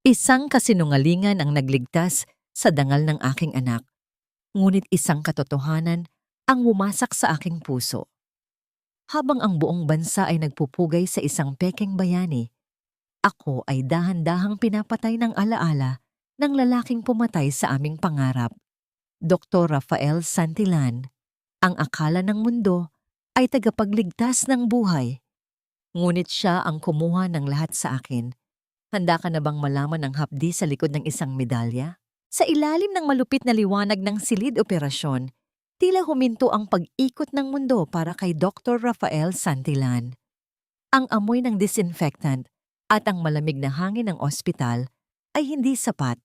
Isang kasinungalingan ang nagligtas sa dangal ng aking anak, ngunit isang katotohanan ang wumasak sa aking puso. Habang ang buong bansa ay nagpupugay sa isang pekeng bayani, ako ay dahan-dahang pinapatay ng alaala ng lalaking pumatay sa aming pangarap, Dr. Rafael Santillan. Ang akala ng mundo ay tagapagligtas ng buhay, ngunit siya ang kumuha ng lahat sa akin. Handa ka na bang malaman ang hapdi sa likod ng isang medalya? Sa ilalim ng malupit na liwanag ng silid operasyon, tila huminto ang pag-ikot ng mundo para kay Dr. Rafael Santillan. Ang amoy ng disinfectant at ang malamig na hangin ng ospital ay hindi sapat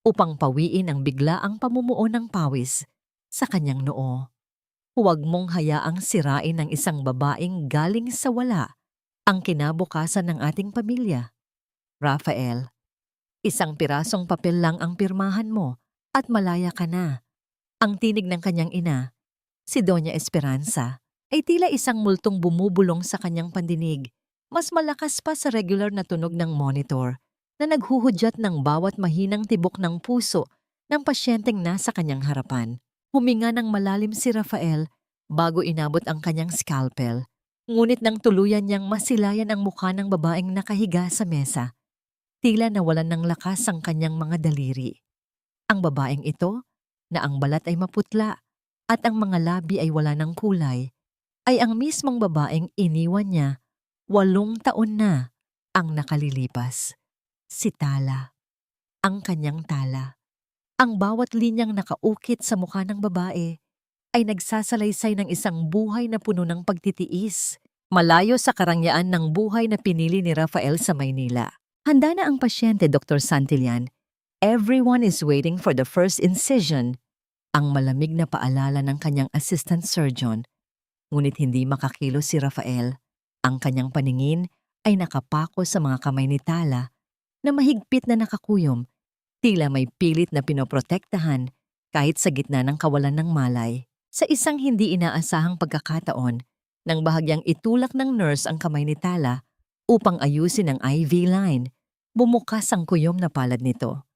upang pawiin ang biglaang pamumuo ng pawis sa kanyang noo. Huwag mong hayaang sirain ng isang babaeng galing sa wala ang kinabukasan ng ating pamilya. Rafael, isang pirasong papel lang ang pirmahan mo at malaya ka na. Ang tinig ng kanyang ina, si Doña Esperanza, ay tila isang multong bumubulong sa kanyang pandinig. Mas malakas pa sa regular na tunog ng monitor na naghuhudyat ng bawat mahinang tibok ng puso ng pasyenteng nasa kanyang harapan. Huminga ng malalim si Rafael bago inabot ang kanyang scalpel, ngunit nang tuluyan niyang masilayan ang mukha ng babaeng nakahiga sa mesa, tila nawalan ng lakas ang kanyang mga daliri. Ang babaeng ito, na ang balat ay maputla at ang mga labi ay wala ng kulay, ay ang mismong babaeng iniwan niya 8 taon na ang nakalilipas. Si Tala, ang kanyang Tala. Ang bawat linyang nakaukit sa mukha ng babae ay nagsasalaysay ng isang buhay na puno ng pagtitiis, malayo sa karangyaan ng buhay na pinili ni Rafael sa Maynila. Handa na ang pasyente, Dr. Santillan. Everyone is waiting for the first incision. Ang malamig na paalala ng kanyang assistant surgeon. Ngunit hindi makakilos si Rafael. Ang kanyang paningin ay nakapako sa mga kamay ni Tala na mahigpit na nakakuyom, tila may pilit na pinoprotektahan kahit sa gitna ng kawalan ng malay. Sa isang hindi inaasahang pagkakataon, nang bahagyang itulak ng nurse ang kamay ni Tala upang ayusin ang IV line, bumukas ang kuyom na palad nito.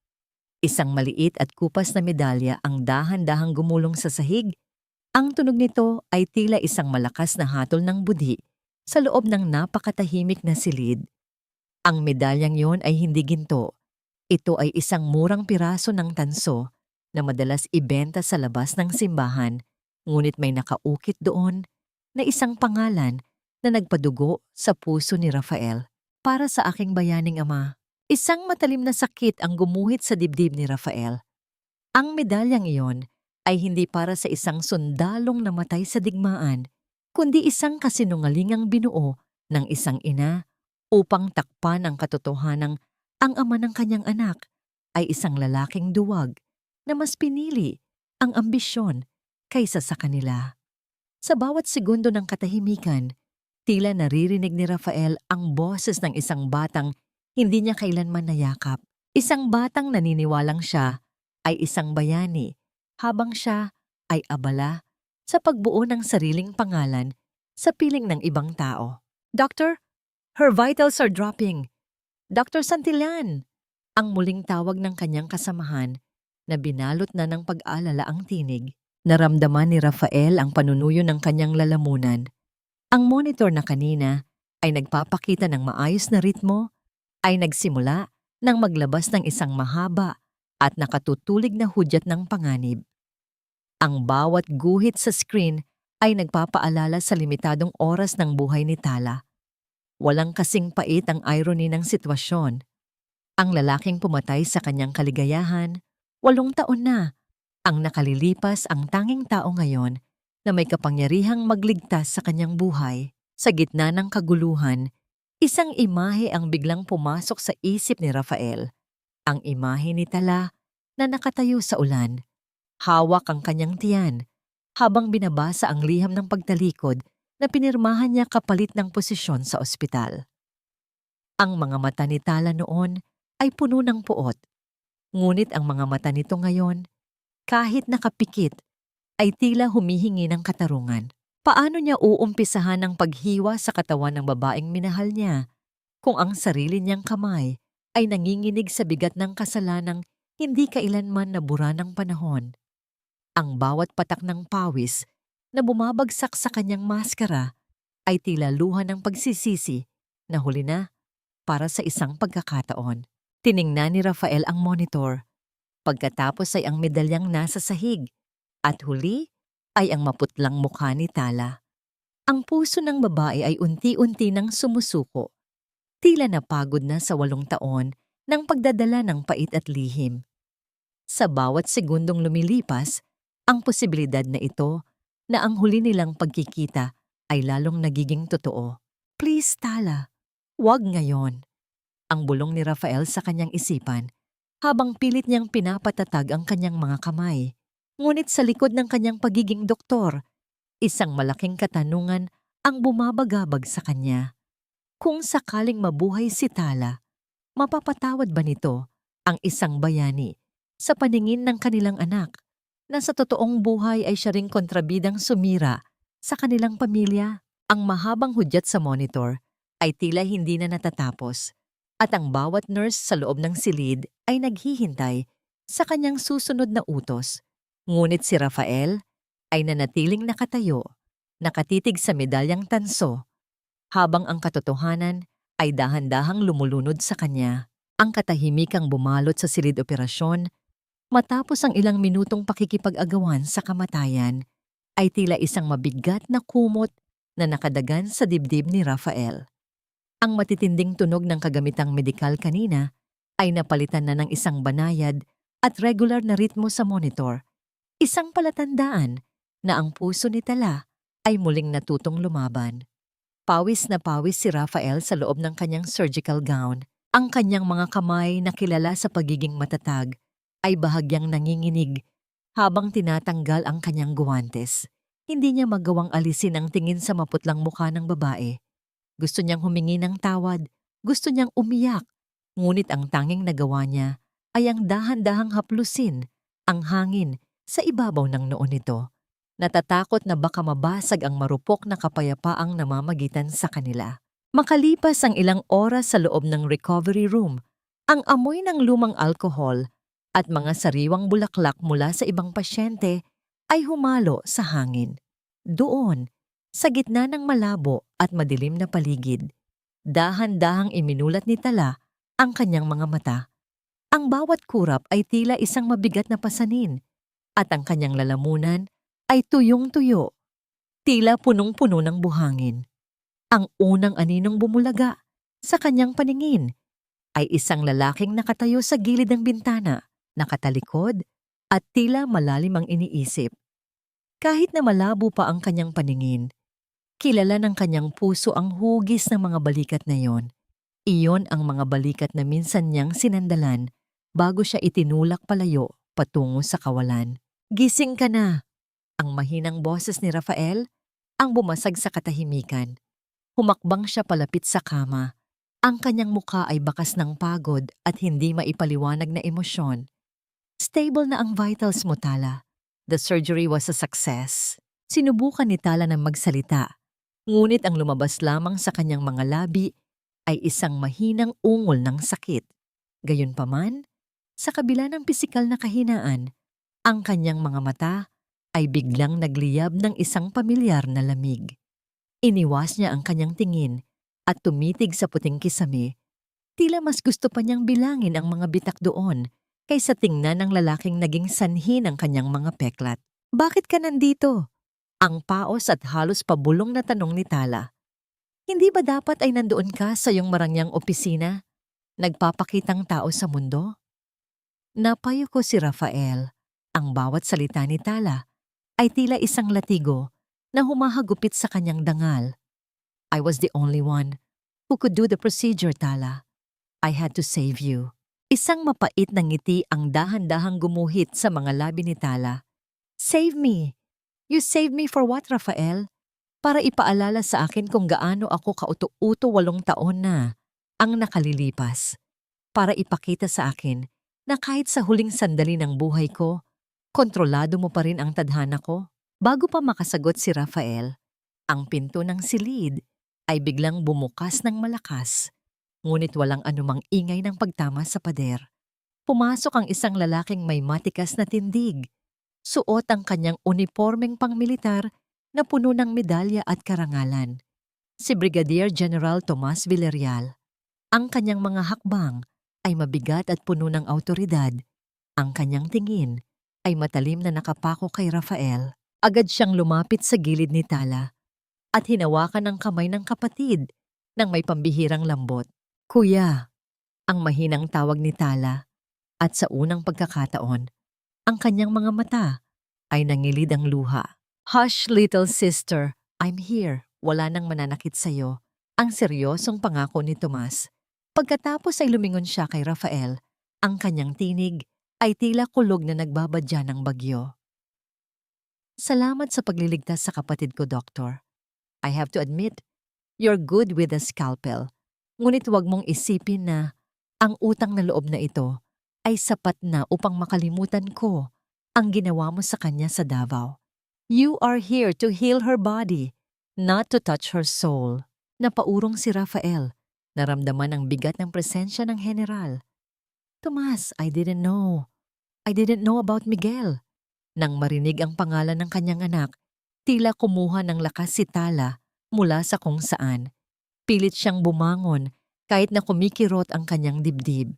Isang maliit at kupas na medalya ang dahan-dahang gumulong sa sahig. Ang tunog nito ay tila isang malakas na hatol ng budhi sa loob ng napakatahimik na silid. Ang medalyang yon ay hindi ginto. Ito ay isang murang piraso ng tanso na madalas ibenta sa labas ng simbahan, ngunit may nakaukit doon na isang pangalan na nagpadugo sa puso ni Rafael. Para sa aking bayaning ama, isang matalim na sakit ang gumuhit sa dibdib ni Rafael. Ang medalyang iyon ay hindi para sa isang sundalong namatay sa digmaan, kundi isang kasinungalingang binuo ng isang ina upang takpan ang katotohanang ang ama ng kanyang anak ay isang lalaking duwag na mas pinili ang ambisyon kaysa sa kanila. Sa bawat segundo ng katahimikan, tila naririnig ni Rafael ang boses ng isang batang hindi niya kailanman nayakap. Isang batang naniniwalang siya ay isang bayani habang siya ay abala sa pagbuo ng sariling pangalan sa piling ng ibang tao. Doctor, her vitals are dropping. Dr. Santillan, ang muling tawag ng kanyang kasamahan na binalot na ng pag-alala ang tinig. Naramdaman ni Rafael ang panunuyo ng kanyang lalamunan. Ang monitor na kanina ay nagpapakita ng maayos na ritmo ay nagsimula nang maglabas ng isang mahaba at nakatutulig na hudyat ng panganib. Ang bawat guhit sa screen ay nagpapaalala sa limitadong oras ng buhay ni Tala. Walang kasing pait ang irony ng sitwasyon. Ang lalaking pumatay sa kanyang kaligayahan, 8 taon na, ang nakalilipas ang tanging tao ngayon na may kapangyarihang magligtas sa kanyang buhay. Sa gitna ng kaguluhan, isang imahe ang biglang pumasok sa isip ni Rafael. Ang imahe ni Tala na nakatayo sa ulan. Hawak ang kanyang tiyan habang binabasa ang liham ng pagtalikod na pinirmahan niya kapalit ng posisyon sa ospital. Ang mga mata ni Tala noon ay puno ng puot, ngunit ang mga mata nito ngayon, kahit nakapikit, ay tila humihingi ng katarungan. Paano niya uumpisahan ang paghiwa sa katawan ng babaeng minahal niya kung ang sarili niyang kamay ay nanginginig sa bigat ng kasalanang hindi kailanman nabura ng panahon. Ang bawat patak ng pawis na bumabagsak sa kanyang maskara ay tila luha ng pagsisisi na huli na para sa isang pagkakataon. Tiningnan ni Rafael ang monitor. Pagkatapos ay ang medalyang nasa sahig at huli ay ang maputlang mukha ni Tala. Ang puso ng babae ay unti-unti nang sumusuko. Tila napagod na sa 8 taon ng pagdadala ng pait at lihim. Sa bawat segundong lumilipas, ang posibilidad na ito na ang huli nilang pagkikita ay lalong nagiging totoo. Please, Tala, wag ngayon. Ang bulong ni Rafael sa kanyang isipan habang pilit niyang pinapatatag ang kanyang mga kamay. Ngunit sa likod ng kanyang pagiging doktor, isang malaking katanungan ang bumabagabag sa kanya. Kung sakaling mabuhay si Tala, mapapatawad ba nito ang isang bayani sa paningin ng kanilang anak na sa totoong buhay ay siya ring kontrabidang sumira sa kanilang pamilya? Ang mahabang hudyat sa monitor ay tila hindi na natatapos at ang bawat nurse sa loob ng silid ay naghihintay sa kanyang susunod na utos. Ngunit si Rafael ay nanatiling nakatayo, nakatitig sa medalyang tanso, habang ang katotohanan ay dahan-dahang lumulunod sa kanya. Ang katahimikang bumalot sa silid operasyon matapos ang ilang minutong pakikipag-agawan sa kamatayan ay tila isang mabigat na kumot na nakadagan sa dibdib ni Rafael. Ang matitinding tunog ng kagamitang medikal kanina ay napalitan na ng isang banayad at regular na ritmo sa monitor, isang palatandaan na ang puso ni Tala ay muling natutong lumaban. Pawis na pawis si Rafael sa loob ng kanyang surgical gown. Ang kanyang mga kamay na kilala sa pagiging matatag ay bahagyang nanginginig habang tinatanggal ang kanyang guwantes. Hindi niya magawang alisin ang tingin sa maputlang mukha ng babae. Gusto niyang humingi ng tawad, gusto niyang umiyak, ngunit ang tanging nagawa niya ay ang dahan-dahang haplusin ang hangin sa ibabaw ng noo nito. Natatakot na baka mabasag ang marupok na kapayapaang namamagitan sa kanila. Makalipas ang ilang oras sa loob ng recovery room, ang amoy ng lumang alkohol at mga sariwang bulaklak mula sa ibang pasyente ay humalo sa hangin. Doon, sa gitna ng malabo at madilim na paligid, dahan-dahang iminulat ni Tala ang kanyang mga mata. Ang bawat kurap ay tila isang mabigat na pasanin at ang kanyang lalamunan ay tuyong-tuyo, tila punong-puno ng buhangin. Ang unang aninong bumulaga sa kanyang paningin ay isang lalaking nakatayo sa gilid ng bintana, nakatalikod at tila malalim ang iniisip. Kahit na malabo pa ang kanyang paningin, kilala ng kanyang puso ang hugis ng mga balikat na iyon. Iyon ang mga balikat na minsan niyang sinandalan bago siya itinulak palayo patungo sa kawalan. Gising ka na! Ang mahinang boses ni Rafael ang bumasag sa katahimikan. Humakbang siya palapit sa kama. Ang kanyang mukha ay bakas ng pagod at hindi maipaliwanag na emosyon. Stable na ang vitals mo, Tala. The surgery was a success. Sinubukan ni Tala ng magsalita, ngunit ang lumabas lamang sa kanyang mga labi ay isang mahinang ungol ng sakit. Gayunpaman, sa kabila ng pisikal na kahinaan, ang kanyang mga mata ay biglang nagliyab ng isang pamilyar na lamig. Iniwas niya ang kanyang tingin at tumitig sa puting kisame. Tila mas gusto pa niyang bilangin ang mga bitak doon kaysa tingnan ng lalaking naging sanhi ng kanyang mga peklat. Bakit ka nandito? Ang paos at halos pabulong na tanong ni Tala. Hindi ba dapat ay nandoon ka sa iyong marangyang opisina? Nagpapakitang tao sa mundo? Napayo ko si Rafael. Ang bawat salita ni Tala ay tila isang latigo na humahagupit sa kanyang dangal. I was the only one who could do the procedure, Tala. I had to save you. Isang mapait na ngiti ang dahan-dahang gumuhit sa mga labi ni Tala. Save me! You saved me for what, Rafael? Para ipaalala sa akin kung gaano ako kauto-uto 8 taon na ang nakalilipas. Para ipakita sa akin na kahit sa huling sandali ng buhay ko, kontrolado mo pa rin ang tadhana ko. Bago pa makasagot si Rafael, ang pinto ng silid ay biglang bumukas ng malakas. Ngunit walang anumang ingay ng pagtama sa pader. Pumasok ang isang lalaking may matikas na tindig. Suot ang kanyang unipormeng pangmilitar na puno ng medalya at karangalan. Si Brigadier General Tomas Villarreal. Ang kanyang mga hakbang ay mabigat at puno ng awtoridad. Ang kanyang tingin ay matalim na nakapako kay Rafael. Agad siyang lumapit sa gilid ni Tala at hinawakan ang kamay ng kapatid ng may pambihirang lambot. Kuya, ang mahinang tawag ni Tala, at sa unang pagkakataon, ang kanyang mga mata ay nangilid ang luha. Hush, little sister, I'm here. Wala nang mananakit sa'yo. Ang seryosong pangako ni Tomas. Pagkatapos ay lumingon siya kay Rafael. Ang kanyang tinig ay tila kulog na nagbabadya ng bagyo. Salamat sa pagliligtas sa kapatid ko, Doktor. I have to admit, you're good with a scalpel. Ngunit huwag mong isipin na ang utang na loob na ito ay sapat na upang makalimutan ko ang ginawa mo sa kanya sa Davao. You are here to heal her body, not to touch her soul. Napaurong si Rafael. Naramdaman ang bigat ng presensya ng general. Tomas, I didn't know. I didn't know about Miguel. Nang marinig ang pangalan ng kanyang anak, tila kumuha ng lakas si Tala mula sa kung saan. Pilit siyang bumangon kahit na kumikirot ang kanyang dibdib.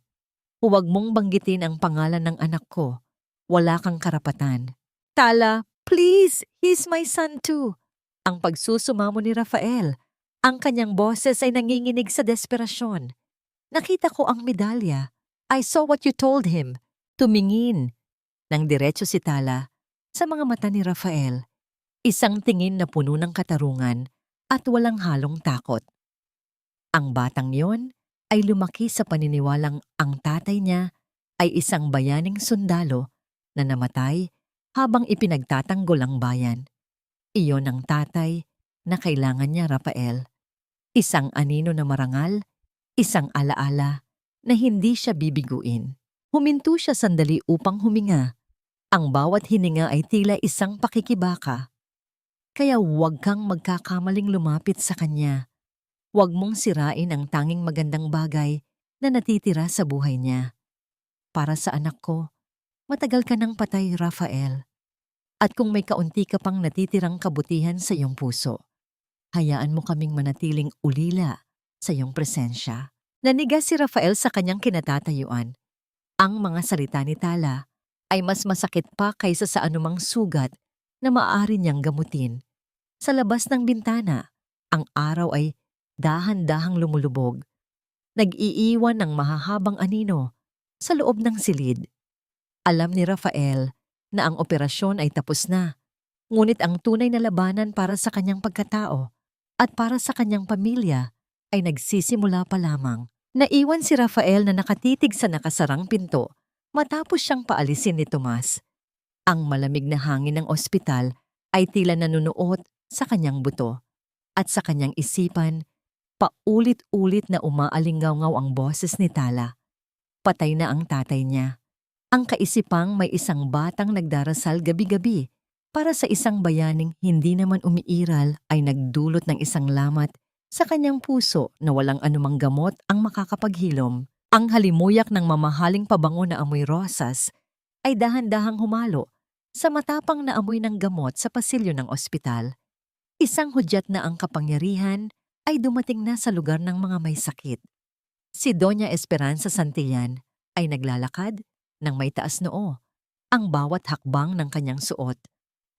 Huwag mong banggitin ang pangalan ng anak ko. Wala kang karapatan. Tala, please, he's my son too. Ang pagsusumamo ni Rafael. Ang kanyang boses ay nanginginig sa desperasyon. Nakita ko ang medalya. I saw what you told him. Tumingin. Nang diretso si Tala sa mga mata ni Rafael. Isang tingin na puno ng katarungan at walang halong takot. Ang batang yon ay lumaki sa paniniwalang ang tatay niya ay isang bayaning sundalo na namatay habang ipinagtatanggol ang bayan. Iyon ang tatay na kailangan niya, Rafael. Isang anino na marangal, isang alaala na hindi siya bibiguin. Huminto siya sandali upang huminga. Ang bawat hininga ay tila isang pakikibaka. Kaya huwag kang magkakamaling lumapit sa kanya. Huwag mong sirain ang tanging magandang bagay na natitira sa buhay niya. Para sa anak ko, matagal ka nang patay, Rafael. At kung may kaunti ka pang natitirang kabutihan sa iyong puso, hayaan mo kaming manatiling ulila sa iyong presensya. Naniga si Rafael sa kanyang kinatatayuan. Ang mga salita ni Tala ay mas masakit pa kaysa sa anumang sugat na maaari niyang gamutin. Sa labas ng bintana, ang araw ay dahan-dahang lumulubog. Nag-iiwan ng mahahabang anino sa loob ng silid. Alam ni Rafael na ang operasyon ay tapos na, ngunit ang tunay na labanan para sa kanyang pagkatao at para sa kanyang pamilya ay nagsisimula pa lamang. Naiwan si Rafael na nakatitig sa nakasarang pinto matapos siyang paalisin ni Tomas. Ang malamig na hangin ng ospital ay tila nanunuot sa kanyang buto at sa kanyang isipan, paulit-ulit na umaalingaw-ngaw ang boses ni Tala. Patay na ang tatay niya. Ang kaisipang may isang batang nagdarasal gabi-gabi para sa isang bayaning hindi naman umiiral ay nagdulot ng isang lamat sa kanyang puso na walang anumang gamot ang makakapaghilom. Ang halimuyak ng mamahaling pabango na amoy rosas ay dahan-dahang humalo sa matapang na amoy ng gamot sa pasilyo ng ospital. Isang hudyat na ang kapangyarihan ay dumating na sa lugar ng mga may sakit. Si Doña Esperanza Santillan ay naglalakad ng may taas noo. Ang bawat hakbang ng kanyang suot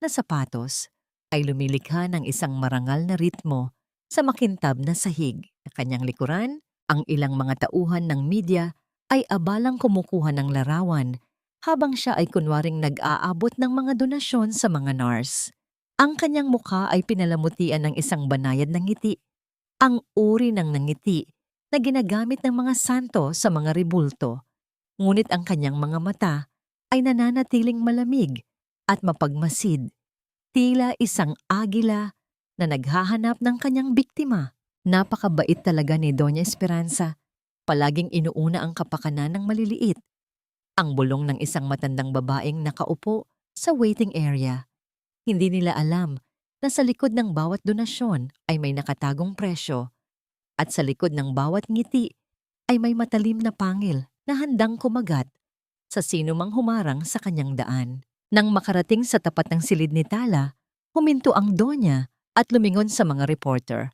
na sapatos ay lumilikha ng isang marangal na ritmo sa makintab na sahig. Sa kanyang likuran, ang ilang mga tauhan ng media ay abalang kumukuha ng larawan habang siya ay kunwaring nag-aabot ng mga donasyon sa mga nurse. Ang kanyang mukha ay pinalamutian ng isang banayad na ngiti. Ang uri ng nangiti na ginagamit ng mga santo sa mga ribulto. Ngunit ang kanyang mga mata ay nananatiling malamig at mapagmasid. Tila isang agila na naghahanap ng kanyang biktima. Napakabait talaga ni Doña Esperanza. Palaging inuuna ang kapakanan ng maliliit. Ang bulong ng isang matandang babaeng nakaupo sa waiting area. Hindi nila alam na sa likod ng bawat donasyon ay may nakatagong presyo. At sa likod ng bawat ngiti ay may matalim na pangil na handang kumagat sa sino mang humarang sa kanyang daan. Nang makarating sa tapat ng silid ni Tala, huminto ang donya at lumingon sa mga reporter.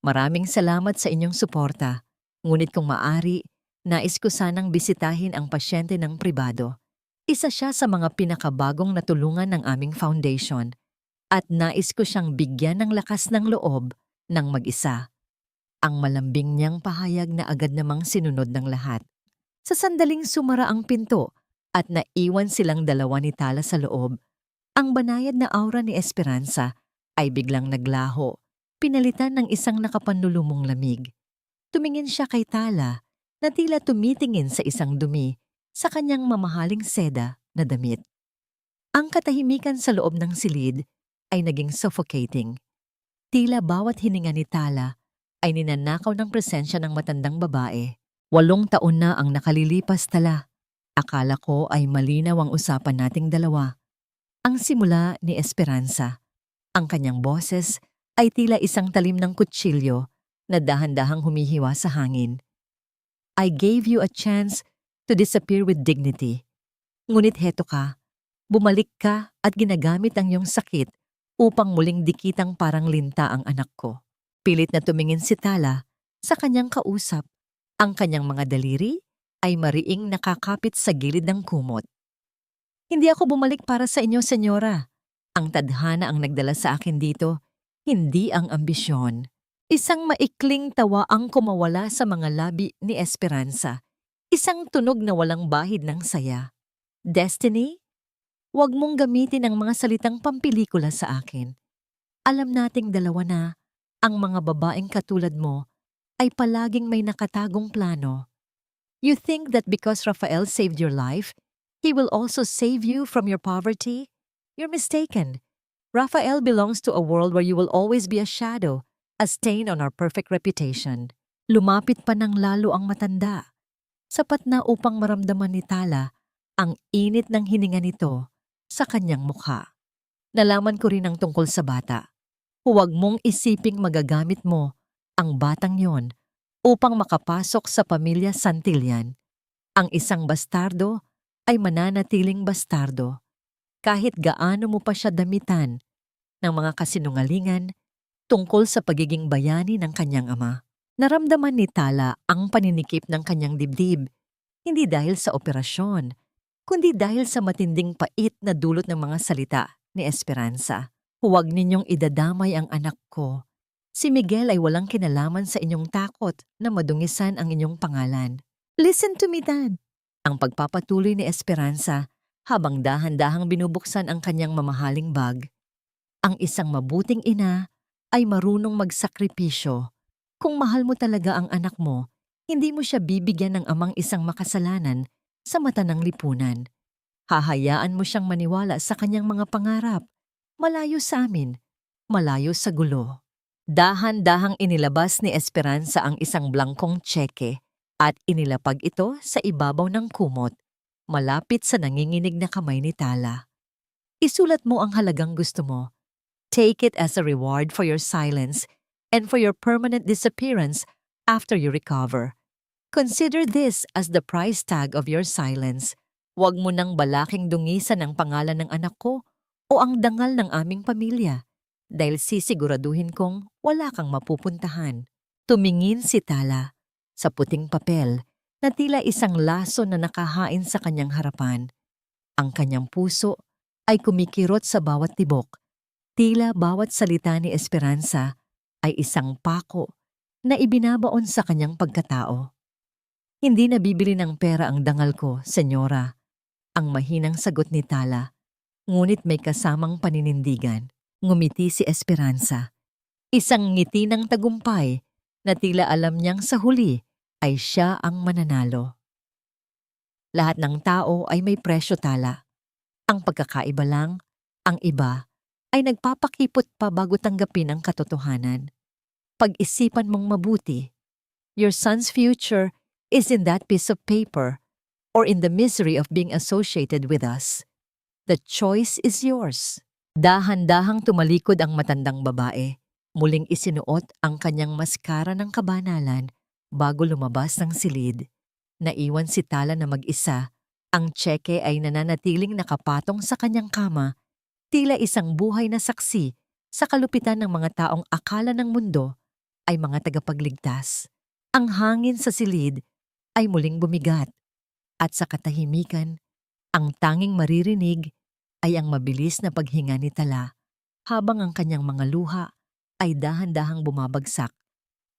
Maraming salamat sa inyong suporta, ngunit kung maari, nais ko sanang bisitahin ang pasyente ng pribado. Isa siya sa mga pinakabagong natulungan ng aming foundation at nais ko siyang bigyan ng lakas ng loob ng mag-isa. Ang malambing niyang pahayag na agad namang sinunod ng lahat. Sa sandaling sumara ang pinto at naiwan silang dalawa ni Tala sa loob, ang banayad na aura ni Esperanza ay biglang naglaho, pinalitan ng isang nakapanlulumong lamig. Tumingin siya kay Tala na tila tumitingin sa isang dumi sa kanyang mamahaling seda na damit. Ang katahimikan sa loob ng silid ay naging suffocating. Tila bawat hininga ni Tala ay ninanakaw ng presensya ng matandang babae. 8 taon na ang nakalilipas, Tala. Akala ko ay malinaw ang usapan nating dalawa. Ang simula ni Esperanza. Ang kanyang boses ay tila isang talim ng kutsilyo na dahan-dahang humihiwa sa hangin. I gave you a chance to disappear with dignity. Ngunit heto ka, bumalik ka at ginagamit ang iyong sakit upang muling dikitang parang linta ang anak ko. Pilit na tumingin si Tala sa kanyang kausap. Ang kanyang mga daliri ay mariing nakakapit sa gilid ng kumot. Hindi ako bumalik para sa inyo, senyora. Ang tadhana ang nagdala sa akin dito, hindi ang ambisyon. Isang maikling tawa ang kumawala sa mga labi ni Esperanza. Isang tunog na walang bahid ng saya. Destiny? Huwag mong gamitin ang mga salitang pampelikula sa akin. Alam nating dalawa na ang mga babaeng katulad mo ay palaging may nakatagong plano. You think that because Rafael saved your life, he will also save you from your poverty? You're mistaken. Rafael belongs to a world where you will always be a shadow, a stain on our perfect reputation. Lumapit pa ng lalo ang matanda. Sapat na upang maramdaman ni Tala ang init ng hininga nito sa kanyang mukha. Nalaman ko rin ang tungkol sa bata. Huwag mong isiping magagamit mo ang batang yon upang makapasok sa pamilya Santillan. Ang isang bastardo ay mananatiling bastardo kahit gaano mo pa siya damitan ng mga kasinungalingan tungkol sa pagiging bayani ng kanyang ama. Naramdaman ni Tala ang paninikip ng kanyang dibdib, hindi dahil sa operasyon, kundi dahil sa matinding pait na dulot ng mga salita ni Esperanza. Huwag ninyong idadamay ang anak ko. Si Miguel ay walang kinalaman sa inyong takot na madungisan ang inyong pangalan. Listen to me, Dad. Ang pagpapatuloy ni Esperanza habang dahan-dahang binubuksan ang kanyang mamahaling bag. Ang isang mabuting ina ay marunong magsakripisyo. Kung mahal mo talaga ang anak mo, hindi mo siya bibigyan ng amang isang makasalanan sa mata ng lipunan. Hahayaan mo siyang maniwala sa kanyang mga pangarap. Malayo sa amin, malayo sa gulo. Dahan-dahang inilabas ni Esperanza ang isang blangkong tseke at inilapag ito sa ibabaw ng kumot, malapit sa nanginginig na kamay ni Tala. Isulat mo ang halagang gusto mo. Take it as a reward for your silence and for your permanent disappearance after you recover. Consider this as the price tag of your silence. Huwag mo nang balaking dungisan ang pangalan ng anak ko o ang dangal ng aming pamilya dahil sisiguraduhin kong wala kang mapupuntahan. Tumingin si Tala sa puting papel na tila isang laso na nakahain sa kanyang harapan. Ang kanyang puso ay kumikirot sa bawat tibok. Tila bawat salita ni Esperanza ay isang pako na ibinabaon sa kanyang pagkatao. Hindi nabibili ng pera ang dangal ko, senyora. Ang mahinang sagot ni Tala. Ngunit may kasamang paninindigan. Ngumiti si Esperanza. Isang ngiti ng tagumpay na tila alam niyang sa huli ay siya ang mananalo. Lahat ng tao ay may presyo, Tala. Ang pagkakaiba lang, ang iba ay nagpapakipot pa bago tanggapin ang katotohanan. Pag-isipan mong mabuti. Your son's future is in that piece of paper or in the misery of being associated with us. The choice is yours. Dahan-dahang tumalikod ang matandang babae. Muling isinuot ang kanyang maskara ng kabanalan Bago lumabas ng silid, naiwan si Tala na mag-isa. Ang tseke ay nananatiling nakapatong sa kanyang kama, tila isang buhay na saksi sa kalupitan ng mga taong akala ng mundo ay mga tagapagligtas. Ang hangin sa silid ay muling bumigat at sa katahimikan, ang tanging maririnig ay ang mabilis na paghinga ni Tala habang ang kanyang mga luha ay dahan-dahang bumabagsak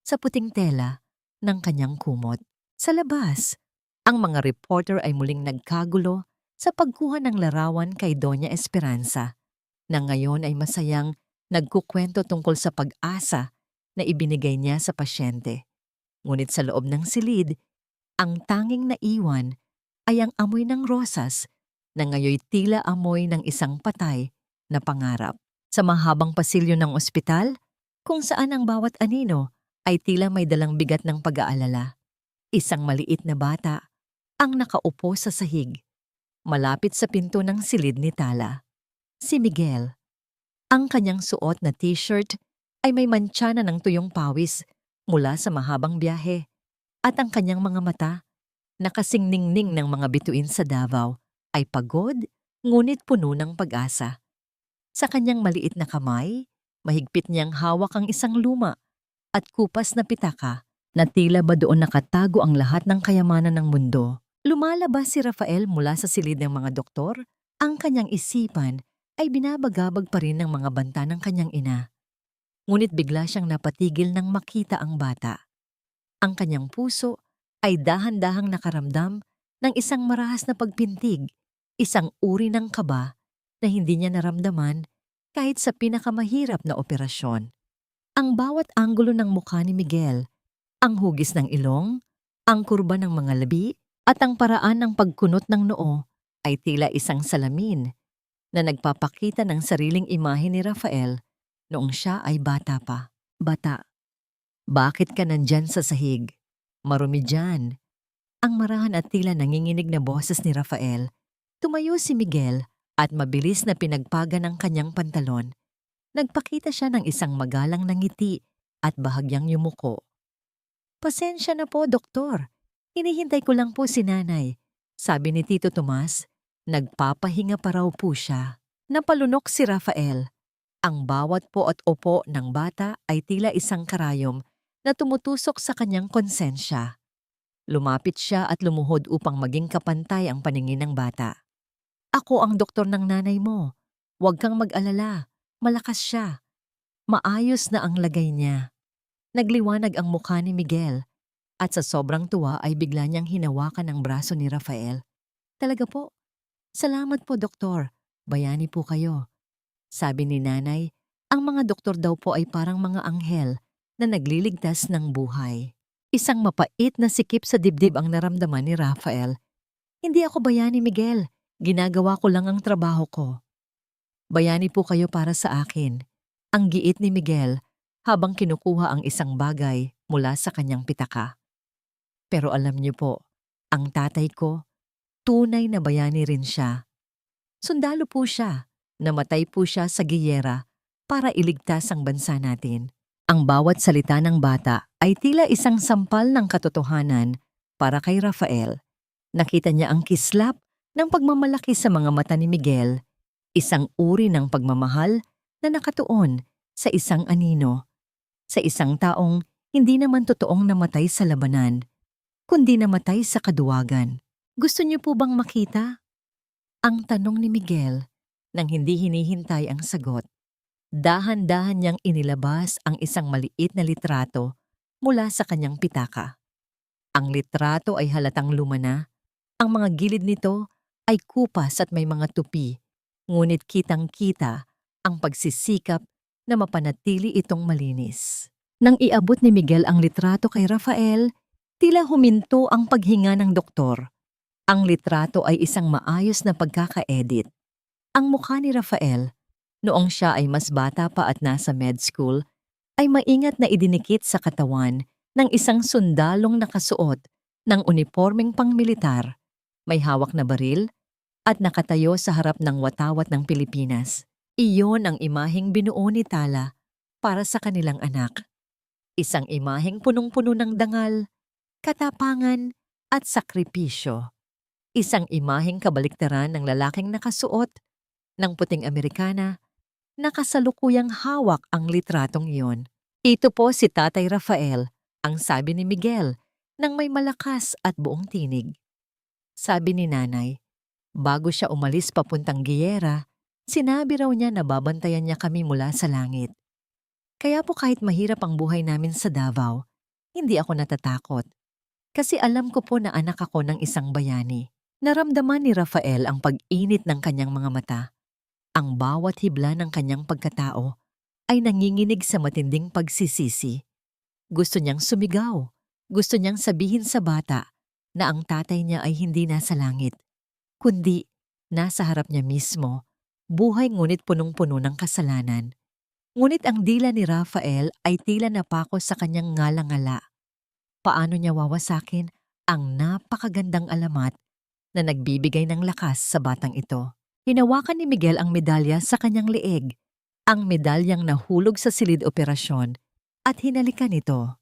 sa puting tela ng kanyang kumot. Sa labas, ang mga reporter ay muling nagkagulo sa pagkuha ng larawan kay Doña Esperanza, na ngayon ay masayang nagkukwento tungkol sa pag-asa na ibinigay niya sa pasyente. Ngunit sa loob ng silid, ang tanging naiwan ay ang amoy ng rosas na ngayoy tila amoy ng isang patay na pangarap. Sa mahabang pasilyo ng ospital, kung saan ang bawat anino ay tila may dalang bigat ng pag-aalala. Isang maliit na bata ang nakaupo sa sahig, malapit sa pinto ng silid ni Tala. Si Miguel. Ang kanyang suot na t-shirt ay may mantsa na ng tuyong pawis mula sa mahabang biyahe, at ang kanyang mga mata, na kasing ningning ng mga bituin sa Davao, ay pagod ngunit puno ng pag-asa. Sa kanyang maliit na kamay, mahigpit niyang hawak ang isang luma at kupas na pitaka na tila ba doon nakatago ang lahat ng kayamanan ng mundo. Lumalabas si Rafael mula sa silid ng mga doktor. Ang kanyang isipan ay binabagabag pa rin ng mga banta ng kanyang ina. Ngunit bigla siyang napatigil nang makita ang bata. Ang kanyang puso ay dahan-dahang nakaramdam ng isang marahas na pagpintig, isang uri ng kaba na hindi niya naramdaman kahit sa pinakamahirap na operasyon. Ang bawat anggulo ng mukha ni Miguel, ang hugis ng ilong, ang kurba ng mga labi, at ang paraan ng pagkunot ng noo ay tila isang salamin na nagpapakita ng sariling imahe ni Rafael noong siya ay bata pa. Bata, bakit ka nandyan sa sahig? Marumi dyan. Ang marahan at tila nanginginig na boses ni Rafael. Tumayo si Miguel at mabilis na pinagpaga ng kanyang pantalon. Nagpakita siya ng isang magalang na ngiti at bahagyang yumuko. Pasensya na po, doktor. Hinihintay ko lang po si nanay. Sabi ni Tito Tomas, nagpapahinga pa raw po siya. Napalunok si Rafael. Ang bawat po at opo ng bata ay tila isang karayom na tumutusok sa kanyang konsensya. Lumapit siya at lumuhod upang maging kapantay ang paningin ng bata. Ako ang doktor ng nanay mo. Huwag kang mag-alala. Malakas siya. Maayos na ang lagay niya. Nagliwanag ang mukha ni Miguel at sa sobrang tuwa ay bigla niyang hinawakan ang braso ni Rafael. Talaga po. Salamat po, doktor. Bayani po kayo. Sabi ni nanay, ang mga doktor daw po ay parang mga anghel na nagliligtas ng buhay. Isang mapait na sikip sa dibdib ang naramdaman ni Rafael. Hindi ako bayani, Miguel. Ginagawa ko lang ang trabaho ko. Bayani po kayo para sa akin. Ang giit ni Miguel habang kinukuha ang isang bagay mula sa kanyang pitaka. Pero alam niyo po, ang tatay ko, tunay na bayani rin siya. Sundalo po siya. Namatay po siya sa giyera para iligtas ang bansa natin. Ang bawat salita ng bata ay tila isang sampal ng katotohanan para kay Rafael. Nakita niya ang kislap ng pagmamalaki sa mga mata ni Miguel, isang uri ng pagmamahal na nakatuon sa isang anino, sa isang taong hindi naman totoong namatay sa labanan, kundi namatay sa kaduwagan. Gusto niyo po bang makita? Ang tanong ni Miguel nang hindi hinihintay ang sagot. Dahan-dahan niyang inilabas ang isang maliit na litrato mula sa kanyang pitaka. Ang litrato ay halatang luma na. Ang mga gilid nito ay kupas at may mga tupi, ngunit kitang-kita ang pagsisikap na mapanatili itong malinis. Nang iabot ni Miguel ang litrato kay Rafael, tila huminto ang paghinga ng doktor. Ang litrato ay isang maayos na pagkaka-edit. Ang mukha ni Rafael, noong siya ay mas bata pa at nasa med school, ay maingat na idinikit sa katawan ng isang sundalong nakasuot ng unipormeng pangmilitar, may hawak na baril, at nakatayo sa harap ng watawat ng Pilipinas. Iyon ang imaheng binuo ni Tala para sa kanilang anak. Isang imaheng punong-puno ng dangal, katapangan at sakripisyo. Isang imaheng kabaliktaran ng lalaking nakasuot ng puting Amerikana na kasalukuyang hawak ang litratong iyon. Ito po si Tatay Rafael, ang sabi ni Miguel nang may malakas at buong tinig. Sabi ni Nanay, bago siya umalis papuntang giyera, sinabi raw niya na babantayan niya kami mula sa langit. Kaya po kahit mahirap ang buhay namin sa Davao, hindi ako natatakot. Kasi alam ko po na anak ako ng isang bayani. Naramdaman ni Rafael ang pag-init ng kanyang mga mata. Ang bawat hibla ng kanyang pagkatao ay nanginginig sa matinding pagsisisi. Gusto niyang sumigaw. Gusto niyang sabihin sa bata na ang tatay niya ay hindi nasa langit, kundi nasa harap niya mismo, buhay ngunit punong-puno ng kasalanan. Ngunit ang dila ni Rafael ay tila napako sa kanyang ngalangala. Paano niya wawasakin ang napakagandang alamat na nagbibigay ng lakas sa batang ito? Hinawakan ni Miguel ang medalya sa kanyang leeg, ang medalyang nahulog sa silid operasyon, at hinalikan ito.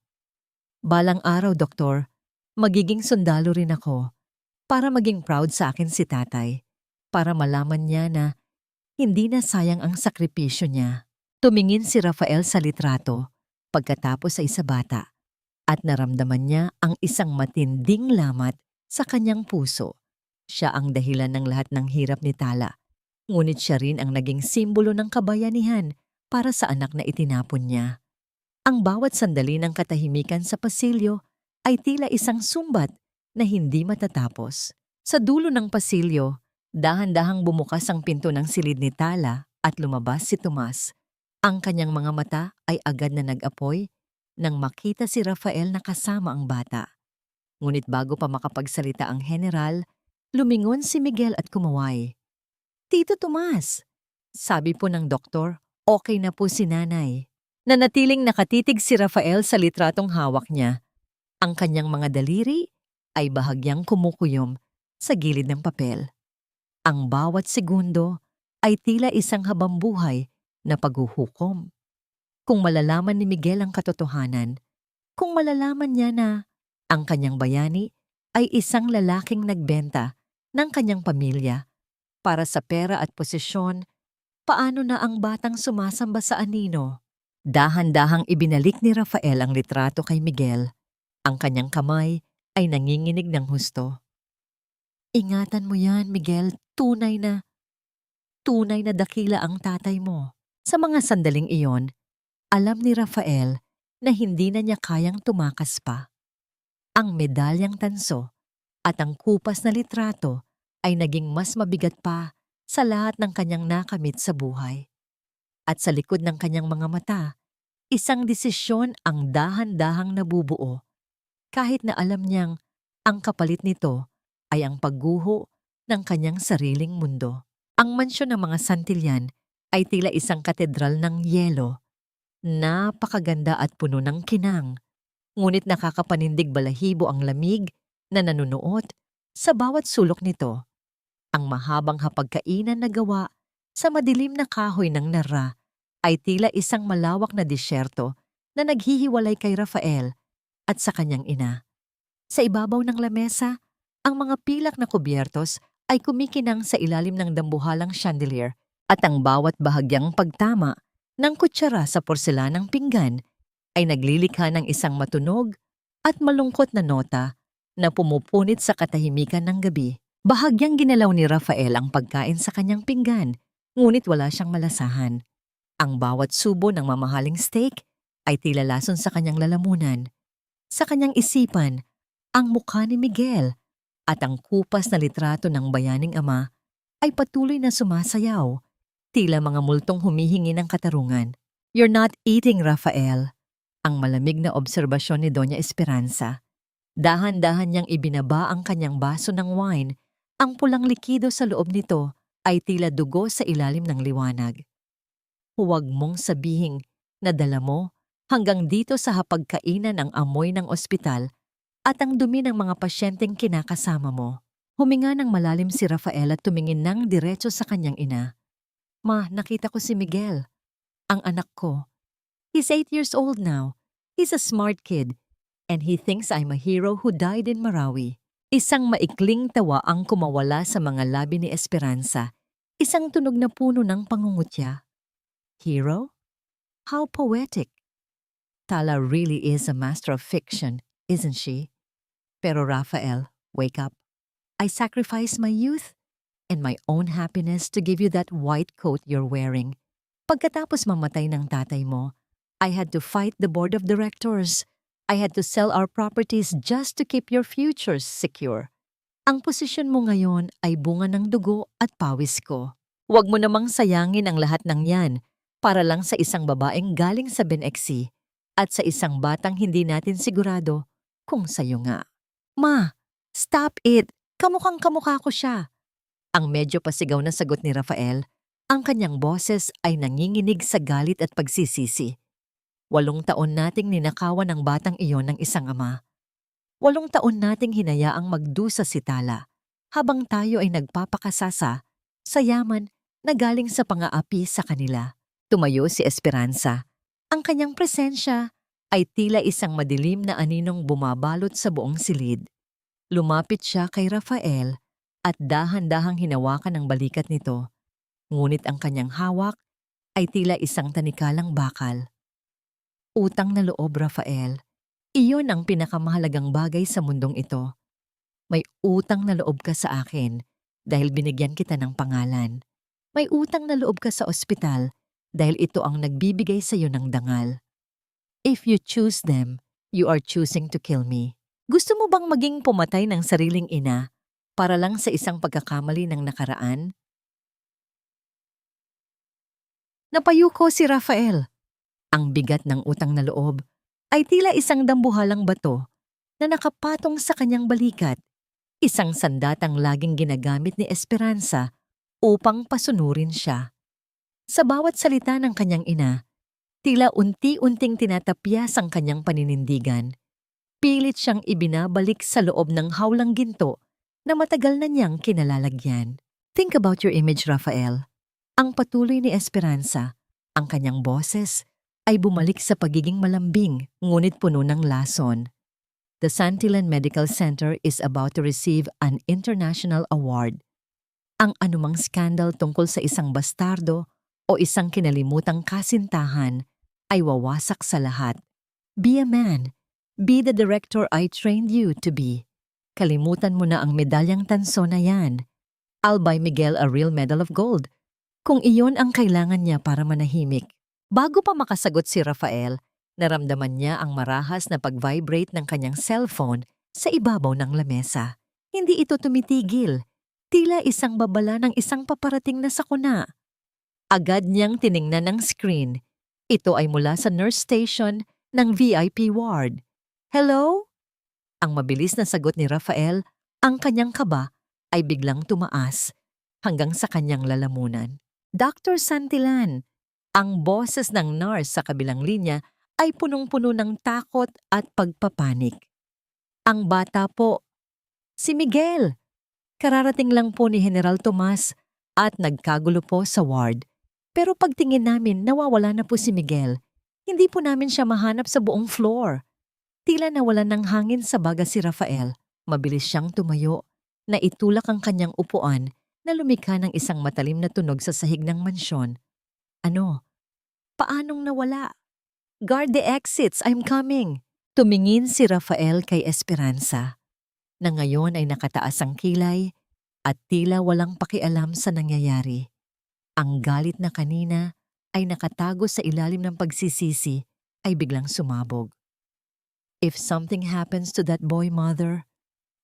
Balang araw, Doktor, magiging sundalo rin ako para maging proud sa akin si tatay, para malaman niya na hindi na sayang ang sakripisyo niya. Tumingin si Rafael sa litrato pagkatapos sa isa bata at naramdaman niya ang isang matinding lamat sa kanyang puso. Siya ang dahilan ng lahat ng hirap ni Tala, ngunit siya rin ang naging simbolo ng kabayanihan para sa anak na itinapon niya. Ang bawat sandali ng katahimikan sa pasilyo ay tila isang sumbat na hindi matatapos. Sa dulo ng pasilyo, dahan-dahang bumukas ang pinto ng silid ni Tala at lumabas si Tomas. Ang kanyang mga mata ay agad na nag-apoy nang makita si Rafael na kasama ang bata. Ngunit bago pa makapagsalita ang general, lumingon si Miguel at kumaway. "Tito Tomas," sabi po ng doktor, okay na po si nanay. Nanatiling nakatitig si Rafael sa litratong hawak niya. Ang kanyang mga daliri ay bahagyang kumukuyom sa gilid ng papel. Ang bawat segundo ay tila isang habambuhay na paghuhukom. Kung malalaman ni Miguel ang katotohanan, kung malalaman niya na ang kanyang bayani ay isang lalaking nagbenta ng kanyang pamilya para sa pera at posisyon, paano na ang batang sumasamba sa anino? Dahan-dahang ibinalik ni Rafael ang litrato kay Miguel. Ang kanyang kamay ay nanginginig ng husto. "Ingatan mo yan, Miguel. Tunay na dakila ang tatay mo." Sa mga sandaling iyon, alam ni Rafael na hindi na niya kayang tumakas pa. Ang medalyang tanso at ang kupas na litrato ay naging mas mabigat pa sa lahat ng kanyang nakamit sa buhay. At sa likod ng kanyang mga mata, isang desisyon ang dahan-dahang nabubuo, kahit na alam niyang ang kapalit nito ay ang pagguho ng kanyang sariling mundo. Ang mansyon ng mga Santillan ay tila isang katedral ng yelo. Napakaganda at puno ng kinang, ngunit nakakapanindig balahibo ang lamig na nanunuot sa bawat sulok nito. Ang mahabang hapagkainan na gawa sa madilim na kahoy ng nara ay tila isang malawak na disyerto na naghihiwalay kay Rafael at sa kanyang ina. Sa ibabaw ng lamesa, ang mga pilak na kubyertos ay kumikinang sa ilalim ng dambuhalang chandelier at ang bawat bahagyang pagtama ng kutsara sa porselanang pinggan ay naglilikha ng isang matunog at malungkot na nota na pumupunit sa katahimikan ng gabi. Bahagyang ginalaw ni Rafael ang pagkain sa kanyang pinggan, ngunit wala siyang malasahan. Ang bawat subo ng mamahaling steak ay tila lason sa kanyang lalamunan. Sa kanyang isipan, ang mukha ni Miguel at ang kupas na litrato ng bayaning ama ay patuloy na sumasayaw, tila mga multong humihingi ng katarungan. "You're not eating, Rafael." Ang malamig na obserbasyon ni Doña Esperanza. Dahan-dahan niyang ibinaba ang kanyang baso ng wine. Ang pulang likido sa loob nito ay tila dugo sa ilalim ng liwanag. "Huwag mong sabihing na dala mo hanggang dito sa hapagkainan ang amoy ng ospital at ang dumi ng mga pasyenteng kinakasama mo." Huminga ng malalim si Rafael at tumingin ng diretso sa kanyang ina. "Ma, nakita ko si Miguel. Ang anak ko. He's 8 years old now. He's a smart kid. and he thinks I'm a hero who died in Marawi. Isang maikling tawa ang kumawala sa mga labi ni Esperanza. Isang tunog na puno ng pangungutya. Hero? How poetic. Tala really is a master of fiction, isn't she? Pero Rafael, wake up. I sacrificed my youth and my own happiness to give you that white coat you're wearing. Pagkatapos mamatay ng tatay mo, I had to fight the board of directors. I had to sell our properties just to keep your futures secure. Ang posisyon mo ngayon ay bunga ng dugo at pawis ko. Huwag mo namang sayangin ang lahat ng yan para lang sa isang babaeng galing sa Beneksi at sa isang batang hindi natin sigurado kung sayo nga. Ma, stop it! Kamukhang kamukha ko siya. Ang medyo pasigaw na sagot ni Rafael, ang kanyang boses ay nanginginig sa galit at pagsisisi. 8 taon nating ninakawan ng batang iyon ng isang ama. 8 taon nating hinayaang magdusa si Tala habang tayo ay nagpapakasasa sa yaman na galing sa pang-aapi sa kanila. Tumayo si Esperanza. Ang kanyang presensya ay tila isang madilim na aninong bumabalot sa buong silid. Lumapit siya kay Rafael at dahan-dahang hinawakan ang balikat nito. Ngunit ang kanyang hawak ay tila isang tanikalang bakal. Utang na loob, Rafael. Iyon ang pinakamahalagang bagay sa mundong ito. May utang na loob ka sa akin dahil binigyan kita ng pangalan. May utang na loob ka sa ospital dahil ito ang nagbibigay sa iyo ng dangal. If you choose them, you are choosing to kill me. Gusto mo bang maging pumatay ng sariling ina para lang sa isang pagkakamali ng nakaraan? Napayuko si Rafael. Ang bigat ng utang na loob ay tila isang dambuhalang bato na nakapatong sa kanyang balikat, isang sandatang laging ginagamit ni Esperanza upang pasunurin siya. Sa bawat salita ng kanyang ina, tila unti-unting tinatapyas ang kanyang paninindigan. Pilit siyang ibinabalik sa loob ng hawlang ginto na matagal na niyang kinalalagyan. Think about your image, Rafael. Ang patuloy ni Esperanza, ang kanyang boses, ay bumalik sa pagiging malambing ngunit puno ng lason. The Santillan Medical Center is about to receive an international award. Ang anumang skandal tungkol sa isang bastardo o isang kinalimutang kasintahan ay wawasak sa lahat. Be a man. Be the director I trained you to be. Kalimutan mo na ang medalyang tanso na yan. I'll buy Miguel a real medal of gold kung iyon ang kailangan niya para manahimik. Bago pa makasagot si Rafael, naramdaman niya ang marahas na pag-vibrate ng kanyang cellphone sa ibabaw ng lamesa. Hindi ito tumitigil. Tila isang babala ng isang paparating na sakuna. Agad niyang tiningnan ang screen. Ito ay mula sa nurse station ng VIP ward. Hello? Ang mabilis na sagot ni Rafael, ang kanyang kaba ay biglang tumaas hanggang sa kanyang lalamunan. Dr. Santillan. Ang boses ng nurse sa kabilang linya ay punong-puno ng takot at pagpapanik. Ang bata po, si Miguel. Kararating lang po ni General Tomas at nagkagulo po sa ward. Pero pagtingin namin, nawawala na po si Miguel. Hindi po namin siya mahanap sa buong floor. Tila nawalan ng hangin sa baga si Rafael. Mabilis siyang tumayo, na itulak ang kanyang upuan na lumikha ng isang matalim na tunog sa sahig ng mansyon. Ano? Paanong nawala? Guard the exits, I'm coming. Tumingin si Rafael kay Esperanza, na ngayon ay nakataas ang kilay at tila walang pakialam sa nangyayari. Ang galit na kanina ay nakatago sa ilalim ng pagsisisi ay biglang sumabog. If something happens to that boy, Mother,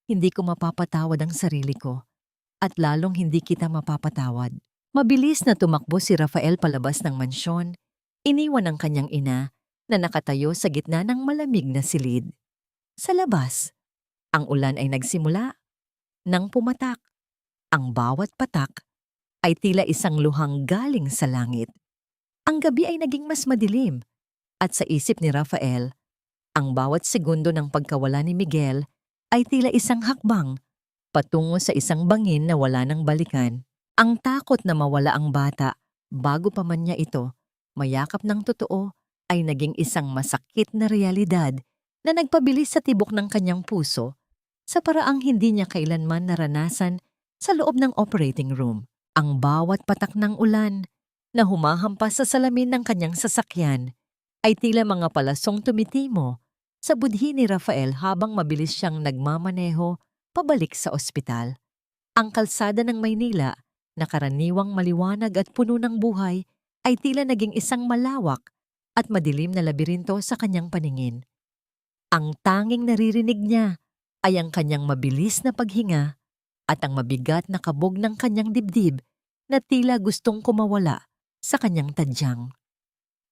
hindi ko mapapatawad ang sarili ko at lalong hindi kita mapapatawad. Mabilis na tumakbo si Rafael palabas ng mansyon, iniwan ang kanyang ina na nakatayo sa gitna ng malamig na silid. Sa labas, ang ulan ay nagsimula nang pumatak. Ang bawat patak ay tila isang luhang galing sa langit. Ang gabi ay naging mas madilim at sa isip ni Rafael, ang bawat segundo ng pagkawala ni Miguel ay tila isang hakbang patungo sa isang bangin na wala nang balikan. Ang takot na mawala ang bata bago pa man niya ito mayakap ng totoo ay naging isang masakit na realidad na nagpabilis sa tibok ng kanyang puso sa paraang hindi niya kailanman naranasan sa loob ng operating room. Ang bawat patak ng ulan na humahampas sa salamin ng kanyang sasakyan ay tila mga palasong tumitimo sa budhi ni Rafael habang mabilis siyang nagmamaneho pabalik sa ospital. Ang kalsada ng Maynila na karaniwang maliwanag at puno ng buhay ay tila naging isang malawak at madilim na labirinto sa kanyang paningin. Ang tanging naririnig niya ay ang kanyang mabilis na paghinga at ang mabigat na kabog ng kanyang dibdib na tila gustong kumawala sa kanyang tadyang.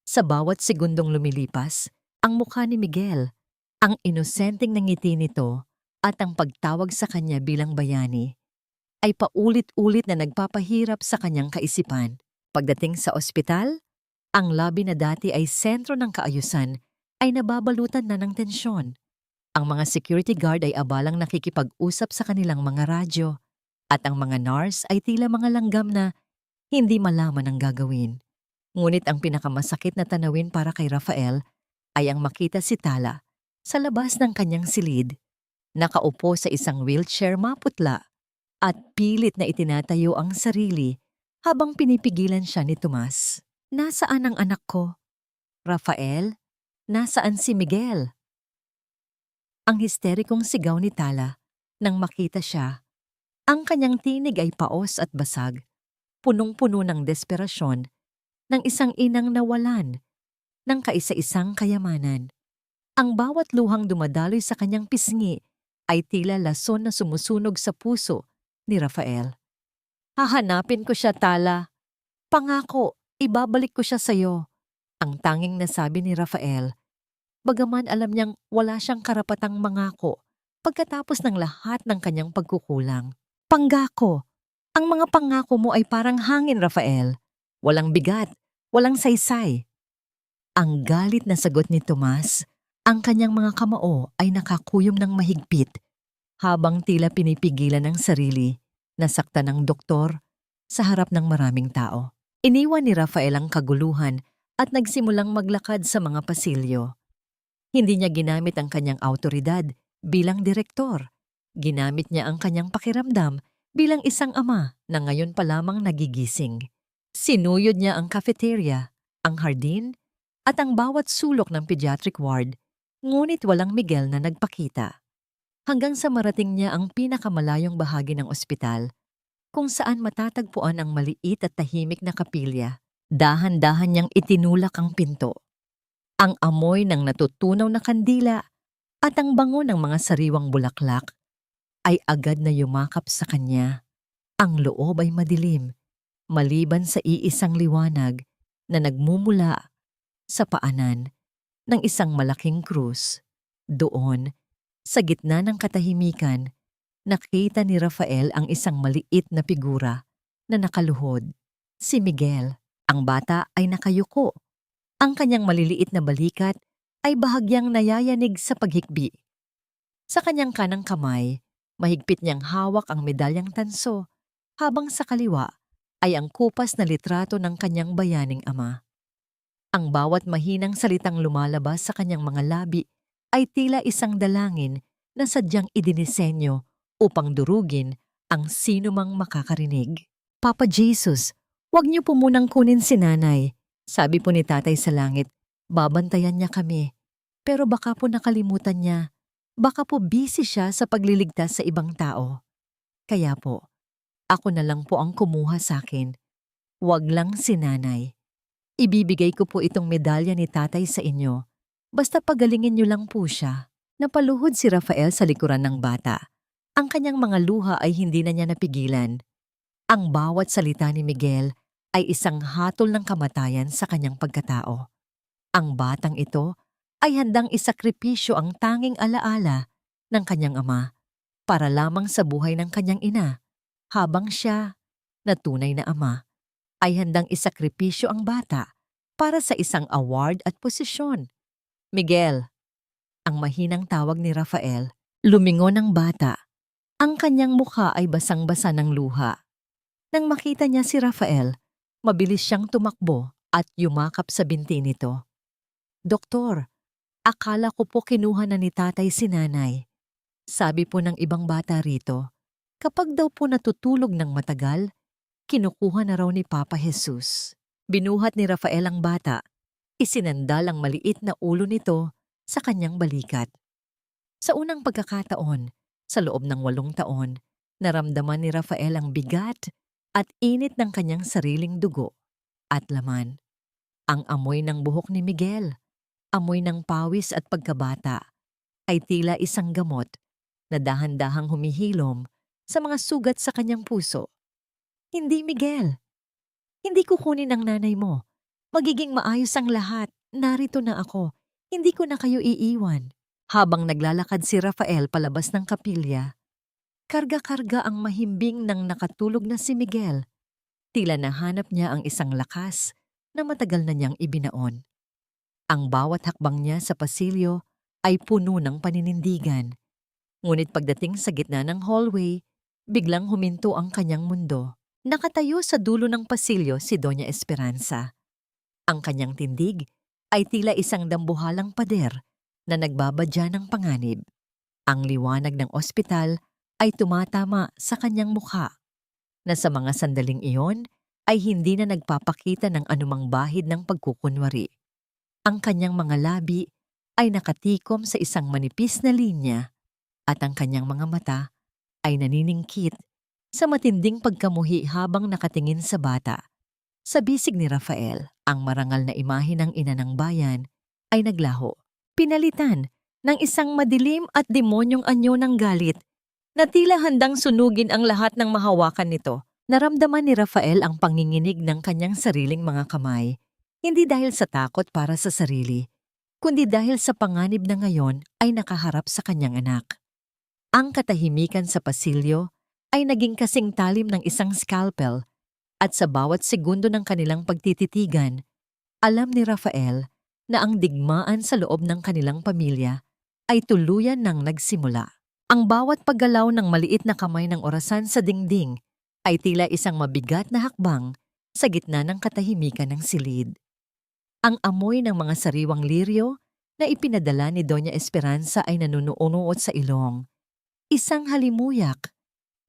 Sa bawat segundong lumilipas, ang mukha ni Miguel, ang inosenteng ngiti nito at ang pagtawag sa kanya bilang bayani, ay paulit-ulit na nagpapahirap sa kanyang kaisipan. Pagdating sa ospital, ang lobby na dati ay sentro ng kaayusan ay nababalutan na ng tensyon. Ang mga security guard ay abalang nakikipag-usap sa kanilang mga radyo at ang mga nurse ay tila mga langgam na hindi malaman ang gagawin. Ngunit ang pinakamasakit na tanawin para kay Rafael ay ang makita si Tala sa labas ng kanyang silid, nakaupo sa isang wheelchair maputla at pilit na itinatayo ang sarili habang pinipigilan siya ni Tomas. Nasaan ang anak ko? Rafael? Nasaan si Miguel? Ang histerikong sigaw ni Tala nang makita siya. Ang kanyang tinig ay paos at basag, punong-puno ng desperasyon ng isang inang nawalan ng kaisa-isang kayamanan. Ang bawat luhang dumadaloy sa kanyang pisngi ay tila lason na sumusunog sa puso ni Rafael. Hahanapin ko siya, Tala. Pangako, ibabalik ko siya sa'yo. Ang tanging nasabi ni Rafael, bagaman alam niyang wala siyang karapatang mangako pagkatapos ng lahat ng kanyang pagkukulang. Panggako! Ang mga pangako mo ay parang hangin, Rafael. Walang bigat, walang saysay. Ang galit na sagot ni Tomas, ang kanyang mga kamao ay nakakuyom ng mahigpit habang tila pinipigilan ng sarili na saktan ng doktor sa harap ng maraming tao. Iniwan ni Rafael ang kaguluhan at nagsimulang maglakad sa mga pasilyo. Hindi niya ginamit ang kanyang awtoridad bilang direktor. Ginamit niya ang kanyang pakiramdam bilang isang ama na ngayon pa lamang nagigising. Sinuyod niya ang cafeteria, ang hardin, at ang bawat sulok ng pediatric ward, ngunit walang Miguel na nagpakita. Hanggang sa marating niya ang pinakamalayong bahagi ng ospital, kung saan matatagpuan ang maliit at tahimik na kapilya. Dahan-dahan niyang itinulak ang pinto. Ang amoy ng natutunaw na kandila at ang bango ng mga sariwang bulaklak ay agad na yumakap sa kanya. Ang loob ay madilim, maliban sa iisang liwanag na nagmumula sa paanan ng isang malaking krus. Doon, sa gitna ng katahimikan, nakita ni Rafael ang isang maliit na figura na nakaluhod. Si Miguel. Ang bata ay nakayuko. Ang kanyang maliliit na balikat ay bahagyang nayayanig sa paghikbi. Sa kanyang kanang kamay, mahigpit niyang hawak ang medalyang tanso, habang sa kaliwa ay ang kupas na litrato ng kanyang bayaning ama. Ang bawat mahinang salitang lumalabas sa kanyang mga labi ay tila isang dalangin na sadyang idinisenyo upang durugin ang sinumang makakarinig. Papa Jesus, huwag niyo po munang kunin si nanay. Sabi po ni Tatay sa langit, babantayan niya kami. Pero baka po nakalimutan niya. Baka po busy siya sa pagliligtas sa ibang tao. Kaya po, ako na lang po ang kumuha sa akin. Huwag lang si nanay. Ibibigay ko po itong medalya ni Tatay sa inyo. Basta pagalingin niyo lang po siya. Napaluhod si Rafael sa likuran ng bata. Ang kanyang mga luha ay hindi na niya napigilan. Ang bawat salita ni Miguel ay isang hatol ng kamatayan sa kanyang pagkatao. Ang batang ito ay handang isakripisyo ang tanging alaala ng kanyang ama para lamang sa buhay ng kanyang ina, habang siya, na tunay na ama, ay handang isakripisyo ang bata para sa isang award at posisyon. Miguel, ang mahinang tawag ni Rafael, lumingon ang bata. Ang kanyang mukha ay basang-basa ng luha. Nang makita niya si Rafael, mabilis siyang tumakbo at yumakap sa binti nito. Doktor, Akala ko po kinuha na ni tatay si nanay. Sabi po ng ibang bata rito, kapag daw po natutulog ng matagal, kinukuha na raw ni Papa Jesus. Binuhat ni Rafael ang bata. Isinandal ang maliit na ulo nito sa kanyang balikat. Sa unang pagkakataon, sa loob ng 8 taon, naramdaman ni Rafael ang bigat at init ng kanyang sariling dugo at laman. Ang amoy ng buhok ni Miguel, amoy ng pawis at pagkabata, ay tila isang gamot na dahan-dahang humihilom sa mga sugat sa kanyang puso. Hindi, Miguel. Hindi kukunin ang nanay mo. Magiging maayos ang lahat. Narito na ako. Hindi ko na kayo iiwan. Habang naglalakad si Rafael palabas ng kapilya, karga-karga ang mahimbing ng nakatulog na si Miguel. Tila nahanap niya ang isang lakas na matagal na niyang ibinaon. Ang bawat hakbang niya sa pasilyo ay puno ng paninindigan. Ngunit pagdating sa gitna ng hallway, biglang huminto ang kanyang mundo. Nakatayo sa dulo ng pasilyo si Doña Esperanza. Ang kanyang tindig ay tila isang dambuhalang pader na nagbabadya ng panganib. Ang liwanag ng ospital ay tumatama sa kanyang mukha, na sa mga sandaling iyon ay hindi na nagpapakita ng anumang bahid ng pagkukunwari. Ang kanyang mga labi ay nakatikom sa isang manipis na linya at ang kanyang mga mata ay naniningkit sa matinding pagkamuhi habang nakatingin sa bata. Sa bisig ni Rafael, ang marangal na imahe ng ina ng bayan ay naglaho. Pinalitan ng isang madilim at demonyong anyo ng galit na tila handang sunugin ang lahat ng mahawakan nito. Naramdaman ni Rafael ang panginginig ng kanyang sariling mga kamay, hindi dahil sa takot para sa sarili, kundi dahil sa panganib na ngayon ay nakaharap sa kanyang anak. Ang katahimikan sa pasilyo ay naging kasing talim ng isang scalpel at sa bawat segundo ng kanilang pagtititigan, alam ni Rafael na ang digmaan sa loob ng kanilang pamilya ay tuluyan nang nagsimula. Ang bawat paggalaw ng maliit na kamay ng orasan sa dingding ay tila isang mabigat na hakbang sa gitna ng katahimikan ng silid. Ang amoy ng mga sariwang liryo na ipinadala ni Doña Esperanza ay nanunuot sa ilong. Isang halimuyak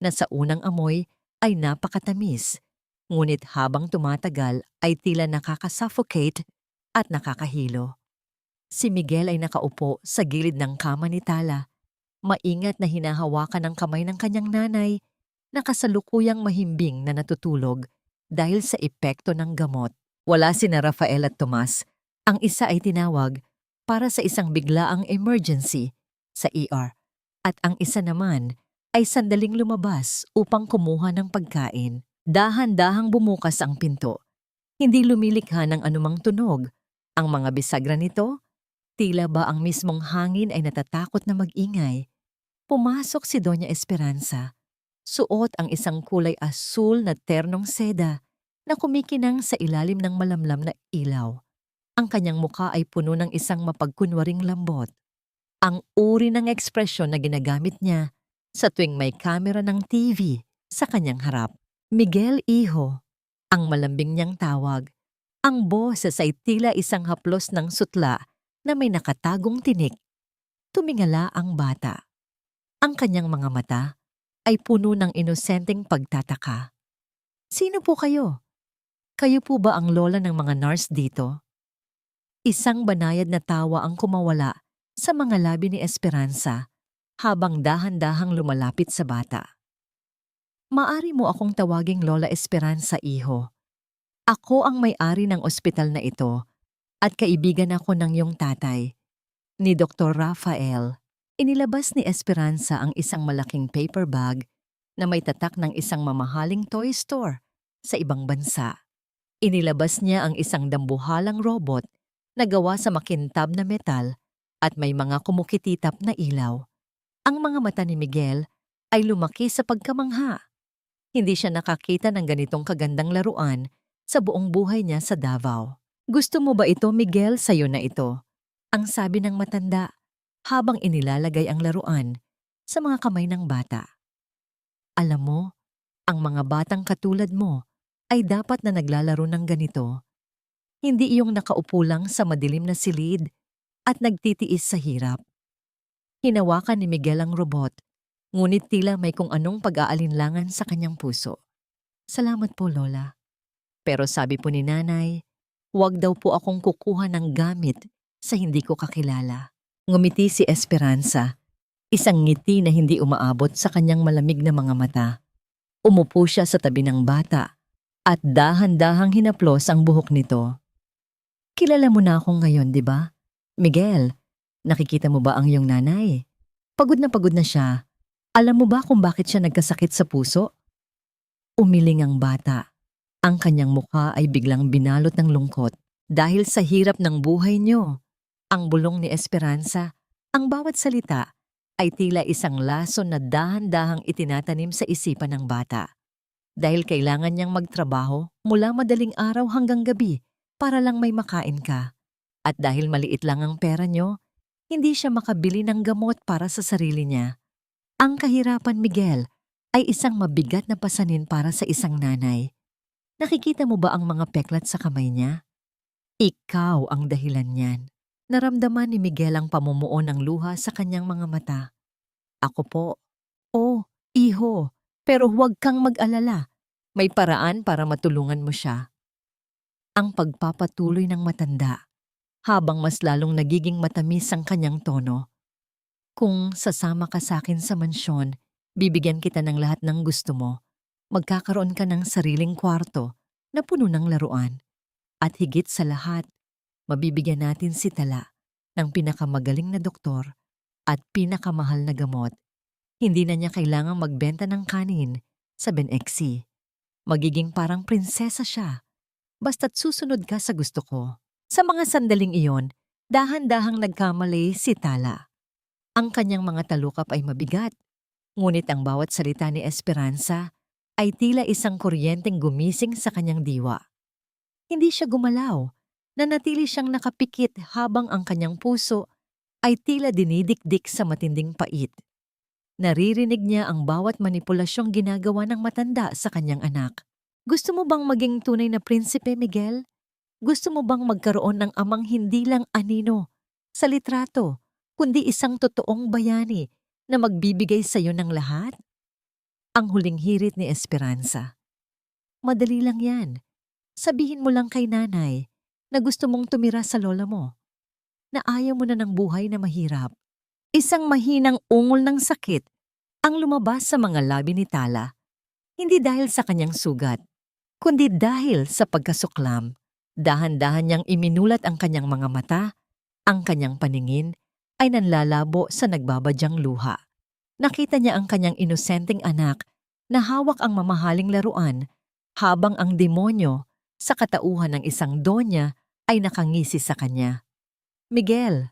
na sa unang amoy ay napakatamis, ngunit habang tumatagal ay tila nakakasuffocate at nakakahilo. Si Miguel ay nakaupo sa gilid ng kama ni Tala, maingat na hinahawakan ang kamay ng kanyang nanay na kasalukuyang mahimbing na natutulog dahil sa epekto ng gamot. Wala sina Rafael at Tomas. Ang isa ay tinawag para sa isang biglaang emergency sa ER at ang isa naman ay sandaling lumabas upang kumuha ng pagkain. Dahan-dahang bumukas ang pinto. Hindi lumilikha ng anumang tunog. Ang mga bisagra nito, tila ba ang mismong hangin ay natatakot na mag-ingay. Pumasok si Doña Esperanza. Suot ang isang kulay asul na ternong seda na kumikinang sa ilalim ng malamlam na ilaw. Ang kanyang mukha ay puno ng isang mapagkunwaring lambot. Ang uri ng ekspresyon na ginagamit niya sa tuwing may kamera ng TV sa kanyang harap. Miguel, iho, ang malambing niyang tawag. Ang boses ay tila isang haplos ng sutla na may nakatagong tinik. Tumingala ang bata. Ang kanyang mga mata ay puno ng inosenteng pagtataka. Sino po kayo? Kayo po ba ang lola ng mga nurse dito? Isang banayad na tawa ang kumawala sa mga labi ni Esperanza habang dahan-dahang lumalapit sa bata. Maari mo akong tawaging Lola Esperanza, iho. Ako ang may-ari ng ospital na ito at kaibigan ako ng iyong tatay, ni Dr. Rafael. Inilabas ni Esperanza ang isang malaking paper bag na may tatak ng isang mamahaling toy store sa ibang bansa. Inilabas niya ang isang dambuhalang robot na gawa sa makintab na metal at may mga kumukititap na ilaw. Ang mga mata ni Miguel ay lumaki sa pagkamangha. Hindi siya nakakita ng ganitong kagandang laruan sa buong buhay niya sa Davao. Gusto mo ba ito, Miguel? Sa'yo na ito. Ang sabi ng matanda habang inilalagay ang laruan sa mga kamay ng bata. Alam mo, ang mga batang katulad mo ay dapat na naglalaro ng ganito. Hindi iyong nakaupo lang sa madilim na silid, at nagtitiis sa hirap. Hinawakan ni Miguel ang robot, ngunit tila may kung anong pag-aalinlangan sa kanyang puso. Salamat po, Lola. Pero sabi po ni Nanay, huwag daw po akong kukuha ng gamit sa hindi ko kakilala. Ngumiti si Esperanza, isang ngiti na hindi umaabot sa kanyang malamig na mga mata. Umupo siya sa tabi ng bata at dahan-dahang hinaplos ang buhok nito. Kilala mo na ako ngayon, di ba? Miguel, nakikita mo ba ang iyong nanay? Pagod na siya. Alam mo ba kung bakit siya nagkasakit sa puso? Umiling ang bata. Ang kanyang mukha ay biglang binalot ng lungkot dahil sa hirap ng buhay niyo. Ang bulong ni Esperanza, ang bawat salita ay tila isang laso na dahan-dahang itinatanim sa isipan ng bata. Dahil kailangan niyang magtrabaho mula madaling araw hanggang gabi para lang may makain ka. At dahil maliit lang ang pera niyo, hindi siya makabili ng gamot para sa sarili niya. Ang kahirapan, Miguel, ay isang mabigat na pasanin para sa isang nanay. Nakikita mo ba ang mga peklat sa kamay niya? Ikaw ang dahilan niyan. Naramdaman ni Miguel ang pamumuo ng luha sa kanyang mga mata. Ako po. Oh, iho, pero huwag kang mag-alala. May paraan para matulungan mo siya. Ang pagpapatuloy ng matanda, habang mas lalong nagiging matamis ang kanyang tono. Kung sasama ka sa akin sa mansyon, bibigyan kita ng lahat ng gusto mo. Magkakaroon ka ng sariling kwarto na puno ng laruan. At higit sa lahat, mabibigyan natin si Tala ng pinakamagaling na doktor at pinakamahal na gamot. Hindi na niya kailangang magbenta ng kanin sa Beneksi. Magiging parang prinsesa siya. Basta't susunod ka sa gusto ko. Sa mga sandaling iyon, dahan-dahang nagkamali si Tala. Ang kanyang mga talukap ay mabigat, ngunit ang bawat salita ni Esperanza ay tila isang kuryenteng gumising sa kanyang diwa. Hindi siya gumalaw, nanatili siyang nakapikit habang ang kanyang puso ay tila dinidikdik sa matinding pait. Naririnig niya ang bawat manipulasyong ginagawa ng matanda sa kanyang anak. Gusto mo bang maging tunay na prinsipe, Miguel? Gusto mo bang magkaroon ng amang hindi lang anino sa litrato, kundi isang totoong bayani na magbibigay sa iyo ng lahat? Ang huling hirit ni Esperanza. Madali lang yan. Sabihin mo lang kay nanay na gusto mong tumira sa lola mo, na ayaw mo na ng buhay na mahirap. Isang mahinang ungol ng sakit ang lumabas sa mga labi ni Tala, hindi dahil sa kanyang sugat, kundi dahil sa pagkasuklam. Dahan-dahan niyang iminulat ang kanyang mga mata, ang kanyang paningin ay nanlalabo sa nagbabadyang luha. Nakita niya ang kanyang inosenteng anak na hawak ang mamahaling laruan habang ang demonyo sa katauhan ng isang donya ay nakangisi sa kanya. Miguel,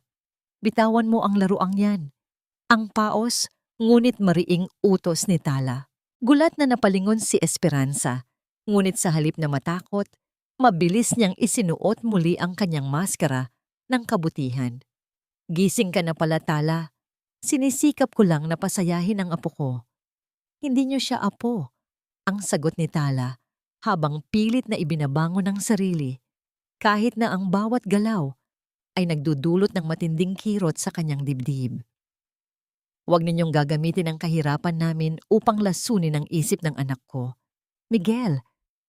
bitawan mo ang laruang yan. Ang paos, ngunit mariing utos ni Tala. Gulat na napalingon si Esperanza, ngunit sa halip na matakot, mabilis niyang isinuot muli ang kanyang maskara ng kabutihan. Gising ka na pala, Tala. Sinisikap ko lang na pasayahin ang apo ko. Hindi niyo siya apo, ang sagot ni Tala habang pilit na ibinabangon ng sarili, kahit na ang bawat galaw ay nagdudulot ng matinding kirot sa kanyang dibdib. Huwag ninyong gagamitin ang kahirapan namin upang lasunin ang isip ng anak ko. Miguel,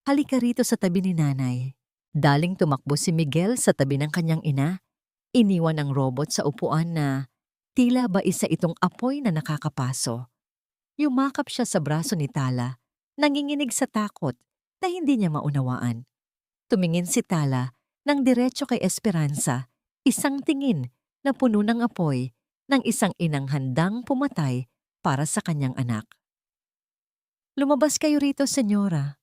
halika rito sa tabi ni nanay. Daling tumakbo si Miguel sa tabi ng kanyang ina, iniwan ang robot sa upuan na tila ba isa itong apoy na nakakapaso. Yumakap siya sa braso ni Tala, nanginginig sa takot na hindi niya maunawaan. Tumingin si Tala ng diretso kay Esperanza, isang tingin na puno ng apoy ng isang inang handang pumatay para sa kanyang anak. Lumabas kayo rito, senyora.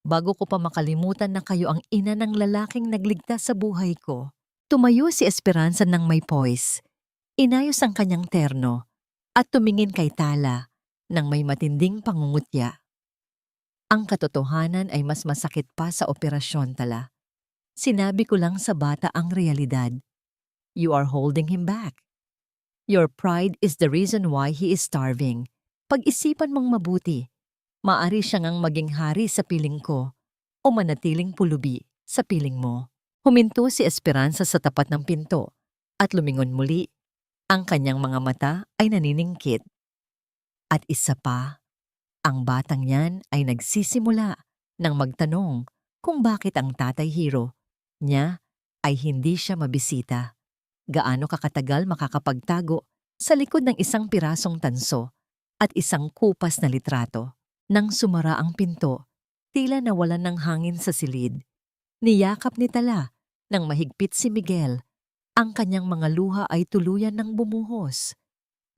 Bago ko pa makalimutan na kayo ang ina ng lalaking nagligtas sa buhay ko. Tumayo si Esperanza ng may poise. Inayos ang kanyang terno at tumingin kay Tala ng may matinding pangungutya. Ang katotohanan ay mas masakit pa sa operasyon, Tala. Sinabi ko lang sa bata ang realidad. You are holding him back. Your pride is the reason why he is starving. Pag-isipan mong mabuti, maari siya ngang maging hari sa piling ko o manatiling pulubi sa piling mo. Huminto si Esperanza sa tapat ng pinto at lumingon muli. Ang kanyang mga mata ay naniningkit. At isa pa, ang batang yan ay nagsisimula ng magtanong kung bakit ang Tatay Hero niya ay hindi siya mabisita. Gaano kakatagal makakapagtago sa likod ng isang pirasong tanso at isang kupas na litrato. Nang sumara ang pinto, tila nawalan ng hangin sa silid. Niyakap ni Tala nang mahigpit si Miguel. Ang kanyang mga luha ay tuluyan ng bumuhos.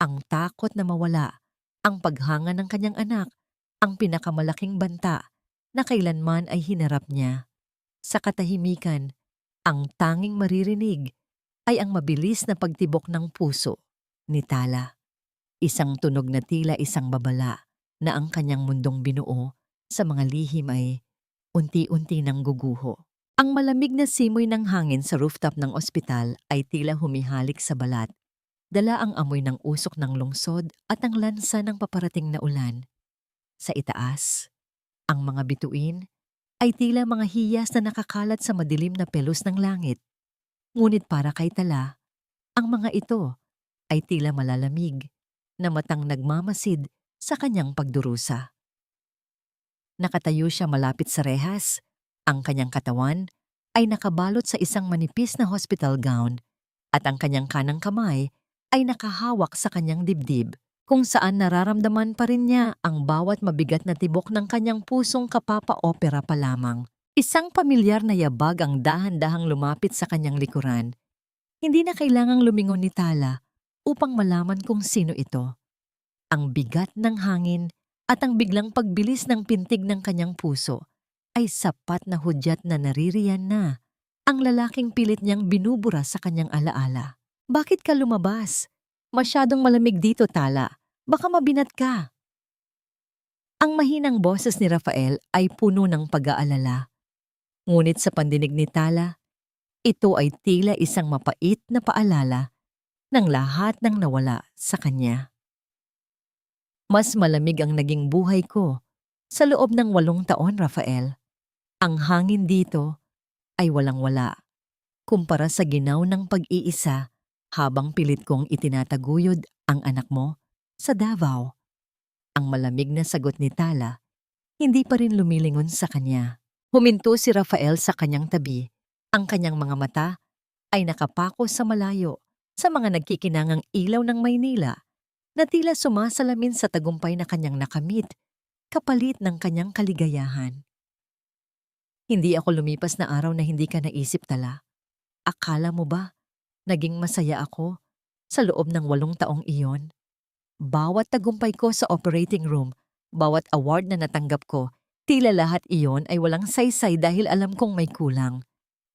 Ang takot na mawala, ang paghanga ng kanyang anak, ang pinakamalaking banta na kailanman ay hinarap niya. Sa katahimikan, ang tanging maririnig ay ang mabilis na pagtibok ng puso ni Tala. Isang tunog na tila isang babala na ang kanyang mundong binuo sa mga lihim ay unti-unti nang guguho. Ang malamig na simoy ng hangin sa rooftop ng ospital ay tila humihalik sa balat. Dala ang amoy ng usok ng lungsod at ang lansa ng paparating na ulan. Sa itaas, ang mga bituin ay tila mga hiyas na nakakalat sa madilim na pelos ng langit. Ngunit para kay Tala, ang mga ito ay tila malalamig na matang nagmamasid sa kanyang pagdurusa. Nakatayo siya malapit sa rehas. Ang kanyang katawan ay nakabalot sa isang manipis na hospital gown at ang kanyang kanang kamay ay nakahawak sa kanyang dibdib, kung saan nararamdaman pa rin niya ang bawat mabigat na tibok ng kanyang pusong kapapa-opera pa lamang. Isang pamilyar na yabag ang dahan-dahang lumapit sa kanyang likuran. Hindi na kailangang lumingon ni Tala upang malaman kung sino ito. Ang bigat ng hangin at ang biglang pagbilis ng pintig ng kanyang puso ay sapat na hudyat na naririyan na ang lalaking pilit niyang binubura sa kanyang alaala. Bakit ka lumabas? Masyadong malamig dito, Tala. Baka mabinat ka. Ang mahinang boses ni Rafael ay puno ng pag-aalala. Ngunit sa pandinig ni Tala, ito ay tila isang mapait na paalala ng lahat ng nawala sa kanya. Mas malamig ang naging buhay ko sa loob ng 8 taon, Rafael. Ang hangin dito ay walang-wala kumpara sa ginaw ng pag-iisa habang pilit kong itinataguyod ang anak mo sa Davao. Ang malamig na sagot ni Tala hindi pa rin lumilingon sa kanya. Huminto si Rafael sa kanyang tabi. Ang kanyang mga mata ay nakapako sa malayo sa mga nagkikinangang ilaw ng Maynila na tila sumasalamin sa tagumpay na kanyang nakamit kapalit ng kanyang kaligayahan. Hindi ako lumipas na araw na hindi ka naisip, Tala. Akala mo ba naging masaya ako sa loob ng 8 taong iyon? Bawat tagumpay ko sa operating room, bawat award na natanggap ko, tila lahat iyon ay walang saysay dahil alam kong may kulang.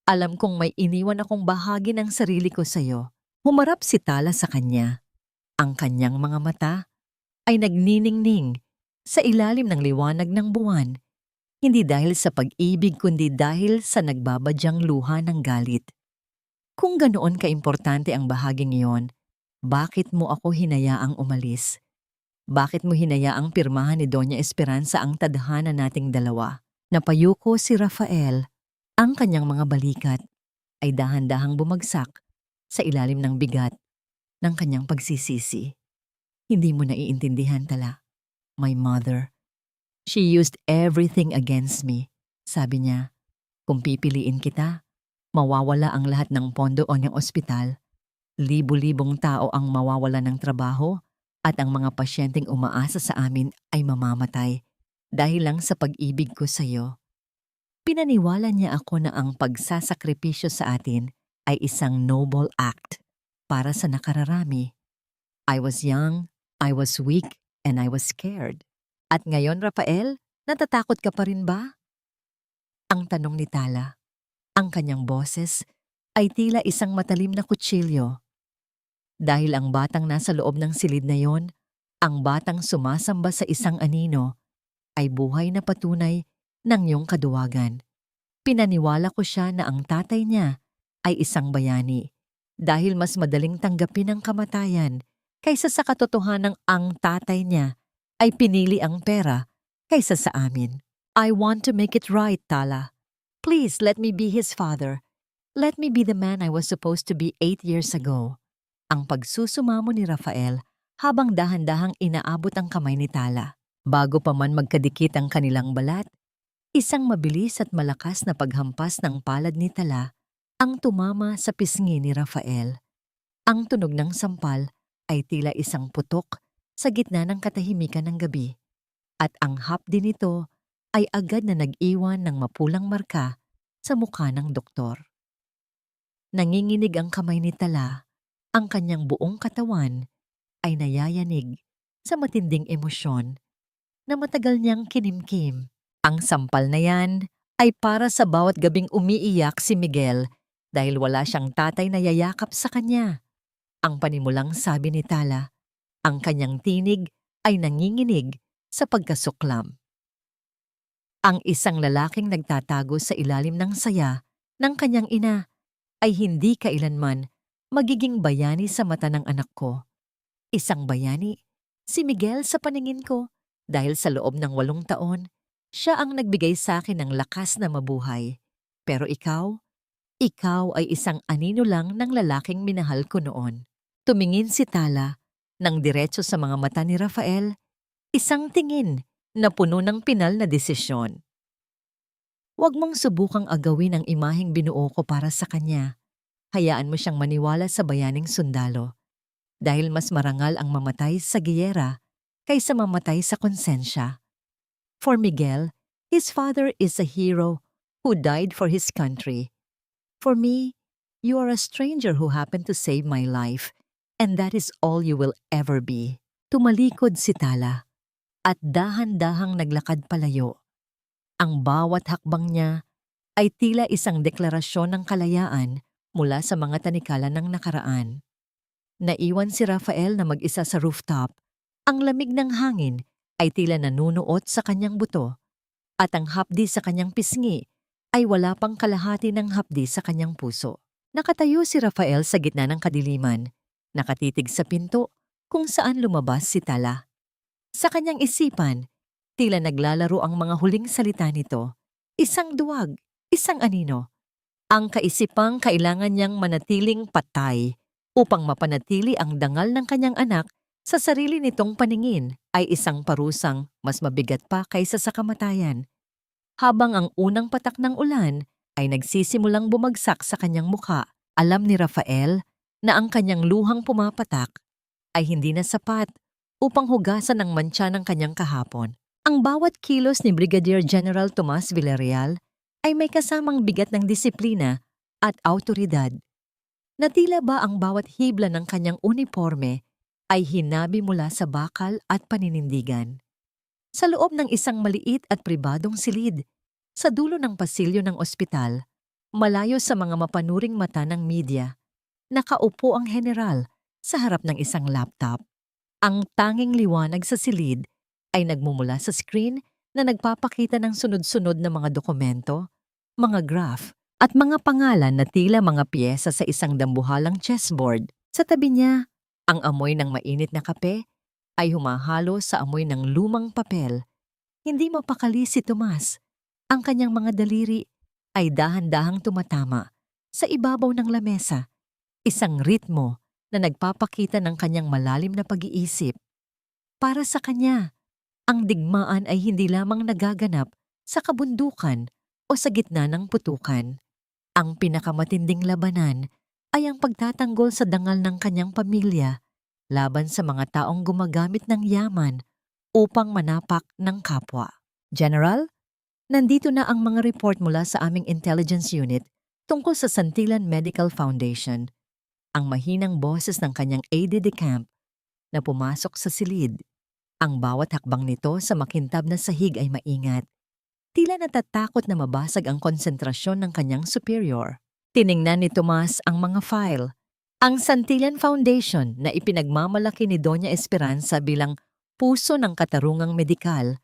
Alam kong may iniwan akong bahagi ng sarili ko sa'yo. Humarap si Tala sa kanya. Ang kanyang mga mata ay nagniningning sa ilalim ng liwanag ng buwan. Hindi dahil sa pag-ibig kundi dahil sa nagbabadyang luha ng galit. Kung ganoon kaimportante ang bahaging iyon, bakit mo ako hinayaang umalis? Bakit mo hinayaang pirmahan ni Doña Esperanza ang tadhana nating dalawa? Napayuko si Rafael. Ang kanyang mga balikat ay dahan-dahang bumagsak sa ilalim ng bigat ng kanyang pagsisisi. Hindi mo naiintindihan, Tala. My mother. She used everything against me. Sabi niya, kung pipiliin kita, mawawala ang lahat ng pondo o ng ospital. Libo-libong tao ang mawawala ng trabaho at ang mga pasyenteng umaasa sa amin ay mamamatay dahil lang sa pag-ibig ko sa iyo. Pinaniwala niya ako na ang pagsasakripisyo sa atin ay isang noble act para sa nakararami. I was young, I was weak, and I was scared. At ngayon, Rafael, natatakot ka pa rin ba? Ang tanong ni Tala. Ang kanyang boses ay tila isang matalim na kutsilyo. Dahil ang batang nasa loob ng silid na yon, ang batang sumasamba sa isang anino, ay buhay na patunay ng iyong kaduwagan. Pinaniwala ko siya na ang tatay niya ay isang bayani dahil mas madaling tanggapin ang kamatayan kaysa sa katotohanang ang tatay niya ay pinili ang pera kaysa sa amin. I want to make it right, Tala. Please let me be his father. Let me be the man I was supposed to be 8 years ago. Ang pagsusumamo ni Rafael habang dahan-dahang inaabot ang kamay ni Tala. Bago pa man magkadikit ang kanilang balat, isang mabilis at malakas na paghampas ng palad ni Tala ang tumama sa pisngi ni Rafael. Ang tunog ng sampal ay tila isang putok sa gitna ng katahimikan ng gabi, at ang hapdi nito ay agad na nag-iwan ng mapulang marka sa mukha ng doktor. Nanginginig ang kamay ni Tala, ang kanyang buong katawan ay nayayanig sa matinding emosyon na matagal niyang kinimkim. Ang sampal na yan ay para sa bawat gabing umiiyak si Miguel dahil wala siyang tatay na yayakap sa kanya. Ang panimulang sabi ni Tala, ang kanyang tinig ay nanginginig sa pagkasuklam. Ang isang lalaking nagtatago sa ilalim ng saya ng kanyang ina ay hindi kailanman magiging bayani sa mata ng anak ko. Isang bayani, si Miguel sa paningin ko, dahil sa loob ng 8 taon, siya ang nagbigay sa akin ng lakas na mabuhay. Pero ikaw ay isang anino lang ng lalaking minahal ko noon. Tumingin si Tala nang diretso sa mga mata ni Rafael, isang tingin na puno ng pinal na desisyon. Huwag mong subukang agawin ang imaheng binuo ko para sa kanya. Hayaan mo siyang maniwala sa bayaning sundalo. Dahil mas marangal ang mamatay sa giyera kaysa mamatay sa konsensya. For Miguel, his father is a hero who died for his country. For me, you are a stranger who happened to save my life, and that is all you will ever be. Tumalikod si Tala at dahan-dahang naglakad palayo. Ang bawat hakbang niya ay tila isang deklarasyon ng kalayaan mula sa mga tanikala ng nakaraan. Naiwan si Rafael na mag-isa sa rooftop. Ang lamig ng hangin ay tila nanunuot sa kanyang buto, at ang hapdi sa kanyang pisngi ay wala pang kalahati ng hapdi sa kanyang puso. Nakatayo si Rafael sa gitna ng kadiliman, nakatitig sa pinto kung saan lumabas si Tala. Sa kanyang isipan, tila naglalaro ang mga huling salita nito. Isang duwag, isang anino. Ang kaisipang kailangan niyang manatiling patay upang mapanatili ang dangal ng kanyang anak sa sarili nitong paningin ay isang parusang mas mabigat pa kaysa sa kamatayan. Habang ang unang patak ng ulan ay nagsisimulang bumagsak sa kanyang mukha, alam ni Rafael na ang kanyang luhang pumapatak ay hindi na sapat upang hugasan ang mantsa ng kanyang kahapon. Ang bawat kilos ni Brigadier General Tomas Villarreal ay may kasamang bigat ng disiplina at awtoridad. Na tila ba ang bawat hibla ng kanyang uniforme ay hinabi mula sa bakal at paninindigan. Sa loob ng isang maliit at pribadong silid, sa dulo ng pasilyo ng ospital, malayo sa mga mapanuring mata ng media, nakaupo ang general sa harap ng isang laptop. Ang tanging liwanag sa silid ay nagmumula sa screen na nagpapakita ng sunod-sunod na mga dokumento, mga graph, at mga pangalan na tila mga piyesa sa isang dambuhalang chessboard. Sa tabi niya, ang amoy ng mainit na kape ay humahalo sa amoy ng lumang papel. Hindi mapakali si Tomas. Ang kanyang mga daliri ay dahan-dahang tumatama sa ibabaw ng lamesa, isang ritmo na nagpapakita ng kanyang malalim na pag-iisip. Para sa kanya, ang digmaan ay hindi lamang nagaganap sa kabundukan o sa gitna ng putukan. Ang pinakamatinding labanan ay ang pagtatanggol sa dangal ng kanyang pamilya laban sa mga taong gumagamit ng yaman upang manapak ng kapwa. General, nandito na ang mga report mula sa aming intelligence unit tungkol sa Santillan Medical Foundation. Ang mahinang boses ng kanyang aide-de-camp na pumasok sa silid. Ang bawat hakbang nito sa makintab na sahig ay maingat. Tila natatakot na mabasag ang konsentrasyon ng kanyang superior. Tiningnan ni Tomas ang mga file. Ang Santillan Foundation na ipinagmamalaki ni Doña Esperanza bilang puso ng katarungang medikal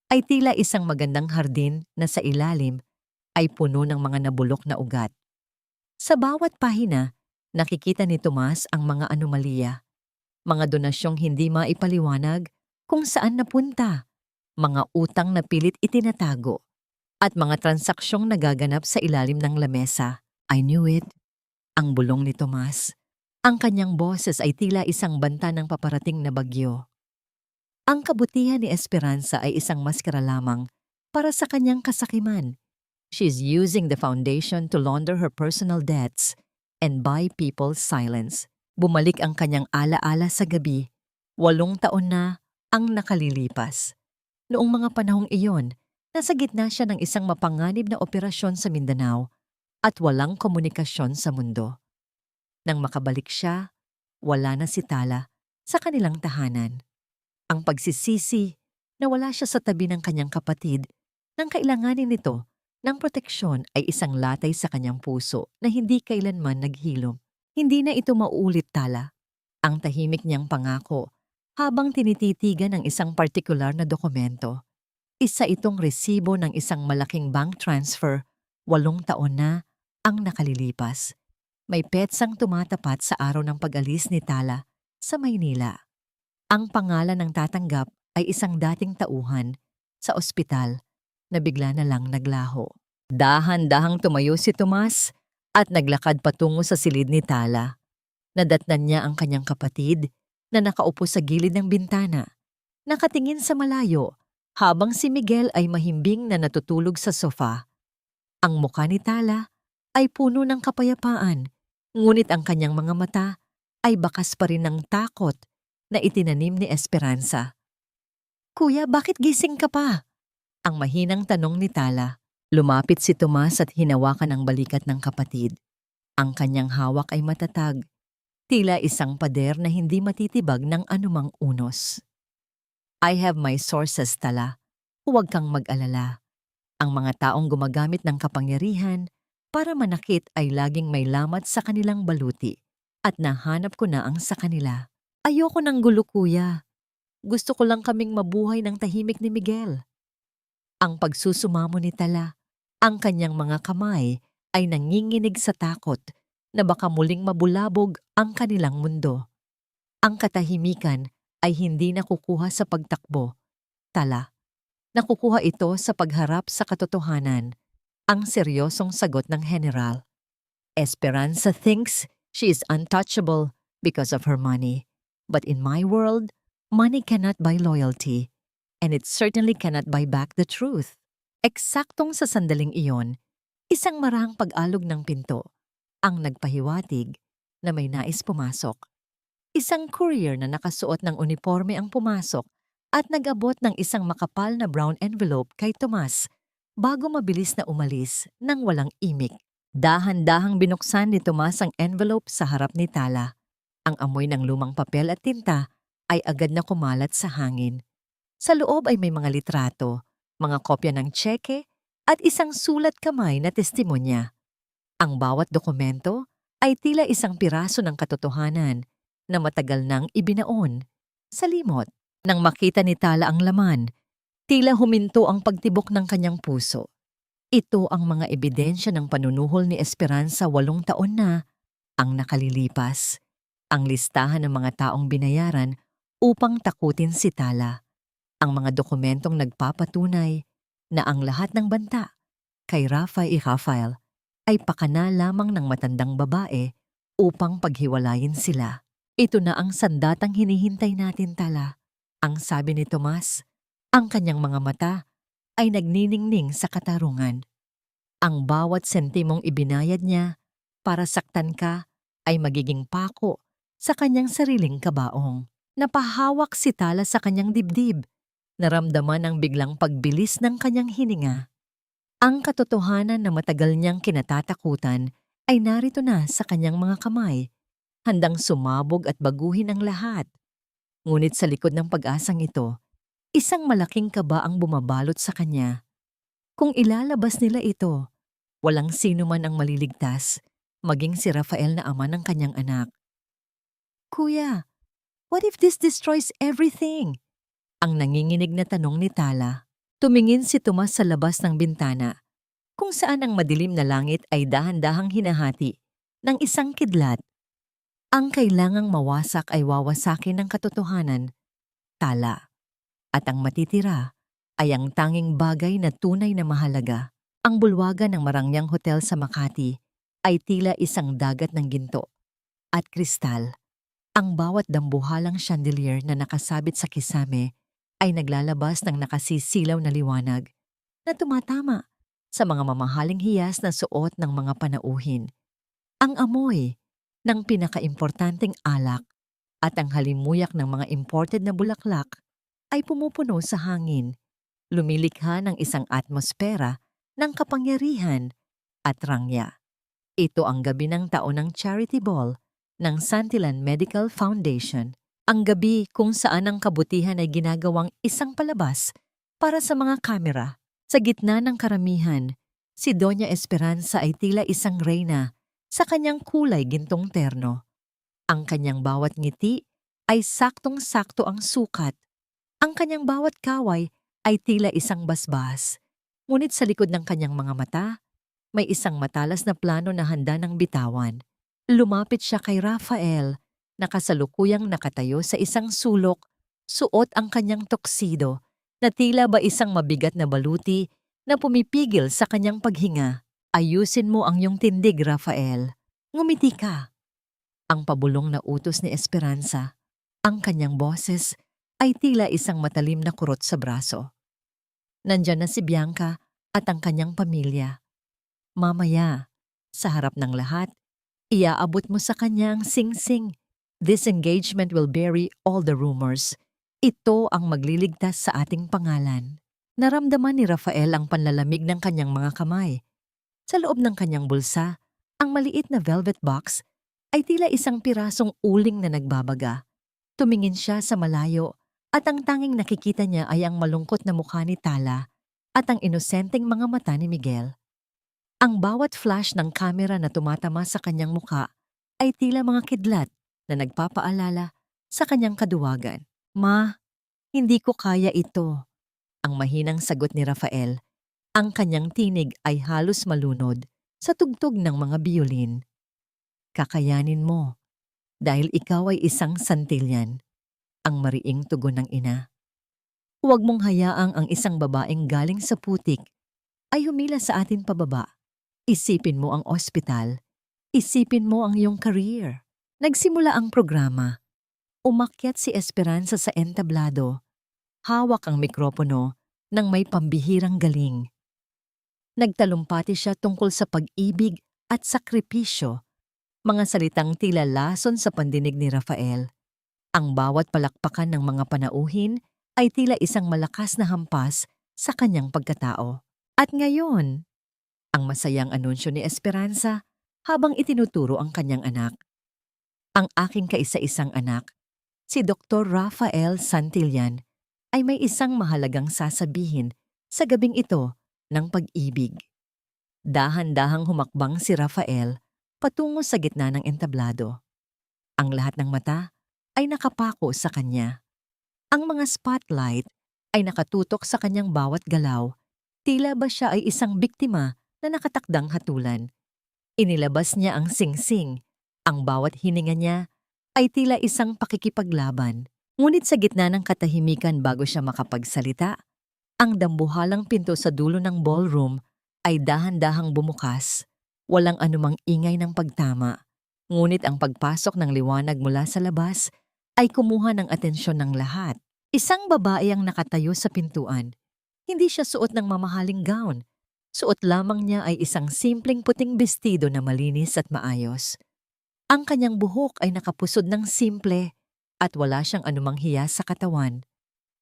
ay tila isang magandang hardin na sa ilalim ay puno ng mga nabulok na ugat. Sa bawat pahina, nakikita ni Tomas ang mga anomalya, mga donasyong hindi maipaliwanag kung saan napunta, mga utang na pilit itinatago, at mga transaksyong nagaganap sa ilalim ng lamesa. I knew it. Ang bulong ni Tomas. Ang kanyang boses ay tila isang banta ng paparating na bagyo. Ang kabutihan ni Esperanza ay isang maskara lamang para sa kanyang kasakiman. She's using the foundation to launder her personal debts and buy people's silence. Bumalik ang kanyang alaala sa gabi. 8 taon na ang nakalilipas. Noong mga panahong iyon, nasa gitna siya ng isang mapanganib na operasyon sa Mindanao at walang komunikasyon sa mundo. Nang makabalik siya, wala na si Tala sa kanilang tahanan. Ang pagsisisi na wala siya sa tabi ng kanyang kapatid nang kailanganin nito ng proteksyon ay isang latay sa kanyang puso na hindi kailanman naghilom. Hindi na ito mauulit, Tala. Ang tahimik niyang pangako habang tinititigan ng isang partikular na dokumento. Isa itong resibo ng isang malaking bank transfer, 8 taon na ang nakalilipas. May petsang tumatapat sa araw ng pag-alis ni Tala sa Maynila. Ang pangalan ng tatanggap ay isang dating tauhan sa ospital na bigla na lang naglaho. Dahan-dahang tumayo si Tomas at naglakad patungo sa silid ni Tala. Nadatnan niya ang kanyang kapatid na nakaupo sa gilid ng bintana, nakatingin sa malayo habang si Miguel ay mahimbing na natutulog sa sofa. Ang mukha ni Tala ay puno ng kapayapaan, ngunit ang kanyang mga mata ay bakas pa rin ng takot na itinanim ni Esperanza. "Kuya, bakit gising ka pa?" Ang mahinang tanong ni Tala. Lumapit si Tomas at hinawakan ang balikat ng kapatid. Ang kanyang hawak ay matatag, tila isang pader na hindi matitibag ng anumang unos. "I have my sources, Tala. Huwag kang mag-alala. Ang mga taong gumagamit ng kapangyarihan para manakit ay laging may lamat sa kanilang baluti at nahanap ko na ang sa kanila. Ayoko ng gulo, kuya. Gusto ko lang kaming mabuhay ng tahimik ni Miguel." Ang pagsusumamo ni Tala, ang kanyang mga kamay ay nanginginig sa takot na baka muling mabulabog ang kanilang mundo. Ang katahimikan ay hindi nakukuha sa pagtakbo, Tala. Nakukuha ito sa pagharap sa katotohanan, ang seryosong sagot ng general. "Esperanza thinks she is untouchable because of her money. But in my world, money cannot buy loyalty, and it certainly cannot buy back the truth." Eksaktong sa sandaling iyon, isang marahang pag-alog ng pinto ang nagpahiwatig na may nais pumasok. Isang courier na nakasuot ng uniforme ang pumasok at nag-abot ng isang makapal na brown envelope kay Tomas bago mabilis na umalis nang walang imik. Dahan-dahang binuksan ni Tomas ang envelope sa harap ni Tala. Ang amoy ng lumang papel at tinta ay agad na kumalat sa hangin. Sa loob ay may mga litrato, mga kopya ng tseke at isang sulat kamay na testimonya. Ang bawat dokumento ay tila isang piraso ng katotohanan na matagal nang ibinaon sa limot. Nang makita ni Tala ang laman, tila huminto ang pagtibok ng kanyang puso. Ito ang mga ebidensya ng panunuhol ni Esperanza 8 taon na ang nakalilipas. Ang listahan ng mga taong binayaran upang takutin si Tala. Ang mga dokumentong nagpapatunay na ang lahat ng banta kay Rafael ay pakana lamang ng matandang babae upang paghiwalayin sila. "Ito na ang sandatang hinihintay natin, Tala," ang sabi ni Tomas. Ang kanyang mga mata ay nagniningning sa katarungan. Ang bawat sentimong ibinayad niya para saktan ka ay magiging pako sa kanyang sariling kabaong. Napahawak si Tala sa kanyang dibdib. Naramdaman ang biglang pagbilis ng kanyang hininga. Ang katotohanan na matagal niyang kinatatakutan ay narito na sa kanyang mga kamay, handang sumabog at baguhin ang lahat. Ngunit sa likod ng pag-asang ito, isang malaking kaba ang bumabalot sa kanya. Kung ilalabas nila ito, walang sino man ang maliligtas, maging si Rafael na ama ng kanyang anak. "Kuya, what if this destroys everything?" Ang nanginginig na tanong ni Tala. Tumingin si Tomas sa labas ng bintana, kung saan ang madilim na langit ay dahan-dahang hinahati ng isang kidlat. Ang kailangang mawasak ay wawasakin ng katotohanan, Tala. At ang matitira ay ang tanging bagay na tunay na mahalaga, ang bulwagan ng Marangyang Hotel sa Makati ay tila isang dagat ng ginto at kristal. Ang bawat dambuhalang chandelier na nakasabit sa kisame ay naglalabas ng nakasisilaw na liwanag na tumatama sa mga mamahaling hiyas na suot ng mga panauhin. Ang amoy ng pinakaimportanteng alak at ang halimuyak ng mga imported na bulaklak ay pumupuno sa hangin, lumilikha ng isang atmosfera ng kapangyarihan at rangya. Ito ang gabi ng taon ng Charity Ball ng Santillan Medical Foundation. Ang gabi kung saan ang kabutihan ay ginagawang isang palabas para sa mga kamera. Sa gitna ng karamihan, si Doña Esperanza ay tila isang reyna sa kanyang kulay gintong terno. Ang kanyang bawat ngiti ay saktong-sakto ang sukat. Ang kanyang bawat kaway ay tila isang basbas. Ngunit sa likod ng kanyang mga mata, may isang matalas na plano na handa ng bitawan. Lumapit siya kay Rafael, na kasalukuyang nakatayo sa isang sulok, suot ang kanyang tuxedo, na tila ba isang mabigat na baluti na pumipigil sa kanyang paghinga. Ayusin mo ang iyong tindig, Rafael. Ngumiti ka. Ang pabulong na utos ni Esperanza. Ang kanyang boses ay tila isang matalim na kurot sa braso. Nandyan na si Bianca at ang kanyang pamilya. Mamaya, sa harap ng lahat, iaabot mo sa kanya ang sing-sing. This engagement will bury all the rumors. Ito ang magliligtas sa ating pangalan. Naramdaman ni Rafael ang panlalamig ng kanyang mga kamay. Sa loob ng kanyang bulsa, ang maliit na velvet box ay tila isang pirasong uling na nagbabaga. Tumingin siya sa malayo at ang tanging nakikita niya ay ang malungkot na mukha ni Tala at ang inosenteng mga mata ni Miguel. Ang bawat flash ng kamera na tumatama sa kanyang mukha ay tila mga kidlat na nagpapaalala sa kanyang kaduwagan. Ma, hindi ko kaya ito. Ang mahinang sagot ni Rafael. Ang kanyang tinig ay halos malunod sa tugtog ng mga biolin. Kakayanin mo, dahil ikaw ay isang Santillan, ang mariing tugon ng ina. Huwag mong hayaang ang isang babaeng galing sa putik ay humila sa atin pababa. Isipin mo ang ospital. Isipin mo ang iyong career. Nagsimula ang programa. Umakyat si Esperanza sa entablado. Hawak ang mikropono ng may pambihirang galing. Nagtalumpati siya tungkol sa pag-ibig at sakripisyo. Mga salitang tila lason sa pandinig ni Rafael. Ang bawat palakpakan ng mga panauhin ay tila isang malakas na hampas sa kanyang pagkatao. At ngayon, ang masayang anunsyo ni Esperanza habang itinuturo ang kanyang anak. Ang aking kaisa-isang anak, si Dr. Rafael Santillan, ay may isang mahalagang sasabihin sa gabing ito ng pag-ibig. Dahan-dahang humakbang si Rafael patungo sa gitna ng entablado. Ang lahat ng mata ay nakapako sa kanya. Ang mga spotlight ay nakatutok sa kanyang bawat galaw. Tila ba siya ay isang biktima na nakatakdang hatulan. Inilabas niya ang sing-sing. Ang bawat hininga niya ay tila isang pakikipaglaban. Ngunit sa gitna ng katahimikan bago siya makapagsalita, ang dambuhalang pinto sa dulo ng ballroom ay dahan-dahang bumukas. Walang anumang ingay ng pagtama. Ngunit ang pagpasok ng liwanag mula sa labas ay kumuha ng atensyon ng lahat. Isang babae ang nakatayo sa pintuan. Hindi siya suot ng mamahaling gown. Suot lamang niya ay isang simpleng puting bestido na malinis at maayos. Ang kanyang buhok ay nakapusod ng simple at wala siyang anumang hiyas sa katawan.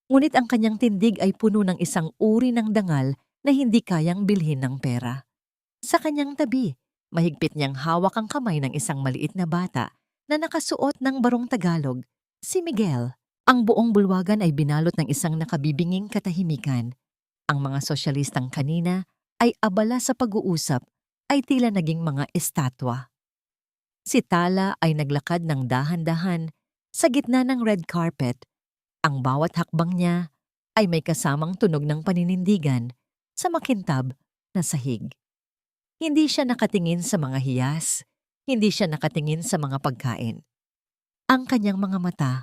Ngunit ang kanyang tindig ay puno ng isang uri ng dangal na hindi kayang bilhin ng pera. Sa kanyang tabi, mahigpit niyang hawak ang kamay ng isang maliit na bata na nakasuot ng barong Tagalog, si Miguel. Ang buong bulwagan ay binalot ng isang nakabibinging katahimikan. Ang mga sosyalistang kanina ay abala sa pag-uusap ay tila naging mga estatwa. Si Tala ay naglakad ng dahan-dahan sa gitna ng red carpet. Ang bawat hakbang niya ay may kasamang tunog ng paninindigan sa makintab na sahig. Hindi siya nakatingin sa mga hiyas, hindi siya nakatingin sa mga pagkain. Ang kanyang mga mata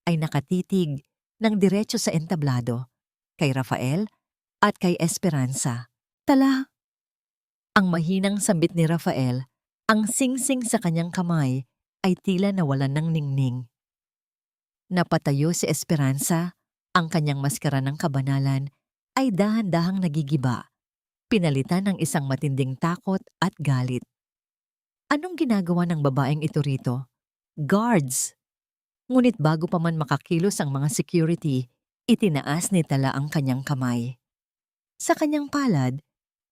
ay nakatitig ng diretso sa entablado, kay Rafael at kay Esperanza. Tala! Ang mahinang sambit ni Rafael Ang singsing sa kanyang kamay ay tila nawalan ng ningning. Napatayo si Esperanza, ang kanyang maskara ng kabanalan ay dahan-dahang nagigiba, pinalitan ng isang matinding takot at galit. Anong ginagawa ng babaeng ito rito? Guards! Ngunit bago pa man makakilos ang mga security, itinaas ni Tala ang kanyang kamay. Sa kanyang palad,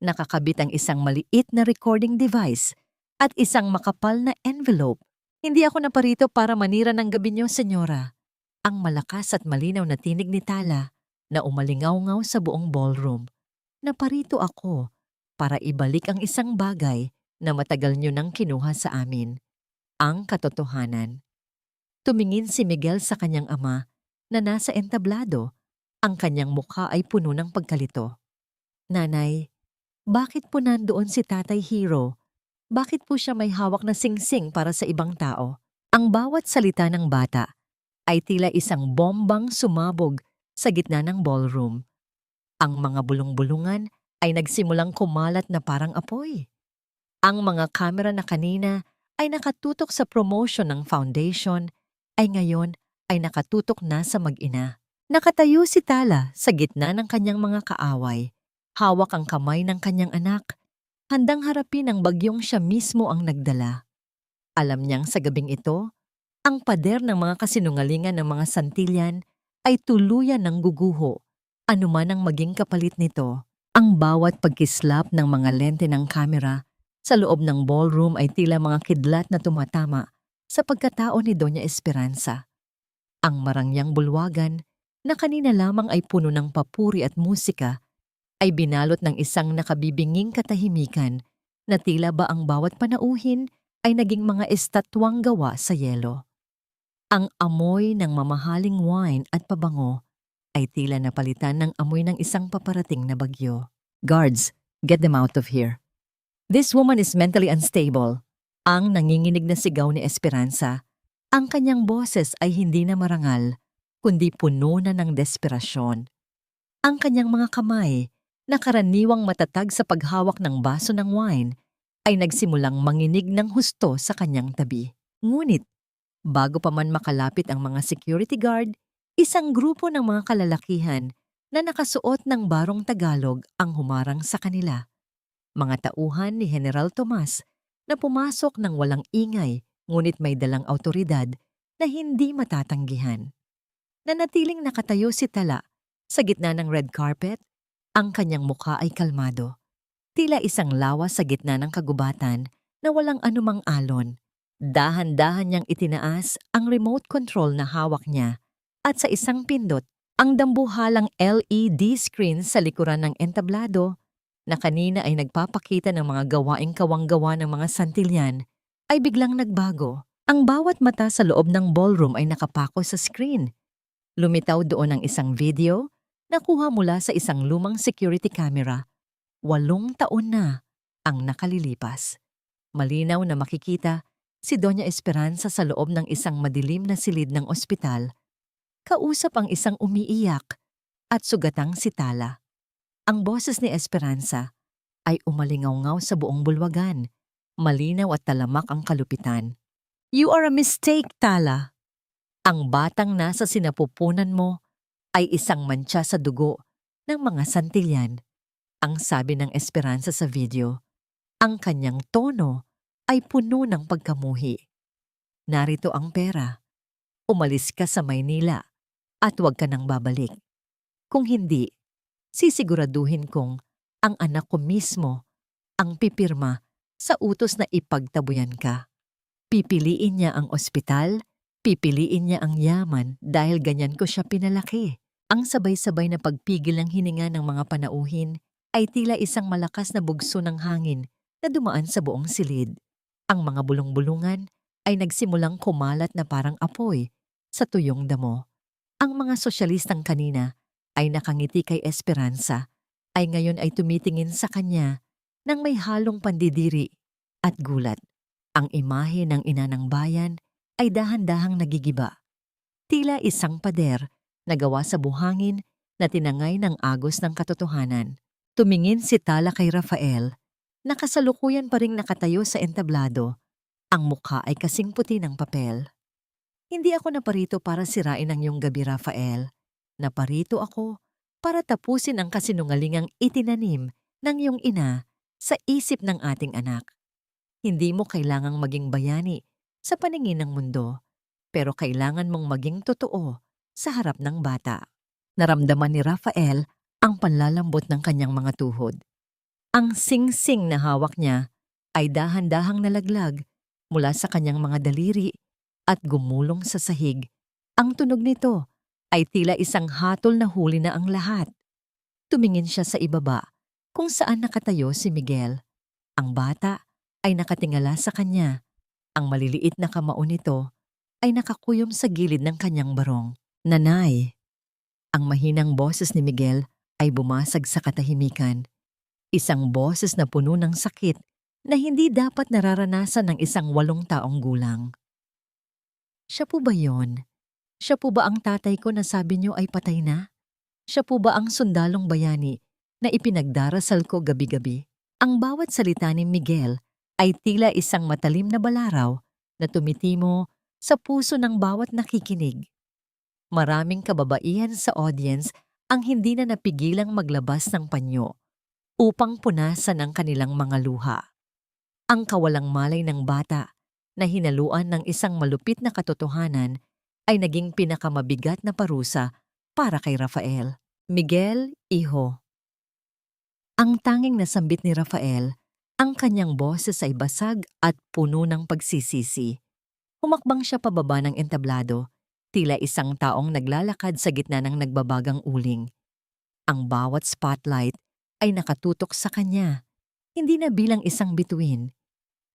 nakakabit ang isang maliit na recording device at isang makapal na envelope. Hindi ako naparito para manira ng gabi niyo, senyora. Ang malakas at malinaw na tinig ni Tala na umalingaw-ngaw sa buong ballroom. Naparito ako para ibalik ang isang bagay na matagal niyo nang kinuha sa amin. Ang katotohanan. Tumingin si Miguel sa kanyang ama na nasa entablado. Ang kanyang mukha ay puno ng pagkalito. Nanay, bakit po nandoon si Tatay Hero? Bakit po siya may hawak na singsing para sa ibang tao? Ang bawat salita ng bata ay tila isang bombang sumabog sa gitna ng ballroom. Ang mga bulong-bulungan ay nagsimulang kumalat na parang apoy. Ang mga kamera na kanina ay nakatutok sa promotion ng foundation ay ngayon ay nakatutok na sa mag-ina. Nakatayo si Tala sa gitna ng kanyang mga kaaway. Hawak ang kamay ng kanyang anak, handang harapin ang bagyong siya mismo ang nagdala. Alam niyang sa gabing ito, ang pader ng mga kasinungalingan ng mga santilyan ay tuluyan ng guguho, anuman ang maging kapalit nito. Ang bawat pagkislap ng mga lente ng kamera sa loob ng ballroom ay tila mga kidlat na tumatama sa pagkatao ni Doña Esperanza. Ang marangyang bulwagan na kanina lamang ay puno ng papuri at musika ay binalot ng isang nakabibinging katahimikan na tila ba ang bawat panauhin ay naging mga estatwang gawa sa yelo. Ang amoy ng mamahaling wine at pabango ay tila napalitan ng amoy ng isang paparating na bagyo. Guards, get them out of here. This woman is mentally unstable. Ang nanginginig na sigaw ni Esperanza. Ang kanyang boses ay hindi na marangal, kundi puno na ng desperasyon. Ang kanyang mga kamay, na karaniwang matatag sa paghawak ng baso ng wine, ay nagsimulang manginig ng husto sa kanyang tabi. Ngunit, bago pa man makalapit ang mga security guard, isang grupo ng mga kalalakihan na nakasuot ng barong Tagalog ang humarang sa kanila. Mga tauhan ni General Tomas na pumasok ng walang ingay ngunit may dalang awtoridad na hindi matatanggihan. Nanatiling nakatayo si Tala sa gitna ng red carpet, ang kanyang mukha ay kalmado. Tila isang lawas sa gitna ng kagubatan na walang anumang alon. Dahan-dahan niyang itinaas ang remote control na hawak niya at sa isang pindot, ang dambuhalang LED screen sa likuran ng entablado na kanina ay nagpapakita ng mga gawaing kawanggawa ng mga santilyan ay biglang nagbago. Ang bawat mata sa loob ng ballroom ay nakapako sa screen. Lumitaw doon ang isang video na kuha mula sa isang lumang security camera. 8 taon na ang nakalilipas. Malinaw na makikita si Doña Esperanza sa loob ng isang madilim na silid ng ospital. Kausap ang isang umiiyak at sugatang si Tala. Ang boses ni Esperanza ay umalingaw-ngaw sa buong bulwagan. Malinaw at talamak ang kalupitan. You are a mistake, Tala. Ang batang nasa sinapupunan mo ay isang mantsa sa dugo ng mga santilyan. Ang sabi ng Esperanza sa video. Ang kanyang tono ay puno ng pagkamuhi. Narito ang pera. Umalis ka sa Maynila at huwag ka nang babalik. Kung hindi, sisiguraduhin kong ang anak ko mismo ang pipirma sa utos na ipagtabuyan ka. Pipiliin niya ang ospital, pipiliin niya ang yaman dahil ganyan ko siya pinalaki. Ang sabay-sabay na pagpigil ng hininga ng mga panauhin ay tila isang malakas na bugso ng hangin na dumaan sa buong silid. Ang mga bulong-bulungan ay nagsimulang kumalat na parang apoy sa tuyong damo. Ang mga sosyalistang kanina ay nakangiti kay Esperanza ay ngayon ay tumitingin sa kanya nang may halong pandidiri at gulat. Ang imahe ng ina ng bayan ay dahan-dahang nagigiba. Tila isang pader na gawa sa buhangin na tinangay ng agos ng katotohanan. Tumingin si Tala kay Rafael Nakasalukuyan pa ring nakatayo sa entablado. Ang mukha ay kasing puti ng papel. Hindi ako naparito para sirain ang iyong gabi, Rafael. Naparito ako para tapusin ang kasinungalingang itinanim ng iyong ina sa isip ng ating anak. Hindi mo kailangang maging bayani sa paningin ng mundo, pero kailangan mong maging totoo sa harap ng bata. Naramdaman ni Rafael ang panlalambot ng kanyang mga tuhod. Ang sing-sing na hawak niya ay dahan-dahang nalaglag mula sa kanyang mga daliri at gumulong sa sahig. Ang tunog nito ay tila isang hatol na huli na ang lahat. Tumingin siya sa ibaba kung saan nakatayo si Miguel. Ang bata ay nakatingala sa kanya. Ang maliliit na kamao nito ay nakakuyom sa gilid ng kanyang barong. Nanay! Ang mahinang boses ni Miguel ay bumasag sa katahimikan. Isang boses na puno ng sakit na hindi dapat nararanasan ng isang 8 taong gulang. Siya po ba yon? Siya po ba ang tatay ko na sabi niyo ay patay na? Siya po ba ang sundalong bayani na ipinagdarasal ko gabi-gabi? Ang bawat salita ni Miguel ay tila isang matalim na balaraw na tumitimo sa puso ng bawat nakikinig. Maraming kababaihan sa audience ang hindi na napigilang maglabas ng panyo upang punasan ang kanilang mga luha. Ang kawalang malay ng bata na hinaluan ng isang malupit na katotohanan ay naging pinakamabigat na parusa para kay Rafael. Miguel, iho. Ang tanging nasambit ni Rafael, ang kanyang boses ay basag at puno ng pagsisisi. Humakbang siya pababa ng entablado, tila isang taong naglalakad sa gitna ng nagbabagang uling. Ang bawat spotlight ay nakatutok sa kanya, hindi na bilang isang bituin,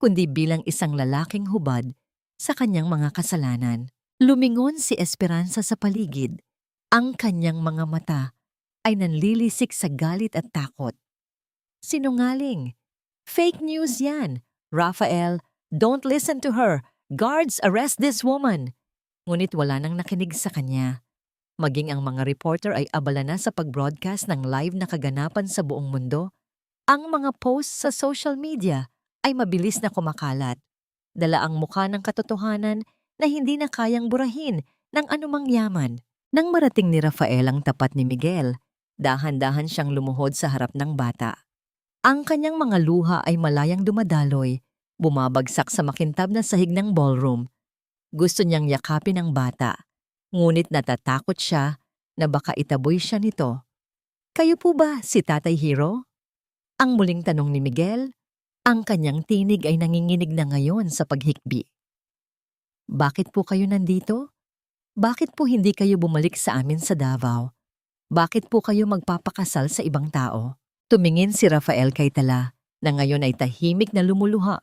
kundi bilang isang lalaking hubad sa kanyang mga kasalanan. Lumingon si Esperanza sa paligid. Ang kanyang mga mata ay nanlilisik sa galit at takot. Sinungaling! Fake news yan! Rafael, don't listen to her! Guards, arrest this woman! Ngunit wala nang nakinig sa kanya. Maging ang mga reporter ay abala na sa pag-broadcast ng live na kaganapan sa buong mundo. Ang mga posts sa social media ay mabilis na kumakalat. Dala ang mukha ng katotohanan na hindi na kayang burahin ng anumang yaman. Nang marating ni Rafael ang tapat ni Miguel, dahan-dahan siyang lumuhod sa harap ng bata. Ang kanyang mga luha ay malayang dumadaloy, bumabagsak sa makintab na sahig ng ballroom. Gusto niyang yakapin ang bata, ngunit natatakot siya na baka itaboy siya nito. Kayo po ba si Tatay Hero? Ang muling tanong ni Miguel, ang kanyang tinig ay nanginginig na ngayon sa paghikbi. Bakit po kayo nandito? Bakit po hindi kayo bumalik sa amin sa Davao? Bakit po kayo magpapakasal sa ibang tao? Tumingin si Rafael kay Tala na ngayon ay tahimik na lumuluha.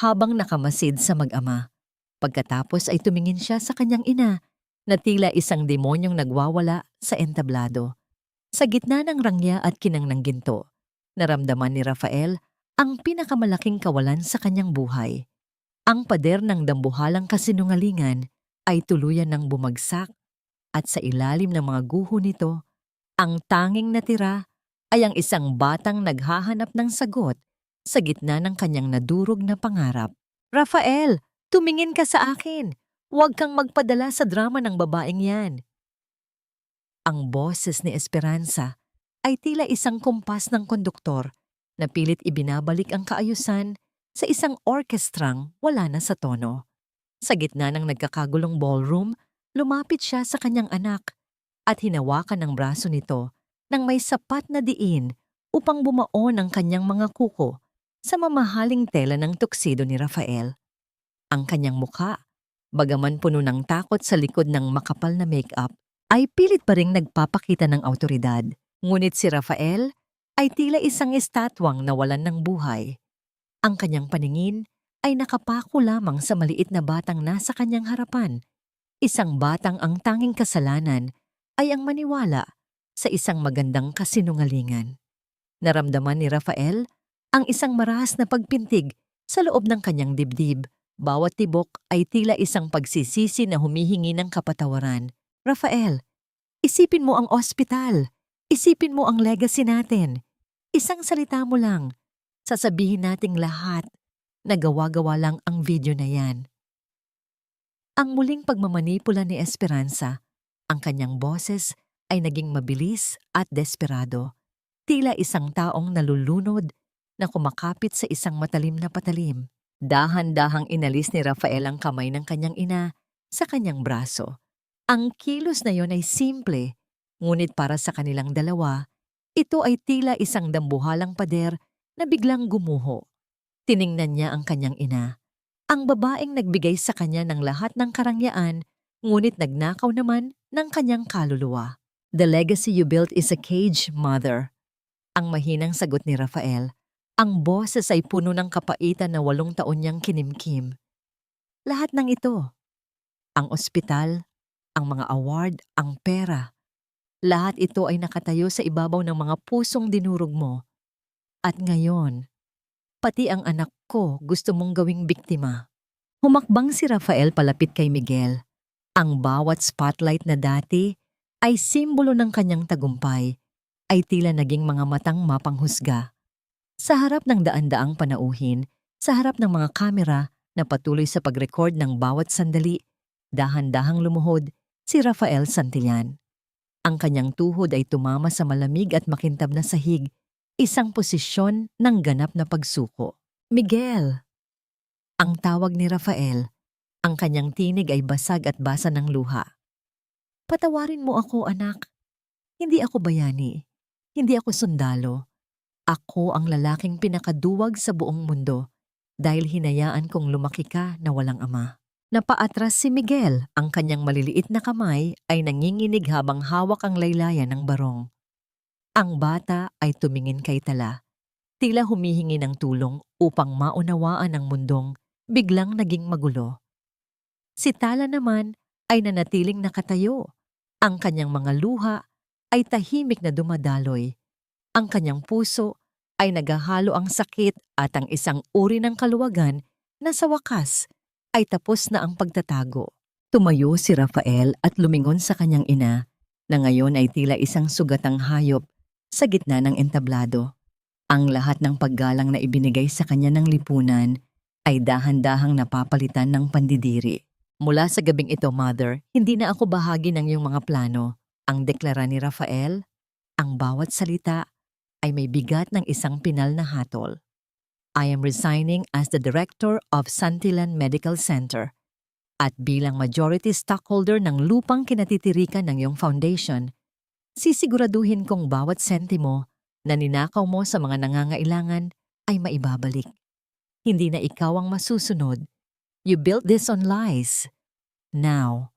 Habang nakamasid sa mag-ama, pagkatapos ay tumingin siya sa kanyang ina na tila isang demonyong nagwawala sa entablado. Sa gitna ng rangya at kinang ng ginto, naramdaman ni Rafael ang pinakamalaking kawalan sa kanyang buhay. Ang pader ng dambuhalang kasinungalingan ay tuluyan ng bumagsak at sa ilalim ng mga guho nito, ang tanging natira ay ang isang batang naghahanap ng sagot sa gitna ng kanyang nadurog na pangarap. Rafael, tumingin ka sa akin. Huwag kang magpadala sa drama ng babaeng yan. Ang boses ni Esperanza ay tila isang kumpas ng konduktor na pilit ibinabalik ang kaayusan sa isang orkestrang wala na sa tono. Sa gitna ng nagkakagulong ballroom, lumapit siya sa kanyang anak at hinawakan ang braso nito nang may sapat na diin upang bumaon ang kanyang mga kuko sa mamahaling tela ng tuksido ni Rafael. Ang kanyang mukha, bagaman puno ng takot sa likod ng makapal na make-up, ay pilit pa ring nagpapakita ng awtoridad. Ngunit si Rafael ay tila isang estatwang nawalan ng buhay. Ang kanyang paningin ay nakapako lamang sa maliit na batang nasa kanyang harapan. Isang batang ang tanging kasalanan ay ang maniwala sa isang magandang kasinungalingan. Naramdaman ni Rafael ang isang marahas na pagpintig sa loob ng kanyang dibdib. Bawat tibok ay tila isang pagsisisi na humihingi ng kapatawaran. Rafael, isipin mo ang ospital. Isipin mo ang legacy natin. Isang salita mo lang, sasabihin nating lahat na gawa-gawa lang ang video na yan. Ang muling pagmamanipula ni Esperanza, ang kanyang boses ay naging mabilis at desperado. Tila isang taong nalulunod na kumakapit sa isang matalim na patalim. Dahan-dahang inalis ni Rafael ang kamay ng kanyang ina sa kanyang braso. Ang kilos na yon ay simple, ngunit para sa kanilang dalawa, ito ay tila isang dambuhalang pader na biglang gumuho. Tiningnan niya ang kanyang ina. Ang babaeng nagbigay sa kanya ng lahat ng karangyaan, ngunit nagnakaw naman ng kanyang kaluluwa. The legacy you built is a cage, mother. Ang mahinang sagot ni Rafael. Ang boses ay puno ng kapaitan na 8 taon niyang kinimkim. Lahat ng ito, ang ospital, ang mga award, ang pera, lahat ito ay nakatayo sa ibabaw ng mga pusong dinurog mo. At ngayon, pati ang anak ko gusto mong gawing biktima. Humakbang si Rafael palapit kay Miguel. Ang bawat spotlight na dati ay simbolo ng kanyang tagumpay, ay tila naging mga matang mapanghusga. Sa harap ng daan-daang panauhin, sa harap ng mga kamera na patuloy sa pag-record ng bawat sandali, dahan-dahang lumuhod si Rafael Santillan. Ang kanyang tuhod ay tumama sa malamig at makintab na sahig, isang posisyon ng ganap na pagsuko. Miguel! Ang tawag ni Rafael, ang kanyang tinig ay basag at basa ng luha. Patawarin mo ako, anak. Hindi ako bayani. Hindi ako sundalo. Ako ang lalaking pinakaduwag sa buong mundo dahil hinayaan kong lumaki ka na walang ama. Napaatras si Miguel, ang kanyang maliliit na kamay ay nanginginig habang hawak ang laylayan ng barong. Ang bata ay tumingin kay Tala, tila humihingi ng tulong upang maunawaan ang mundong biglang naging magulo. Si Tala naman ay nanatiling nakatayo. Ang kanyang mga luha ay tahimik na dumadaloy. Ang kanyang puso ay naghahalo ang sakit at ang isang uri ng kaluwagan na sa wakas ay tapos na ang pagtatago. Tumayo si Rafael at lumingon sa kanyang ina na ngayon ay tila isang sugatang hayop sa gitna ng entablado. Ang lahat ng paggalang na ibinigay sa kanya ng lipunan ay dahan-dahang napapalitan ng pandidiri. Mula sa gabing ito, mother, hindi na ako bahagi ng iyong mga plano. Ang deklara ni Rafael, ang bawat salita ay may bigat ng isang pinal na hatol. I am resigning as the director of Santillan Medical Center at bilang majority stockholder ng lupang kinatitirikan ng iyong foundation, sisiguraduhin kong bawat sentimo na ninakaw mo sa mga nangangailangan ay maibabalik. Hindi na ikaw ang masusunod. You built this on lies. Now,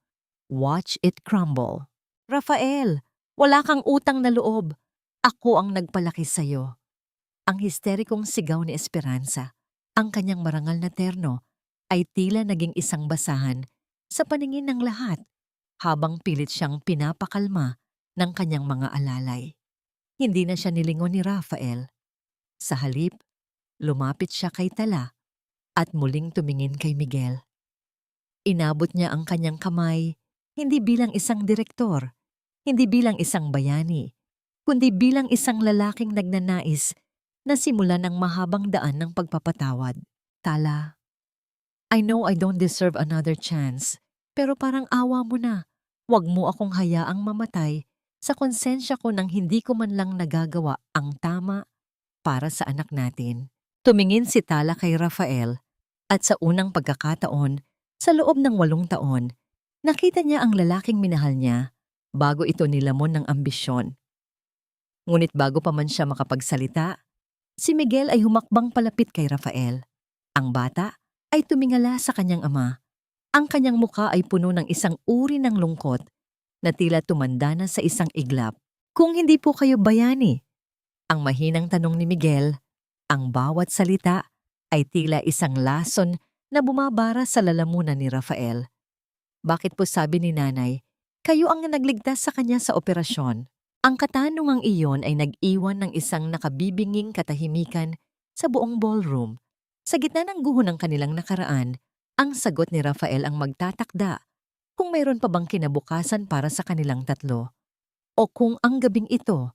watch it crumble. Rafael, wala kang utang na loob. Ako ang nagpalaki sa'yo. Ang histerikong sigaw ni Esperanza, ang kanyang marangal na terno, ay tila naging isang basahan sa paningin ng lahat habang pilit siyang pinapakalma ng kanyang mga alalay. Hindi na siya nilingon ni Rafael. Sa halip, lumapit siya kay Tala at muling tumingin kay Miguel. Inabot niya ang kanyang kamay, hindi bilang isang direktor, hindi bilang isang bayani, kundi bilang isang lalaking nagnanais na simulan ng mahabang daan ng pagpapatawad. Tala, I know I don't deserve another chance, pero parang awa mo na. Huwag mo akong hayaang mamatay sa konsensya ko nang hindi ko man lang nagagawa ang tama para sa anak natin. Tumingin si Tala kay Rafael at sa unang pagkakataon, sa loob ng 8 taon, nakita niya ang lalaking minahal niya bago ito nilamon ng ambisyon. Ngunit bago pa man siya makapagsalita, si Miguel ay humakbang palapit kay Rafael. Ang bata ay tumingala sa kanyang ama. Ang kanyang muka ay puno ng isang uri ng lungkot na tila tumanda na sa isang iglap. Kung hindi po kayo bayani, ang mahinang tanong ni Miguel, ang bawat salita ay tila isang lason na bumabara sa lalamunan ni Rafael. Bakit po sabi ni nanay, kayo ang nagligtas sa kanya sa operasyon? Ang katanungang iyon ay nag-iwan ng isang nakabibinging katahimikan sa buong ballroom. Sa gitna ng guho ng kanilang nakaraan, ang sagot ni Rafael ang magtatakda kung mayroon pa bang kinabukasan para sa kanilang tatlo o kung ang gabing ito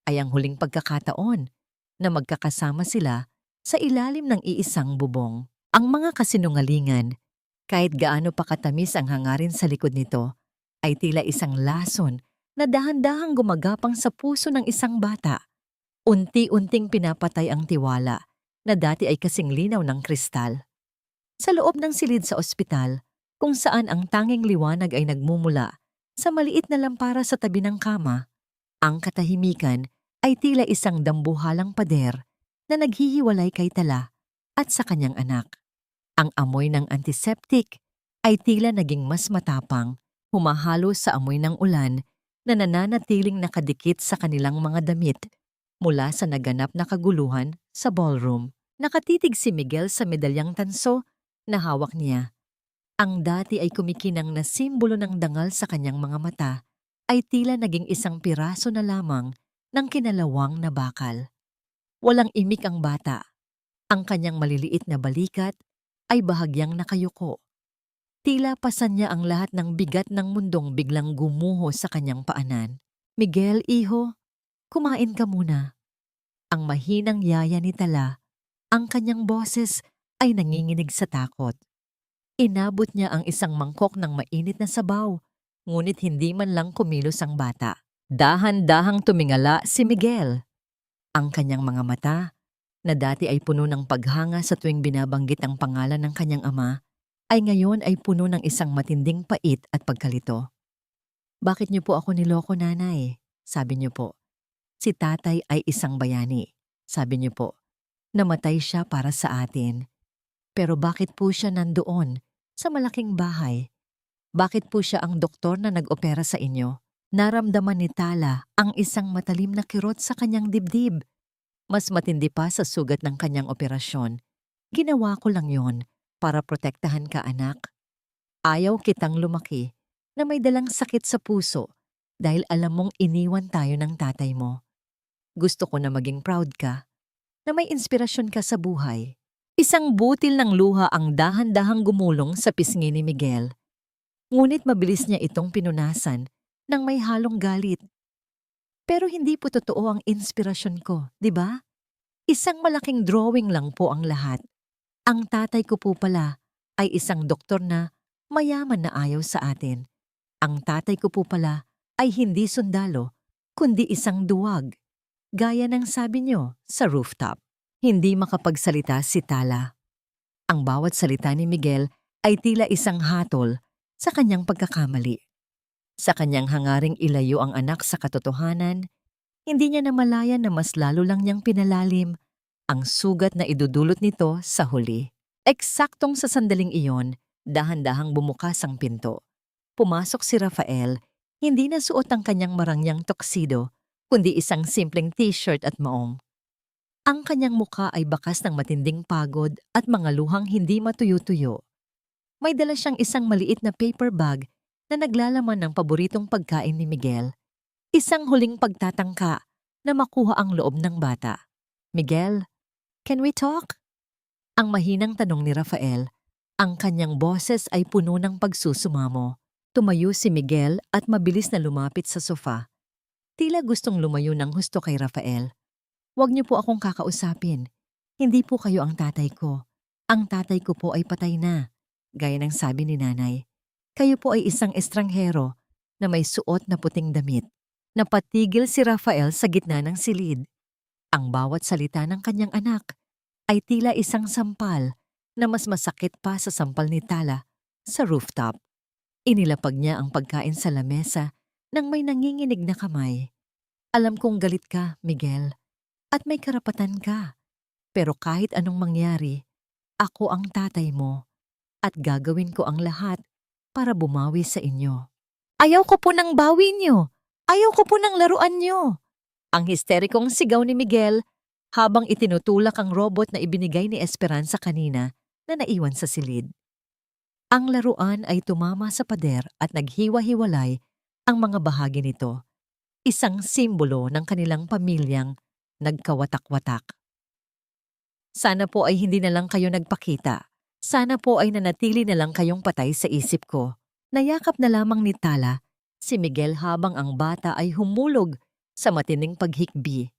ay ang huling pagkakataon na magkakasama sila sa ilalim ng iisang bubong. Ang mga kasinungalingan, kahit gaano pa katamis ang hangarin sa likod nito, ay tila isang lason na dahan-dahang gumagapang sa puso ng isang bata. Unti-unting pinapatay ang tiwala na dati ay kasing linaw ng kristal. Sa loob ng silid sa ospital, kung saan ang tanging liwanag ay nagmumula sa maliit na lampara sa tabi ng kama, ang katahimikan ay tila isang dambuhalang pader na naghihiwalay kay Tala at sa kanyang anak. Ang amoy ng antiseptic ay tila naging mas matapang, humahalo sa amoy ng ulan na nananatiling nakadikit sa kanilang mga damit mula sa naganap na kaguluhan sa ballroom. Nakatitig si Miguel sa medalyang tanso na hawak niya. Ang dati ay kumikinang na simbolo ng dangal sa kanyang mga mata ay tila naging isang piraso na lamang ng kinalawang na bakal. Walang imik ang bata. Ang kanyang maliliit na balikat ay bahagyang nakayuko. Tila pasan niya ang lahat ng bigat ng mundong biglang gumuho sa kanyang paanan. Miguel, iho, kumain ka muna. Ang mahinang yaya ni Tala, ang kanyang boses ay nanginginig sa takot. Inabot niya ang isang mangkok ng mainit na sabaw, ngunit hindi man lang kumilos ang bata. Dahan-dahang tumingala si Miguel. Ang kanyang mga mata, na dati ay puno ng paghanga sa tuwing binabanggit ang pangalan ng kanyang ama, ay ngayon ay puno ng isang matinding pait at pagkalito. "Bakit niyo po ako niloko, nanay?" Sabi niyo po. "Si tatay ay isang bayani." Sabi niyo po. "Namatay siya para sa atin." Pero bakit po siya nandoon sa malaking bahay? Bakit po siya ang doktor na nag-opera sa inyo? Naramdaman ni Tala ang isang matalim na kirot sa kanyang dibdib. Mas matindi pa sa sugat ng kanyang operasyon. "Ginawa ko lang yon para protektahan ka, anak. Ayaw kitang lumaki na may dalang sakit sa puso dahil alam mong iniwan tayo ng tatay mo. Gusto ko na maging proud ka, na may inspirasyon ka sa buhay." Isang butil ng luha ang dahan-dahang gumulong sa pisngi ni Miguel. Ngunit mabilis niya itong pinunasan ng may halong galit. "Pero hindi po totoo ang inspirasyon ko, di ba? Isang malaking drawing lang po ang lahat. Ang tatay ko po pala ay isang doktor na mayaman na ayaw sa atin. Ang tatay ko po pala ay hindi sundalo, kundi isang duwag. Gaya ng sabi niyo sa rooftop." Hindi makapagsalita si Tala. Ang bawat salita ni Miguel ay tila isang hatol sa kanyang pagkakamali. Sa kanyang hangaring ilayo ang anak sa katotohanan, hindi niya namalayan na mas lalo lang niyang pinalalim ang sugat na idudulot nito sa huli. Eksaktong sa sandaling iyon, dahan-dahang bumukas ang pinto. Pumasok si Rafael, hindi na suot ang kanyang marangyang tuxedo, kundi isang simpleng t-shirt at maong. Ang kanyang mukha ay bakas ng matinding pagod at mga luhang hindi matuyo-tuyo. May dala siyang isang maliit na paper bag na naglalaman ng paboritong pagkain ni Miguel. Isang huling pagtatangka na makuha ang loob ng bata. "Miguel, can we talk?" Ang mahinang tanong ni Rafael. Ang kanyang boses ay puno ng pagsusumamo. Tumayo si Miguel at mabilis na lumapit sa sofa. Tila gustong lumayo ng husto kay Rafael. "Huwag niyo po akong kakausapin. Hindi po kayo ang tatay ko. Ang tatay ko po ay patay na," gaya ng sabi ni nanay. "Kayo po ay isang estranghero na may suot na puting damit." Napatigil si Rafael sa gitna ng silid. Ang bawat salita ng kanyang anak ay tila isang sampal na mas masakit pa sa sampal ni Tala sa rooftop. Inilapag niya ang pagkain sa lamesa nang may nanginginig na kamay. "Alam kong galit ka, Miguel. At may karapatan ka. Pero kahit anong mangyari, ako ang tatay mo at gagawin ko ang lahat para bumawi sa inyo." "Ayaw ko po ng bawi niyo! Ayaw ko po ng laruan niyo!" Ang histerikong sigaw ni Miguel habang itinutulak ang robot na ibinigay ni Esperanza kanina na naiwan sa silid. Ang laruan ay tumama sa pader at naghiwa-hiwalay ang mga bahagi nito. Isang simbolo ng kanilang pamilyang nagkawatak-watak. "Sana po ay hindi na lang kayo nagpakita. Sana po ay nanatili na lang kayong patay sa isip ko." Nayakap na lamang ni Tala si Miguel habang ang bata ay humulog sa matinding paghikbi.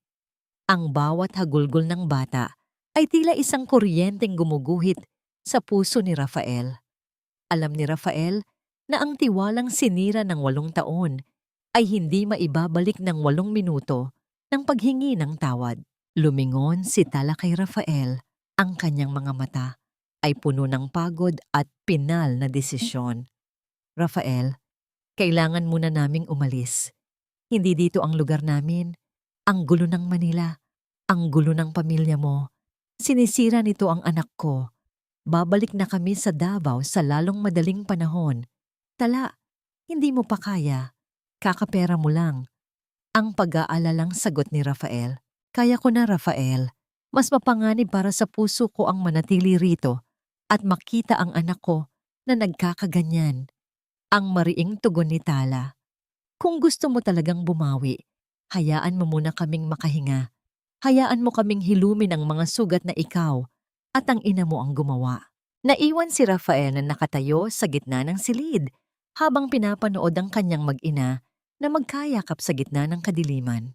Ang bawat hagulgol ng bata ay tila isang kuryenteng gumuguhit sa puso ni Rafael. Alam ni Rafael na ang tiwalang sinira ng 8 taon ay hindi maibabalik ng 8 minuto ng paghingi ng tawad. Lumingon si Tala kay Rafael. Ang kanyang mga mata ay puno ng pagod at pinal na desisyon. Rafael, kailangan muna naming umalis. Hindi dito ang lugar namin. Ang gulo ng Manila. Ang gulo ng pamilya mo. Sinisira nito ang anak ko. Babalik na kami sa Davao sa lalong madaling panahon. Tala, hindi mo pa kaya. Kakapera mo lang. Ang pag-aalalang sagot ni Rafael. Kaya ko na, Rafael. Mas mapanganib para sa puso ko ang manatili rito at makita ang anak ko na nagkakaganyan. Ang mariing tugon ni Tala. Kung gusto mo talagang bumawi, hayaan mo muna kaming makahinga. Hayaan mo kaming hilumin ang mga sugat na ikaw at ang ina mo ang gumawa. Naiwan si Rafael na nakatayo sa gitna ng silid habang pinapanood ang kanyang mag-ina na magkayakap sa gitna ng kadiliman.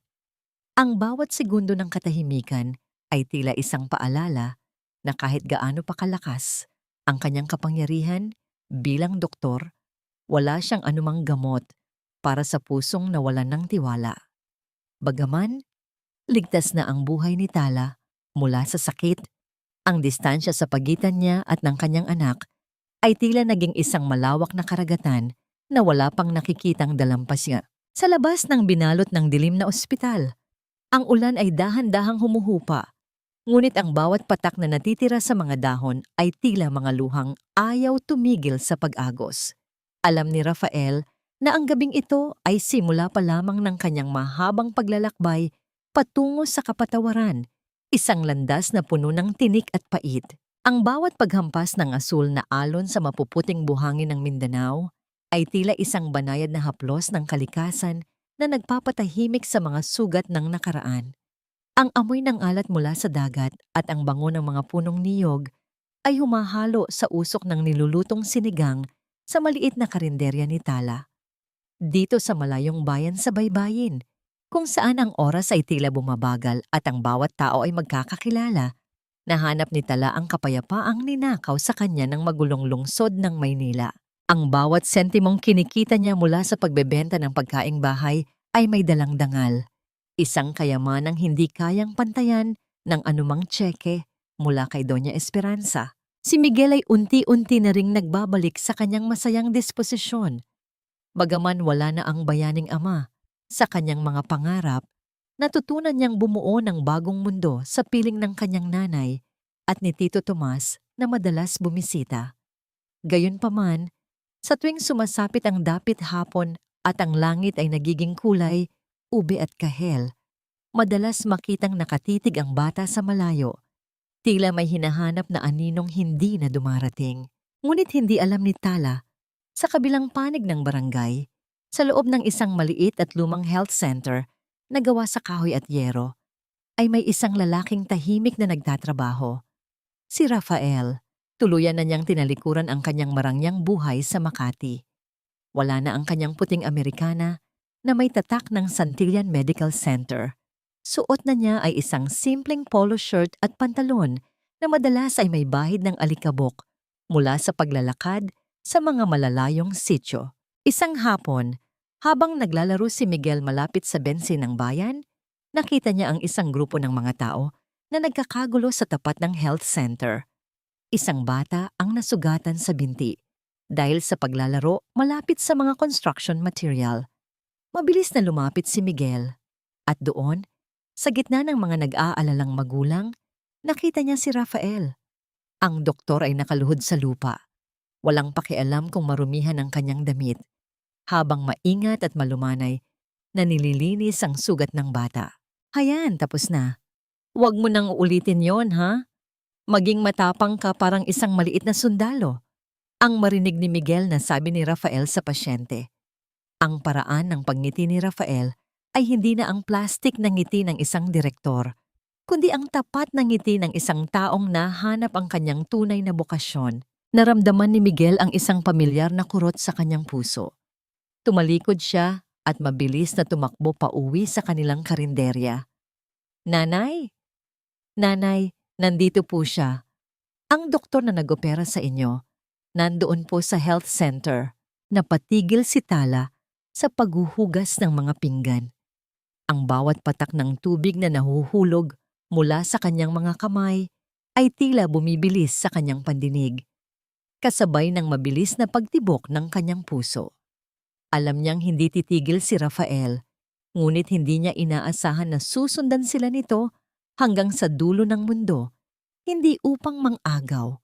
Ang bawat segundo ng katahimikan ay tila isang paalala na kahit gaano pa kalakas ang kanyang kapangyarihan bilang doktor, wala siyang anumang gamot para sa pusong nawalan ng tiwala. Bagaman, ligtas na ang buhay ni Tala mula sa sakit, ang distansya sa pagitan niya at ng kanyang anak ay tila naging isang malawak na karagatan na wala pang nakikitang dalampas niya. Sa labas ng binalot ng dilim na ospital, ang ulan ay dahan-dahang humuhupa, ngunit ang bawat patak na natitira sa mga dahon ay tila mga luhang ayaw tumigil sa pag-agos. Alam ni Rafael na ang gabing ito ay simula pa lamang ng kanyang mahabang paglalakbay patungo sa kapatawaran, isang landas na puno ng tinik at pait. Ang bawat paghampas ng asul na alon sa mapuputing buhangin ng Mindanao ay tila isang banayad na haplos ng kalikasan na nagpapatahimik sa mga sugat ng nakaraan. Ang amoy ng alat mula sa dagat at ang bango ng mga punong niyog ay humahalo sa usok ng nilulutong sinigang sa maliit na karinderya ni Tala. Dito sa malayong bayan sa baybayin, kung saan ang oras ay tila bumabagal at ang bawat tao ay magkakakilala, nahanap ni Tala ang kapayapaang ninakaw sa kanya ng magulong lungsod ng Maynila. Ang bawat sentimong kinikita niya mula sa pagbebenta ng pagkaing bahay ay may dalang dangal. Isang kayamanang hindi kayang pantayan ng anumang tseke mula kay Doña Esperanza. Si Miguel ay unti-unti na ring nagbabalik sa kanyang masayang disposisyon. Bagaman wala na ang bayaning ama sa kanyang mga pangarap, natutunan niyang bumuo ng bagong mundo sa piling ng kanyang nanay at ni Tito Tomas na madalas bumisita. Gayunpaman, sa tuwing sumasapit ang dapit hapon at ang langit ay nagiging kulay, ube at kahel, madalas makitang nakatitig ang bata sa malayo. Tila may hinahanap na aninong hindi na dumarating. Ngunit hindi alam ni Tala, sa kabilang panig ng barangay, sa loob ng isang maliit at lumang health center na gawa sa kahoy at yero, ay may isang lalaking tahimik na nagtatrabaho. Si Rafael. Tuluyan na niyang tinalikuran ang kanyang marangyang buhay sa Makati. Wala na ang kanyang puting Amerikana na may tatak ng Santillan Medical Center. Suot na niya ay isang simpleng polo shirt at pantalon na madalas ay may bahid ng alikabok mula sa paglalakad sa mga malalayong sityo. Isang hapon, habang naglalaro si Miguel malapit sa bensin ng bayan, nakita niya ang isang grupo ng mga tao na nagkakagulo sa tapat ng health center. Isang bata ang nasugatan sa binti dahil sa paglalaro malapit sa mga construction material. Mabilis na lumapit si Miguel at doon, sa gitna ng mga nag-aalalang magulang, nakita niya si Rafael. Ang doktor ay nakaluhod sa lupa. Walang pakialam kung marumihan ang kanyang damit, habang maingat at malumanay na nililinis ang sugat ng bata. Hayan, tapos na. Huwag mo nang ulitin yon, ha? Maging matapang ka parang isang maliit na sundalo. Ang marinig ni Miguel na sabi ni Rafael sa pasyente. Ang paraan ng pagngiti ni Rafael ay hindi na ang plastik na ngiti ng isang direktor, kundi ang tapat na ngiti ng isang taong nahanap ang kanyang tunay na bokasyon. Naramdaman ni Miguel ang isang pamilyar na kurot sa kanyang puso. Tumalikod siya at mabilis na tumakbo pauwi sa kanilang karinderya. Nanay? Nanay, nandito po siya. Ang doktor na nag-opera sa inyo, nandoon po sa health center. Napatigil si Tala sa paghuhugas ng mga pinggan. Ang bawat patak ng tubig na nahuhulog mula sa kanyang mga kamay ay tila bumibilis sa kanyang pandinig, kasabay ng mabilis na pagtibok ng kanyang puso. Alam niyang hindi titigil si Rafael, ngunit hindi niya inaasahan na susundan sila nito hanggang sa dulo ng mundo, hindi upang mang-agaw,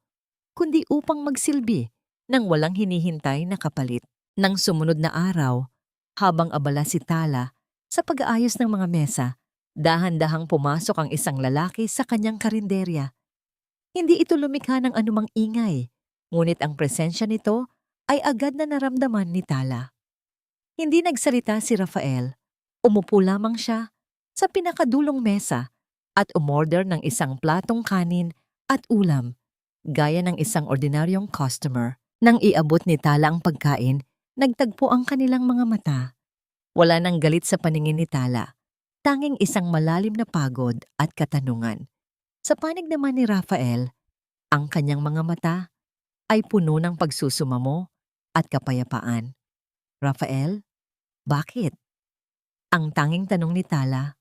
kundi upang magsilbi ng walang hinihintay na kapalit. Nang sumunod na araw, habang abala si Tala sa pag-aayos ng mga mesa, dahan-dahang pumasok ang isang lalaki sa kanyang karinderya. Hindi ito lumikha ng anumang ingay, ngunit ang presensya nito ay agad na naramdaman ni Tala. Hindi nagsalita si Rafael. Umupo lamang siya sa pinakadulong mesa at umorder ng isang platong kanin at ulam, gaya ng isang ordinaryong customer. Nang iabot ni Tala ang pagkain, nagtagpo ang kanilang mga mata. Wala nang galit sa paningin ni Tala, tanging isang malalim na pagod at katanungan. Sa panig naman ni Rafael, ang kanyang mga mata ay puno ng pagsusumamo at kapayapaan. Rafael, bakit? Ang tanging tanong ni Tala,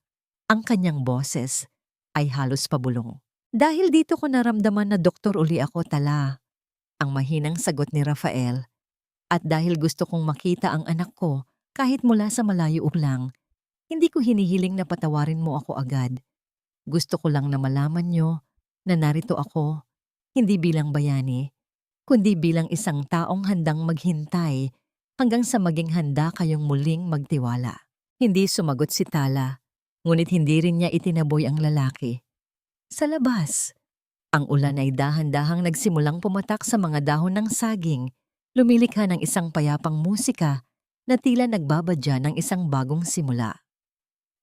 ang kanyang boses ay halos pabulong. Dahil dito ko naramdaman na doktor uli ako, Tala. Ang mahinang sagot ni Rafael. At dahil gusto kong makita ang anak ko kahit mula sa malayo lang, hindi ko hinihiling na patawarin mo ako agad. Gusto ko lang na malaman nyo na narito ako, hindi bilang bayani, kundi bilang isang taong handang maghintay hanggang sa maging handa kayong muling magtiwala. Hindi sumagot si Tala, ngunit hindi rin niya itinaboy ang lalaki. Sa labas, ang ulan ay dahan-dahang nagsimulang pumatak sa mga dahon ng saging, lumilikha ng isang payapang musika na tila nagbabadya ng isang bagong simula.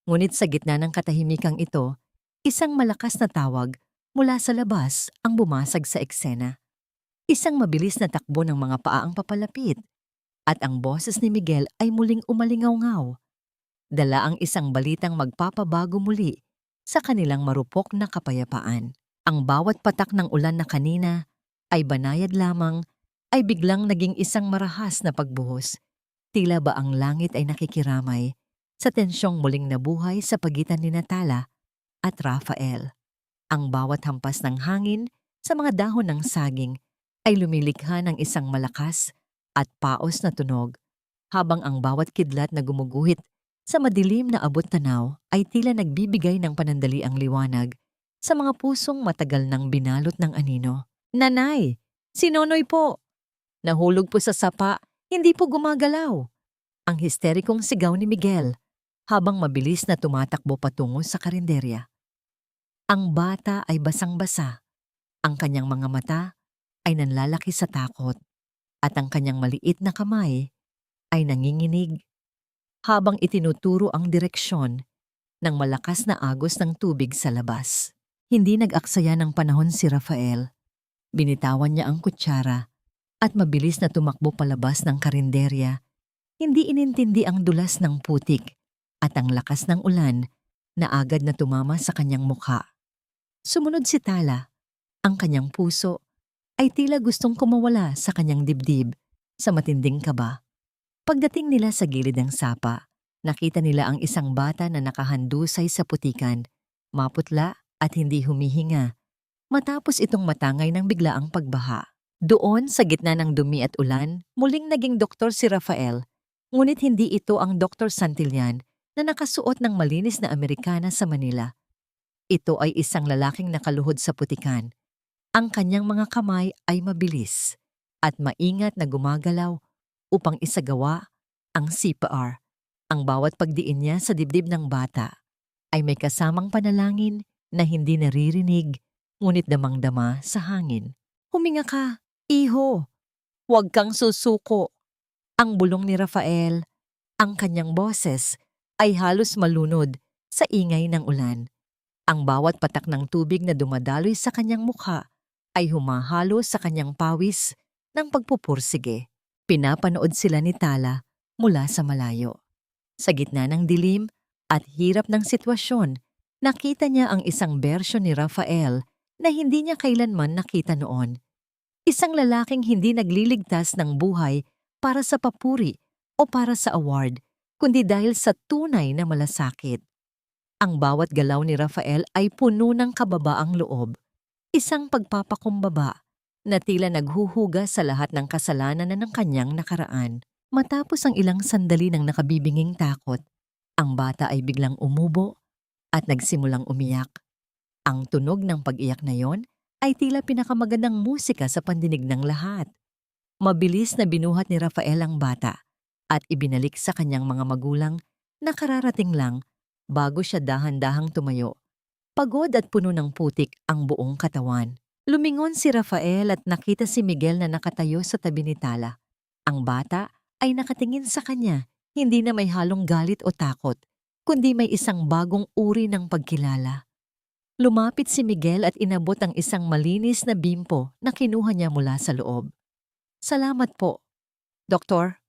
Ngunit sa gitna ng katahimikang ito, isang malakas na tawag mula sa labas ang bumasag sa eksena. Isang mabilis na takbo ng mga paa ang papalapit, at ang boses ni Miguel ay muling umalingaw-ngaw. Dala ang isang balitang magpapabago muli sa kanilang marupok na kapayapaan. Ang bawat patak ng ulan na kanina ay banayad lamang ay biglang naging isang marahas na pagbuhos. Tila ba ang langit ay nakikiramay sa tensyong muling nabuhay sa pagitan ni Tala at Rafael. Ang bawat hampas ng hangin sa mga dahon ng saging ay lumilikha ng isang malakas at paos na tunog, habang ang bawat kidlat na gumuguhit sa madilim na abot-tanaw ay tila nagbibigay ng panandaliang liwanag sa mga pusong matagal nang binalot ng anino. Nanay, si Nonoy po! Nahulog po sa sapa, hindi po gumagalaw. Ang histerikong sigaw ni Miguel habang mabilis na tumatakbo patungo sa karinderya. Ang bata ay basang-basa. Ang kanyang mga mata ay nanlalaki sa takot at ang kanyang maliit na kamay ay nanginginig habang itinuturo ang direksyon ng malakas na agos ng tubig sa labas. Hindi nag-aksaya ng panahon si Rafael. Binitawan niya ang kutsara at mabilis na tumakbo palabas ng karinderya. Hindi inintindi ang dulas ng putik at ang lakas ng ulan na agad na tumama sa kanyang mukha. Sumunod si Tala. Ang kanyang puso ay tila gustong kumawala sa kanyang dibdib sa matinding kaba. Pagdating nila sa gilid ng sapa, nakita nila ang isang bata na nakahandusay sa putikan, maputla at hindi humihinga, matapos itong matangay ng biglaang pagbaha. Doon sa gitna ng dumi at ulan, muling naging doktor si Rafael, ngunit hindi ito ang Dr. Santillan na nakasuot ng malinis na Amerikana sa Manila. Ito ay isang lalaking nakaluhod sa putikan. Ang kanyang mga kamay ay mabilis at maingat na gumagalaw upang isagawa ang CPR. Ang bawat pagdiin niya sa dibdib ng bata ay may kasamang panalangin na hindi naririnig ngunit damang-dama sa hangin. Huminga ka, iho. Huwag kang susuko. Ang bulong ni Rafael, ang kanyang boses ay halos malunod sa ingay ng ulan. Ang bawat patak ng tubig na dumadaloy sa kanyang mukha ay humahalo sa kanyang pawis ng pagpupursige. Pinapanood sila ni Tala mula sa malayo. Sa gitna ng dilim at hirap ng sitwasyon, Nakita niya ang isang bersyon ni Rafael na hindi niya kailanman nakita noon. Isang lalaking hindi nagliligtas ng buhay para sa papuri o para sa award, kundi dahil sa tunay na malasakit. Ang bawat galaw ni Rafael ay puno ng kababaang loob, isang pagpapakumbaba na tila naghuhuga sa lahat ng kasalanan na ng kanyang nakaraan. Matapos ang ilang sandali ng nakabibinging takot, ang bata ay biglang umubo at nagsimulang umiyak. Ang tunog ng pag-iyak na yon ay tila pinakamagandang musika sa pandinig ng lahat. Mabilis na binuhat ni Rafael ang bata at ibinalik sa kanyang mga magulang na kararating lang bago siya dahan-dahang tumayo. Pagod at puno ng putik ang buong katawan. Lumingon si Rafael at nakita si Miguel na nakatayo sa tabi ni Tala. Ang bata ay nakatingin sa kanya, hindi na may halong galit o takot, kundi may isang bagong uri ng pagkilala. Lumapit si Miguel at inabot ang isang malinis na bimpo na kinuha niya mula sa loob. "Salamat po, Doktor."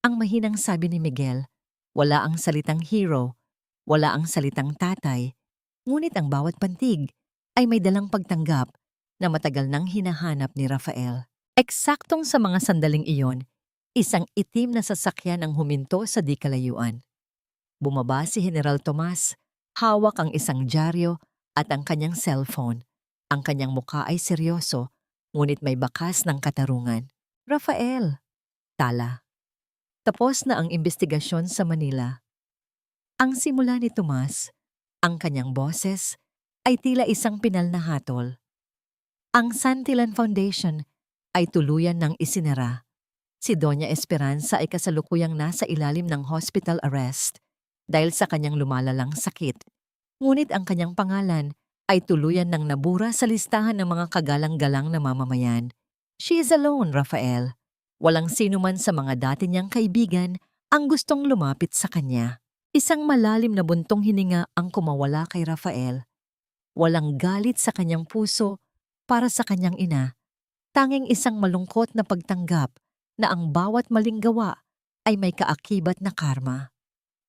Ang mahinang sabi ni Miguel. Wala ang salitang hero, wala ang salitang tatay, ngunit ang bawat pantig ay may dalang pagtanggap na matagal nang hinahanap ni Rafael. Eksaktong sa mga sandaling iyon, isang itim na sasakyan ang huminto sa di kalayuan. Bumaba si General Tomas, hawak ang isang dyaryo at ang kanyang cellphone. Ang kanyang mukha ay seryoso, ngunit may bakas ng katarungan. "Rafael." "Tala." Tapos na ang investigasyon sa Manila. Ang simula ni Tomas, ang kanyang boses, ay tila isang pinal na hatol. Ang Santillan Foundation ay tuluyan ng isinara. Si Doña Esperanza ay kasalukuyang nasa ilalim ng hospital arrest dahil sa kanyang lumalalang sakit. Ngunit ang kanyang pangalan ay tuluyan ng nabura sa listahan ng mga kagalang-galang na mamamayan. She is alone, Rafael. Walang sino man sa mga dati niyang kaibigan ang gustong lumapit sa kanya. Isang malalim na buntong hininga ang kumawala kay Rafael. Walang galit sa kanyang puso para sa kanyang ina. Tanging isang malungkot na pagtanggap na ang bawat maling gawa ay may kaakibat na karma.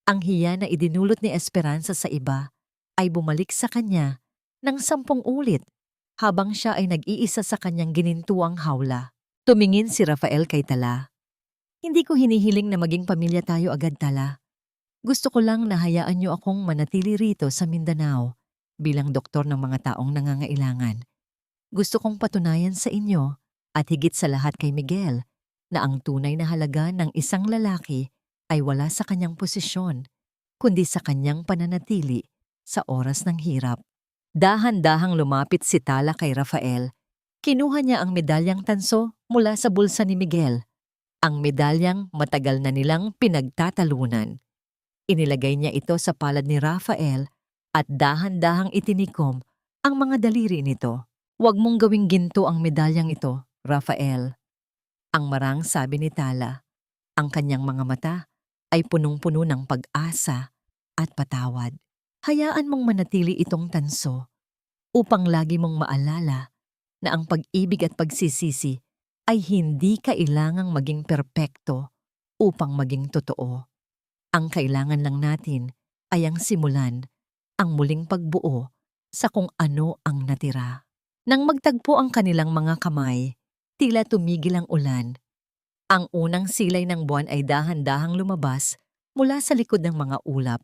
Ang hiya na idinulot ni Esperanza sa iba ay bumalik sa kanya ng 10 ulit habang siya ay nag-iisa sa kanyang ginintuang hawla. Tumingin si Rafael kay Tala. "Hindi ko hinihiling na maging pamilya tayo agad, Tala. Gusto ko lang na hayaan niyo akong manatili rito sa Mindanao bilang doktor ng mga taong nangangailangan. Gusto kong patunayan sa inyo at higit sa lahat kay Miguel na ang tunay na halaga ng isang lalaki ay wala sa kanyang posisyon, kundi sa kanyang pananatili sa oras ng hirap." Dahan-dahang lumapit si Tala kay Rafael. Kinuha niya ang medalyang tanso mula sa bulsa ni Miguel. Ang medalyang matagal na nilang pinagtatalunan. Inilagay niya ito sa palad ni Rafael at dahan-dahang itinikom ang mga daliri nito. "Huwag mong gawing ginto ang medalyang ito, Rafael." Ang marang sabi ni Tala. Ang kanyang mga mata ay punong-puno ng pag-asa at patawad. "Hayaan mong manatili itong tanso upang lagi mong maalala na ang pag-ibig at pagsisisi ay hindi kailangang maging perpekto upang maging totoo. Ang kailangan lang natin ay ang simulan, ang muling pagbuo sa kung ano ang natira." Nang magtagpo ang kanilang mga kamay, tila tumigil ang ulan. Ang unang silay ng buwan ay dahan-dahang lumabas mula sa likod ng mga ulap,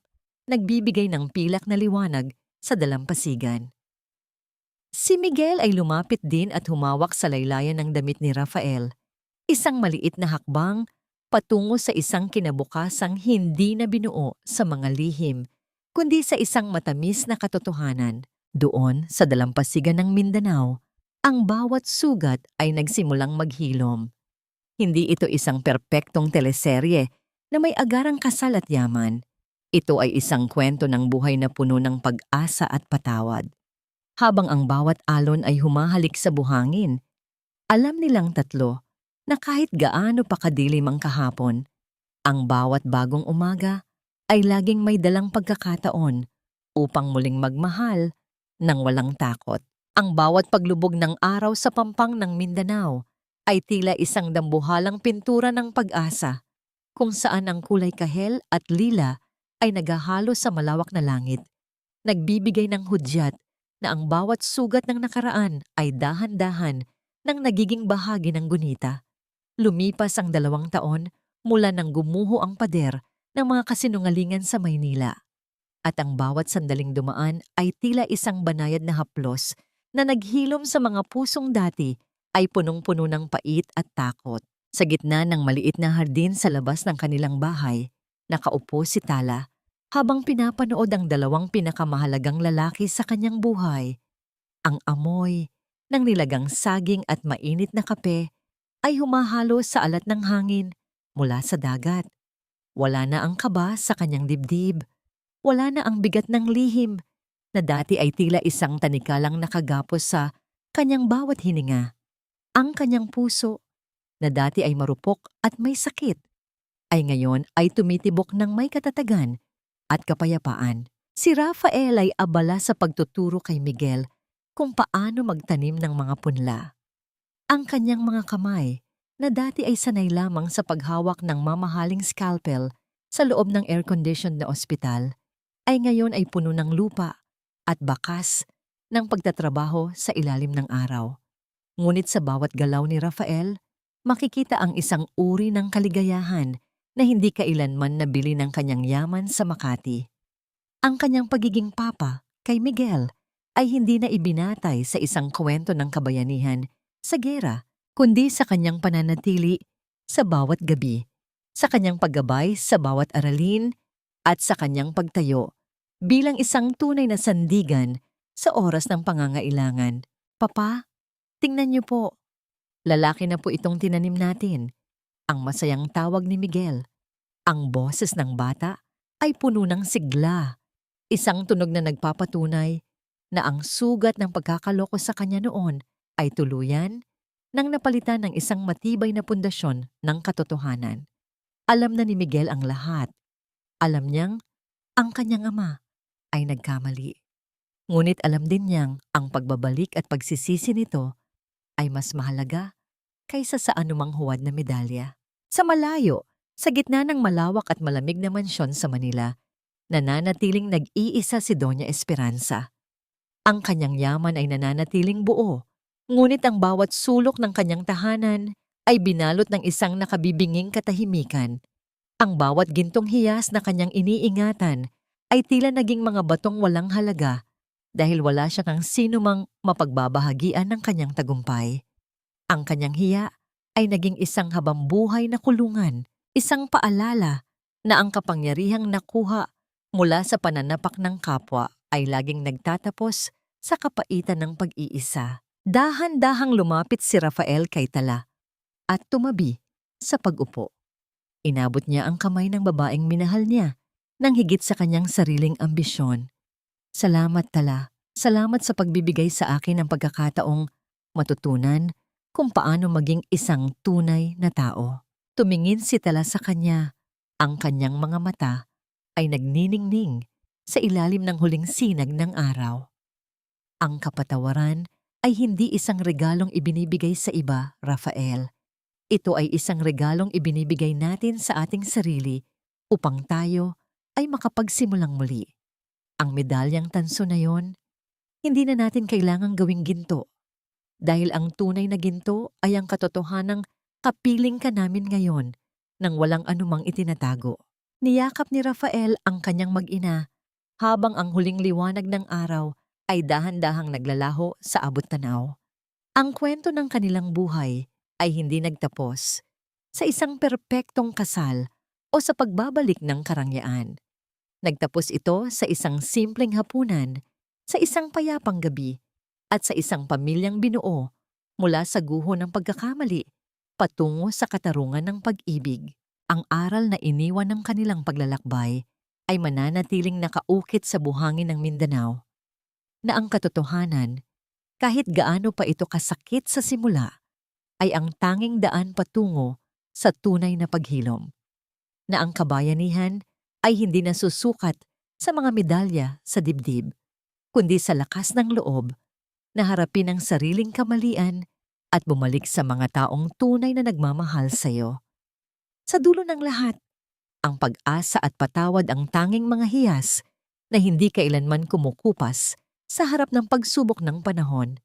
nagbibigay ng pilak na liwanag sa dalampasigan. Si Miguel ay lumapit din at humawak sa laylayan ng damit ni Rafael. Isang maliit na hakbang patungo sa isang kinabukasang hindi na binuo sa mga lihim, kundi sa isang matamis na katotohanan. Doon sa dalampasigan ng Mindanao, ang bawat sugat ay nagsimulang maghilom. Hindi ito isang perpektong teleserye na may agarang kasal at yaman. Ito ay isang kwento ng buhay na puno ng pag-asa at patawad. Habang ang bawat alon ay humahalik sa buhangin, alam nilang tatlo na kahit gaano pa kadilim ang kahapon, ang bawat bagong umaga ay laging may dalang pagkakataon upang muling magmahal ng walang takot. Ang bawat paglubog ng araw sa pampang ng Mindanao ay tila isang dambuhalang pintura ng pag-asa, kung saan ang kulay kahel at lila ay naghahalo sa malawak na langit. nagbibigay ng hudyat na ang bawat sugat ng nakaraan ay dahan-dahan nang nagiging bahagi ng gunita. Lumipas ang 2 taon mula nang gumuho ang pader ng mga kasinungalingan sa Maynila. At ang bawat sandaling dumaan ay tila isang banayad na haplos na naghilom sa mga pusong dati ay punong-puno ng pait at takot. Sa gitna ng maliit na hardin sa labas ng kanilang bahay, nakaupo si Tala habang pinapanood ang 2 pinakamahalagang lalaki sa kanyang buhay. Ang amoy ng nilagang saging at mainit na kape ay humahalo sa alat ng hangin mula sa dagat. Wala na ang kaba sa kanyang dibdib. Wala na ang bigat ng lihim na dati ay tila isang tanikalang nakagapos sa kanyang bawat hininga. Ang kanyang puso, na dati ay marupok at may sakit, ay ngayon ay tumitibok ng may katatagan at kapayapaan. Si Rafael ay abala sa pagtuturo kay Miguel kung paano magtanim ng mga punla. Ang kanyang mga kamay, na dati ay sanay lamang sa paghawak ng mamahaling scalpel sa loob ng air-conditioned na ospital, ay ngayon ay puno ng lupa at bakas ng pagtatrabaho sa ilalim ng araw. Ngunit sa bawat galaw ni Rafael, makikita ang isang uri ng kaligayahan na hindi kailanman nabili ng kanyang yaman sa Makati. Ang kanyang pagiging papa kay Miguel ay hindi na ibinatay sa isang kwento ng kabayanihan sa gera, kundi sa kanyang pananatili sa bawat gabi, sa kanyang paggabay sa bawat aralin, at sa kanyang pagtayo bilang isang tunay na sandigan sa oras ng pangangailangan. Papa, tingnan niyo po. Lalaki na po itong tinanim natin. Ang masayang tawag ni Miguel. Ang boses ng bata ay puno ng sigla. Isang tunog na nagpapatunay na ang sugat ng pagkakaloko sa kanya noon ay tuluyan nang napalitan ng isang matibay na pundasyon ng katotohanan. Alam na ni Miguel ang lahat. Alam niyang ang kanyang ama ay nagkamali. Ngunit alam din niyang ang pagbabalik at pagsisisi nito ay mas mahalaga kaysa sa anumang huwad na medalya. Sa malayo, sa gitna ng malawak at malamig na mansyon sa Manila, nananatiling nag-iisa si Doña Esperanza. Ang kanyang yaman ay nananatiling buo, ngunit ang bawat sulok ng kanyang tahanan ay binalot ng isang nakabibinging katahimikan. Ang bawat gintong hiyas na kanyang iniingatan ay tila naging mga batong walang halaga dahil wala siya kang sinumang mapagbabahagian ng kanyang tagumpay. Ang kanyang hiya ay naging isang habambuhay na kulungan, isang paalala na ang kapangyarihang nakuha mula sa pananapak ng kapwa ay laging nagtatapos sa kapaitan ng pag-iisa. Dahan-dahang lumapit si Rafael kay Tala at tumabi sa pag-upo. Inabot niya ang kamay ng babaeng minahal niya nang higit sa kanyang sariling ambisyon. Salamat, Tala. Salamat sa pagbibigay sa akin ng pagkakataong matutunan kung paano maging isang tunay na tao. Tumingin si Tala sa kanya. Ang kanyang mga mata ay nagniningning sa ilalim ng huling sinag ng araw. Ang kapatawaran ay hindi isang regalong ibinibigay sa iba, Rafael. Ito ay isang regalong ibinibigay natin sa ating sarili upang tayo ay makapagsimulang muli. Ang medalyang tanso na yon, hindi na natin kailangang gawing ginto. Dahil ang tunay na ginto ay ang katotohanang kapiling ka namin ngayon nang walang anumang itinatago. Niyakap ni Rafael ang kanyang mag-ina habang ang huling liwanag ng araw ay dahan-dahang naglalaho sa abot-tanaw. Ang kwento ng kanilang buhay ay hindi nagtapos sa isang perpektong kasal o sa pagbabalik ng karangyaan. Nagtapos ito sa isang simpleng hapunan, sa isang payapang gabi, at sa isang pamilyang binuo mula sa guho ng pagkakamali patungo sa katarungan ng pag-ibig. Ang aral na iniwan ng kanilang paglalakbay ay mananatiling nakaukit sa buhangin ng Mindanao, na ang katotohanan, kahit gaano pa ito kasakit sa simula, ay ang tanging daan patungo sa tunay na paghilom. Na ang kabayanihan ay hindi nasusukat sa mga medalya sa dibdib, kundi sa lakas ng loob na harapin ang sariling kamalian at bumalik sa mga taong tunay na nagmamahal sa iyo. Sa dulo ng lahat, ang pag-asa at patawad ang tanging mga hiyas na hindi kailanman kumukupas sa harap ng pagsubok ng panahon.